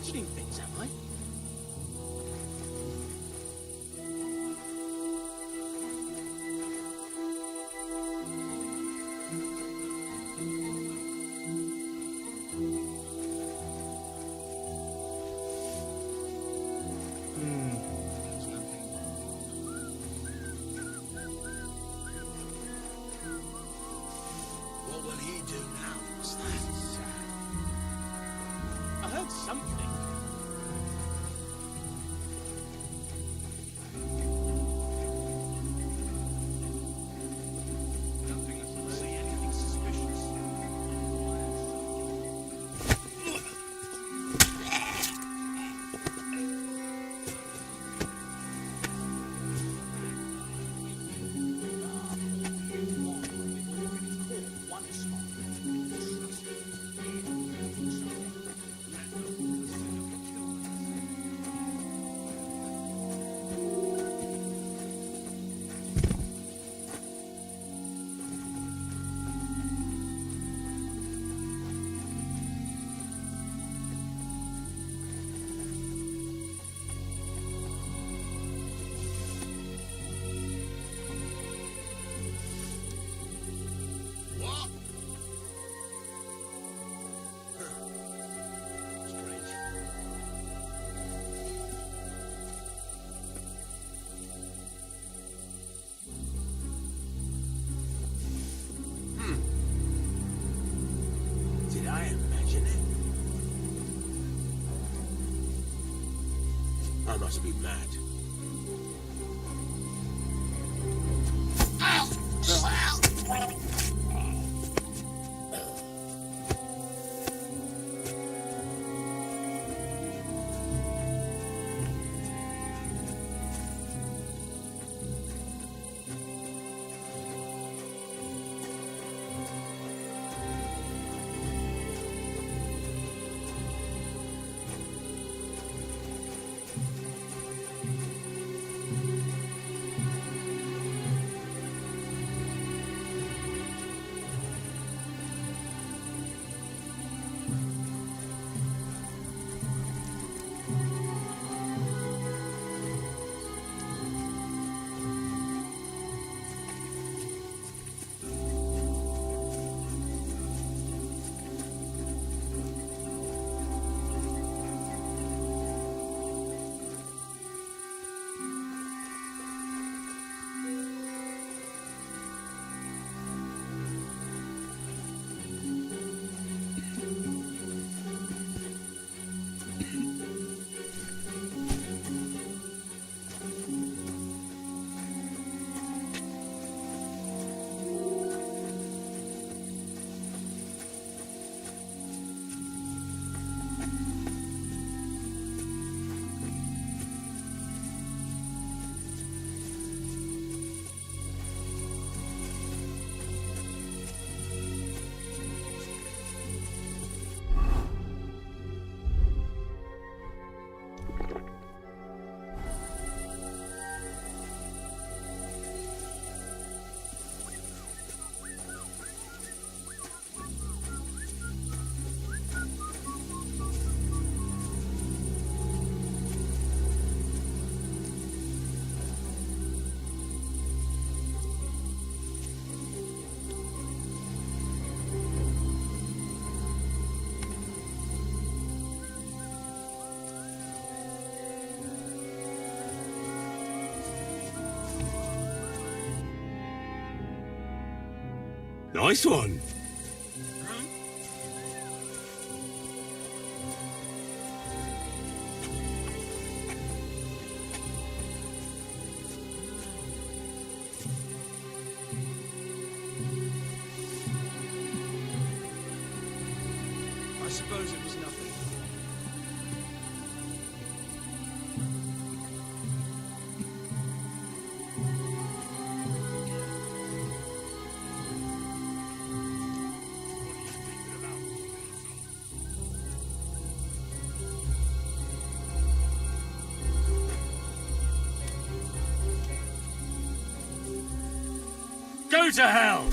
Things, am I? What will he do now? I heard something. must be mad. Nice one. I suppose it was nothing. Go to hell!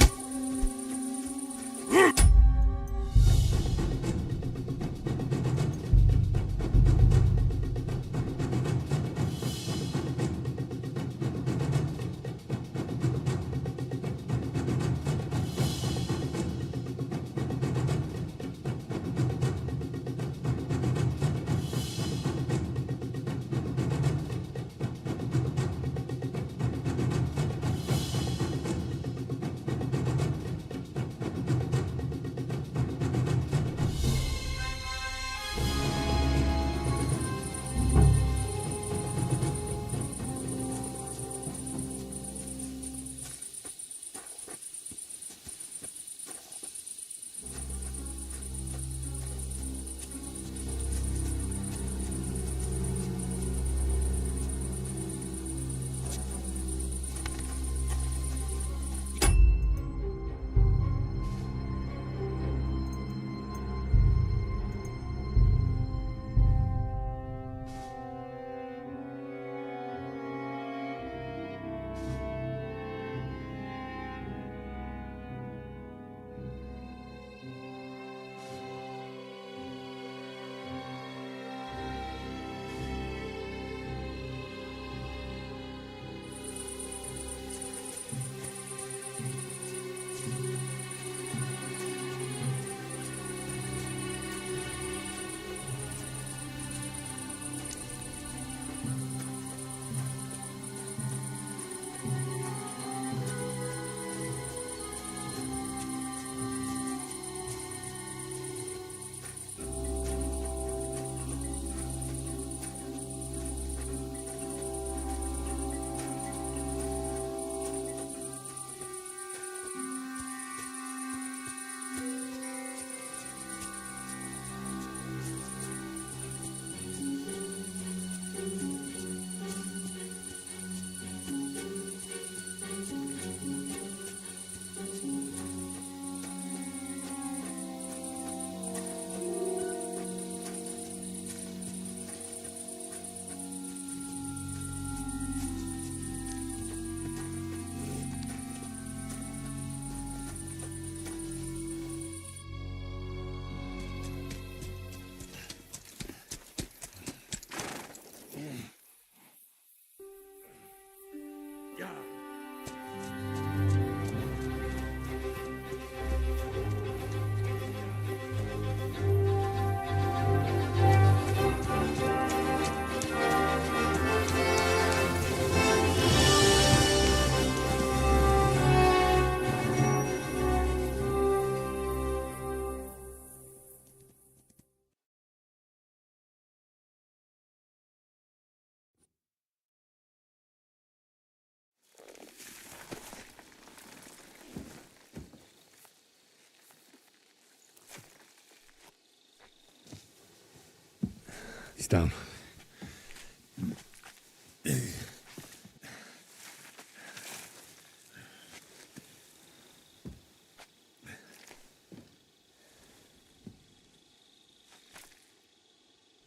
He's down.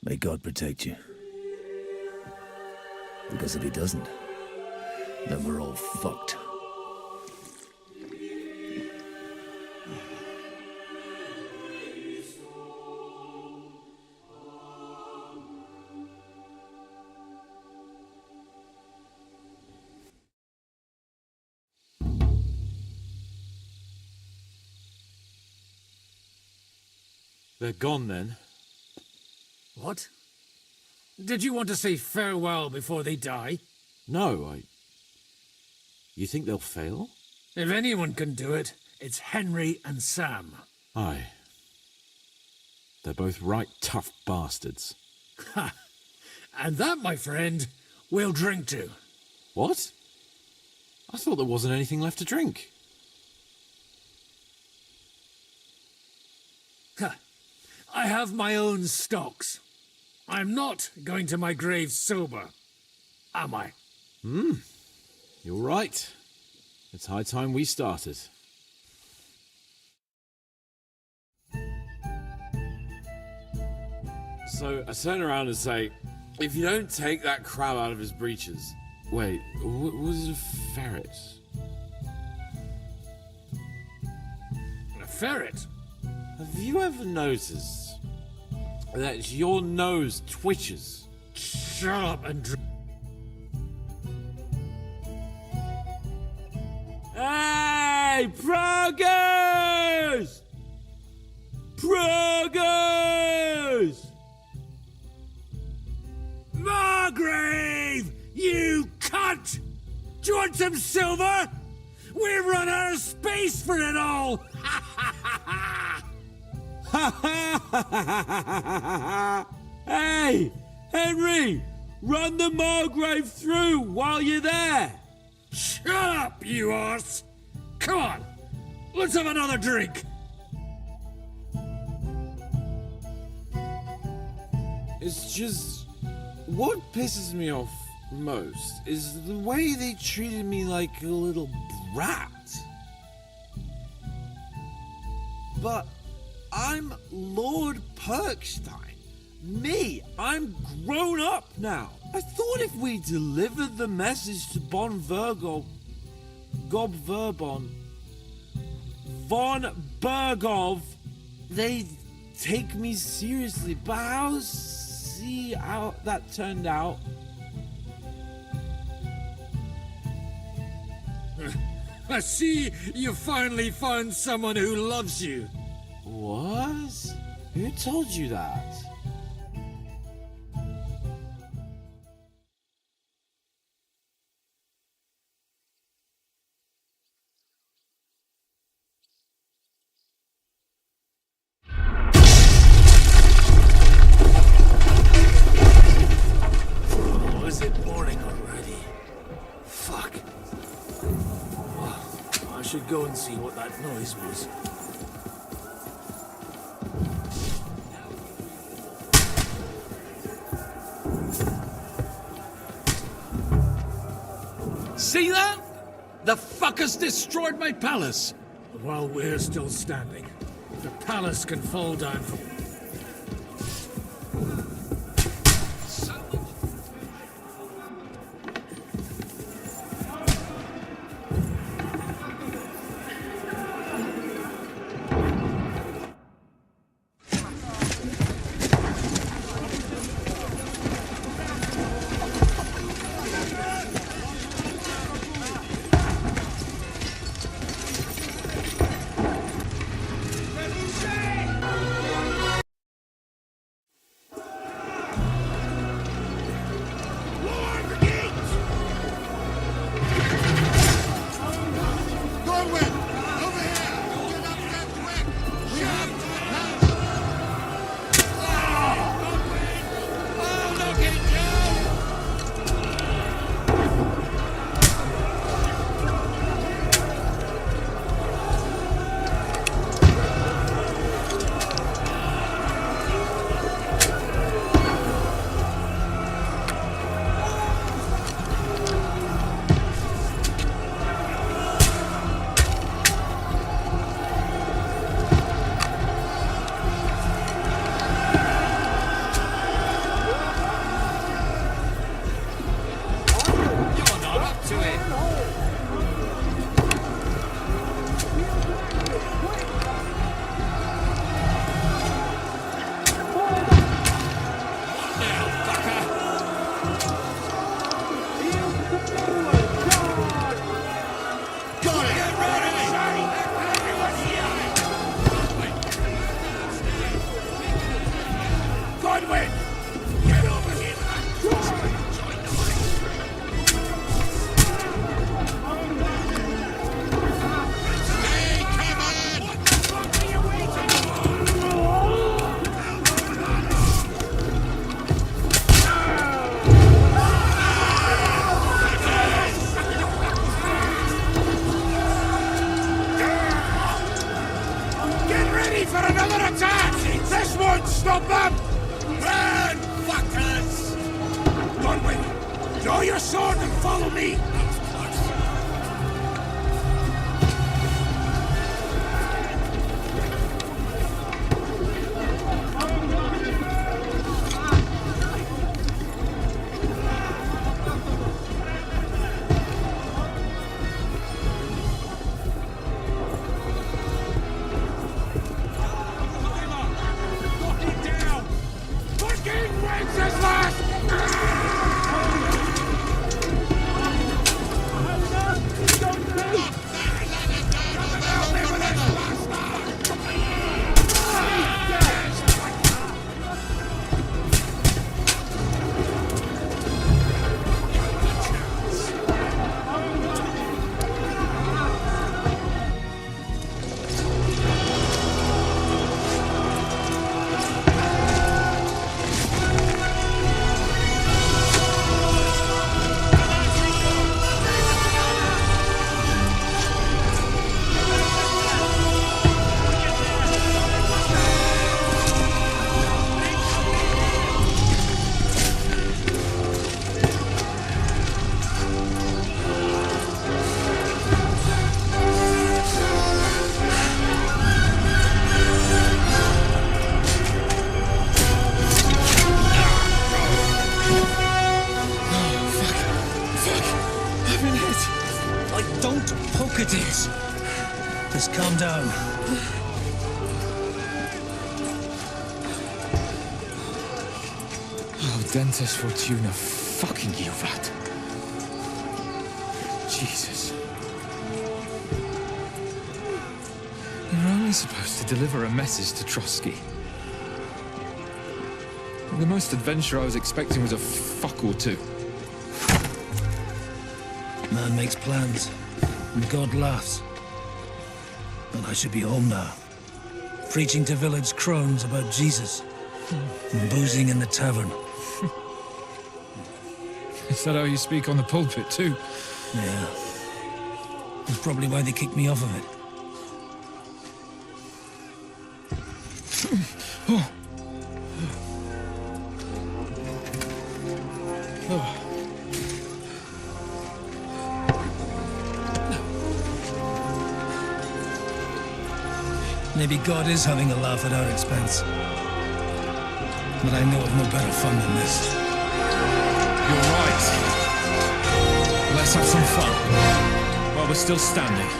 May God protect you. Because if he doesn't, then we're all fucked. They're gone then. What? Did you want to say farewell before they die? No, You think they'll fail? If anyone can do it, it's Henry and Sam. Aye. They're both right tough bastards. Ha! And that, my friend, we'll drink to. What? I thought there wasn't anything left to drink. Ha! I have my own stocks. I'm not going to my grave sober, am I? You're right. It's high time we started. So I turn around and say, if you don't take that crab out of his breeches... Wait, was it a ferret? A ferret? Have you ever noticed that your nose twitches? Shut up and Hey, progress! Progress! Margrave! You cunt! Do you want some silver? We've run out of space for it all! Hey, Henry! Run the Margrave through while you're there! Shut up, you arse! Come on, let's have another drink! It's just... What pisses me off most is the way they treated me like a little brat. But I'm Lord Perkstein. Me, I'm grown up now. I thought if we delivered the message to Von Vergov, Gob Verbon, Von Bergov, they'd take me seriously. But I'll see how that turned out. I see you finally found someone who loves you. What? Who told you that? Oh, is it morning already? Fuck. Oh, I should go and see what that noise was. See that? The fuckers destroyed my palace. While we're still standing, the palace can fall down from... your sword and follow me! Just calm down. Oh, Dentes Fortuna, fucking Juvat. Jesus. You're only supposed to deliver a message to Trotsky. The most adventure I was expecting was a fuck or two. Man makes plans, and God laughs. But I should be home now, preaching to village crones about Jesus, and boozing in the tavern. Is that how you speak on the pulpit, too? Yeah. That's probably why they kicked me off of it. Oh. Oh. Maybe God is having a laugh at our expense. But I know of no better fun than this. You're right. Let's have some fun while we're still standing.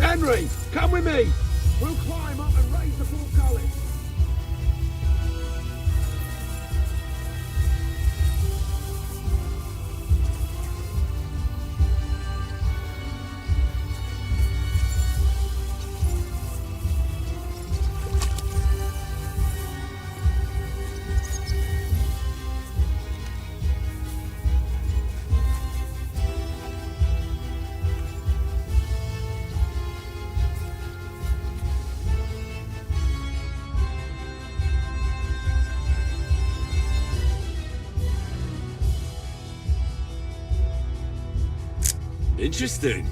Henry, come with me! We'll climb up and raise the portcullis! Interesting.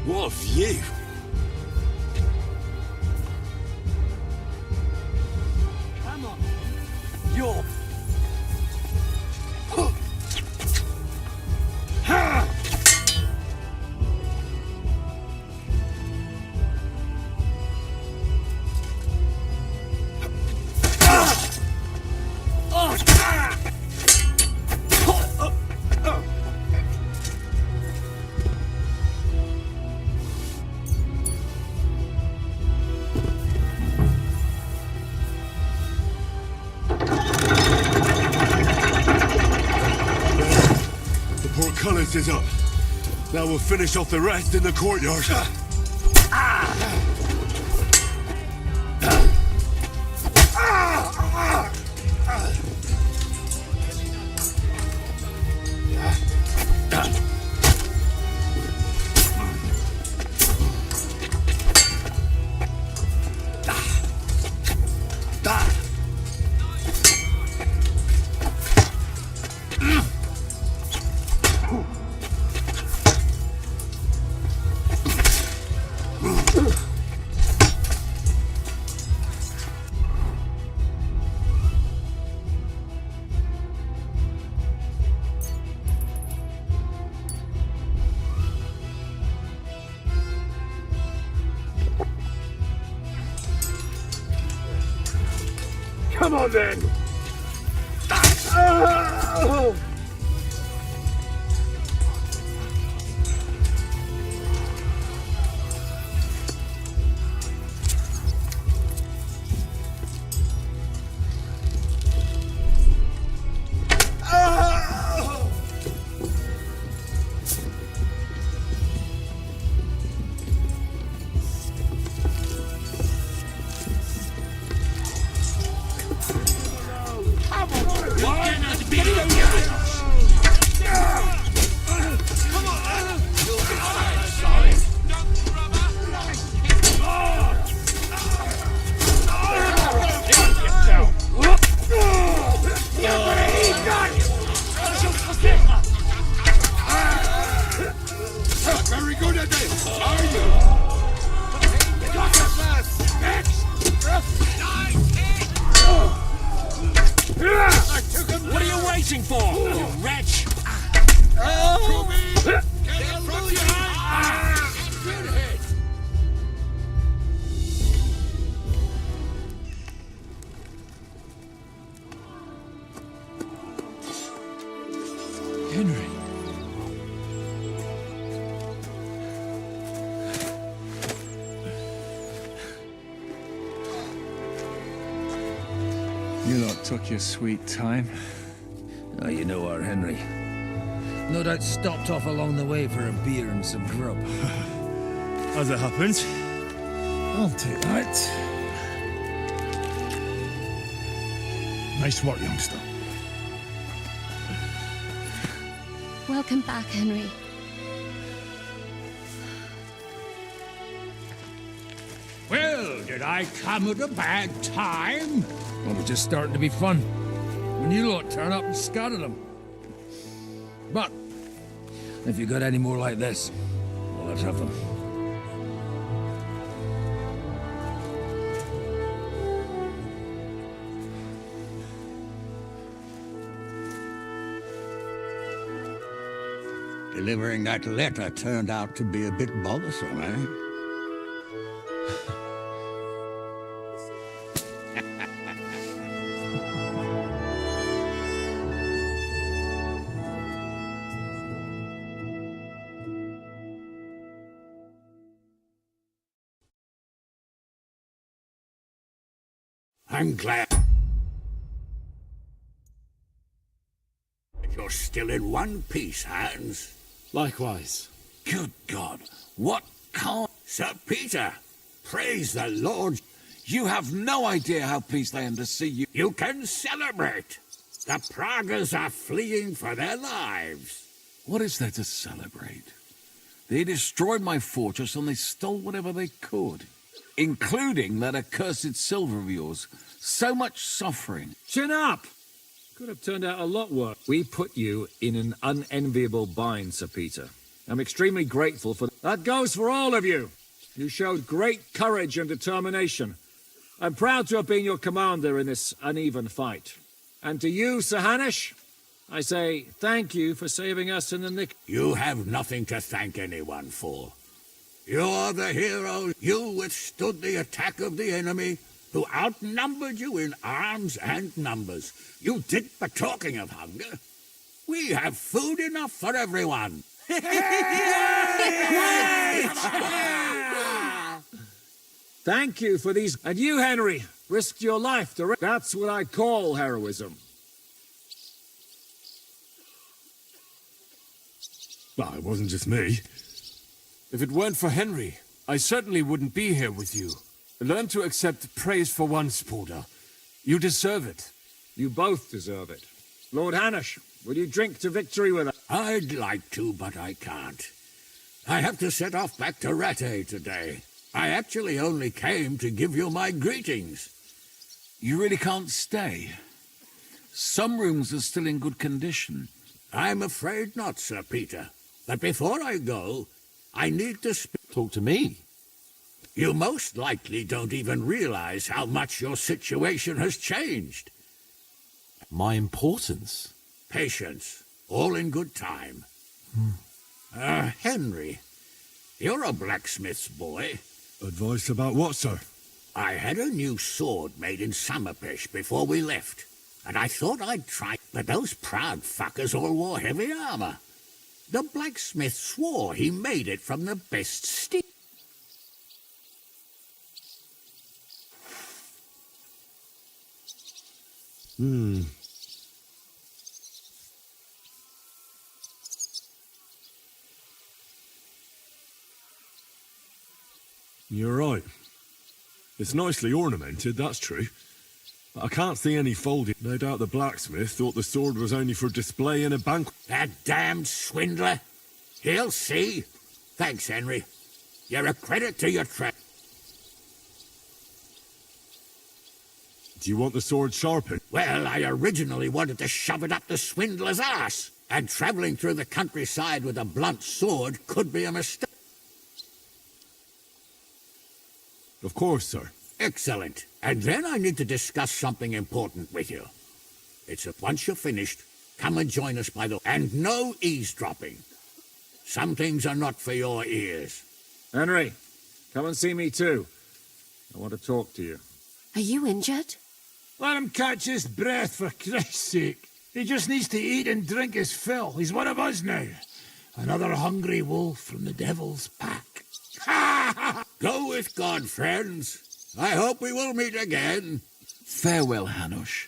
What a view. Come on. You're... Portcullis is up. Now we'll finish off the rest in the courtyard. Come on then! Very good at this, are you? What are you waiting for, you wretch? Get from behind! Good hit! Henry. You lot took your sweet time. Oh, you know our Henry. No doubt stopped off along the way for a beer and some grub. As it happens, I'll take that. Nice work, youngster. Welcome back, Henry. Well, did I come at a bad time? Well, we're just starting to be fun. When you lot turn up and scatter them. But if you got any more like this, well, let's have them. Delivering that letter turned out to be a bit bothersome, eh? I'm glad you're still in one piece, Hans. Likewise. Good God, what can't... Sir Peter, praise the Lord. You have no idea how pleased I am to see you. You can celebrate. The Pragas are fleeing for their lives. What is there to celebrate? They destroyed my fortress and they stole whatever they could, including that accursed silver of yours. So much suffering. Chin up! Could have turned out a lot worse. We put you in an unenviable bind, Sir Peter. I'm extremely grateful for... That goes for all of you! You showed great courage and determination. I'm proud to have been your commander in this uneven fight. And to you, Sir Hanush, I say thank you for saving us in the nick... You have nothing to thank anyone for. You're the hero. You withstood the attack of the enemy, who outnumbered you in arms and numbers. You did the talking of hunger. We have food enough for everyone. Thank you for these... And you, Henry, risked your life to... That's what I call heroism. Well, it wasn't just me. If it weren't for Henry, I certainly wouldn't be here with you. Learn to accept praise for once, Porter. You deserve it. You both deserve it. Lord Hanush, will you drink to victory with us? I'd like to, but I can't. I have to set off back to Rattay today. I actually only came to give you my greetings. You really can't stay? Some rooms are still in good condition. I'm afraid not, Sir Peter. But before I go, I need to talk to me. You most likely don't even realize how much your situation has changed. My importance? Patience. All in good time. Henry, you're a blacksmith's boy. Advice about what, sir? I had a new sword made in Summerpish before we left, and I thought I'd try, but those proud fuckers all wore heavy armor. The blacksmith swore he made it from the best steel. You're right. It's nicely ornamented, that's true. But I can't see any folding. No doubt the blacksmith thought the sword was only for display in a banquet. That damned swindler! He'll see. Thanks, Henry. You're a credit to your trade. Do you want the sword sharpened? Well, I originally wanted to shove it up the swindler's ass. And traveling through the countryside with a blunt sword could be a mistake. Of course, sir. Excellent. And then I need to discuss something important with you. It's that once you're finished, come and join us by the... And no eavesdropping. Some things are not for your ears. Henry, come and see me too. I want to talk to you. Are you injured? Let him catch his breath, for Christ's sake. He just needs to eat and drink his fill. He's one of us now. Another hungry wolf from the devil's pack. Go with God, friends. I hope we will meet again. Farewell, Hanush.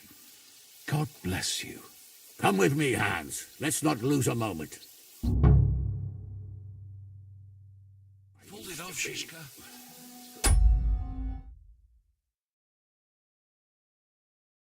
God bless you. Come with me, Hans. Let's not lose a moment. Pulled it off, Shishka.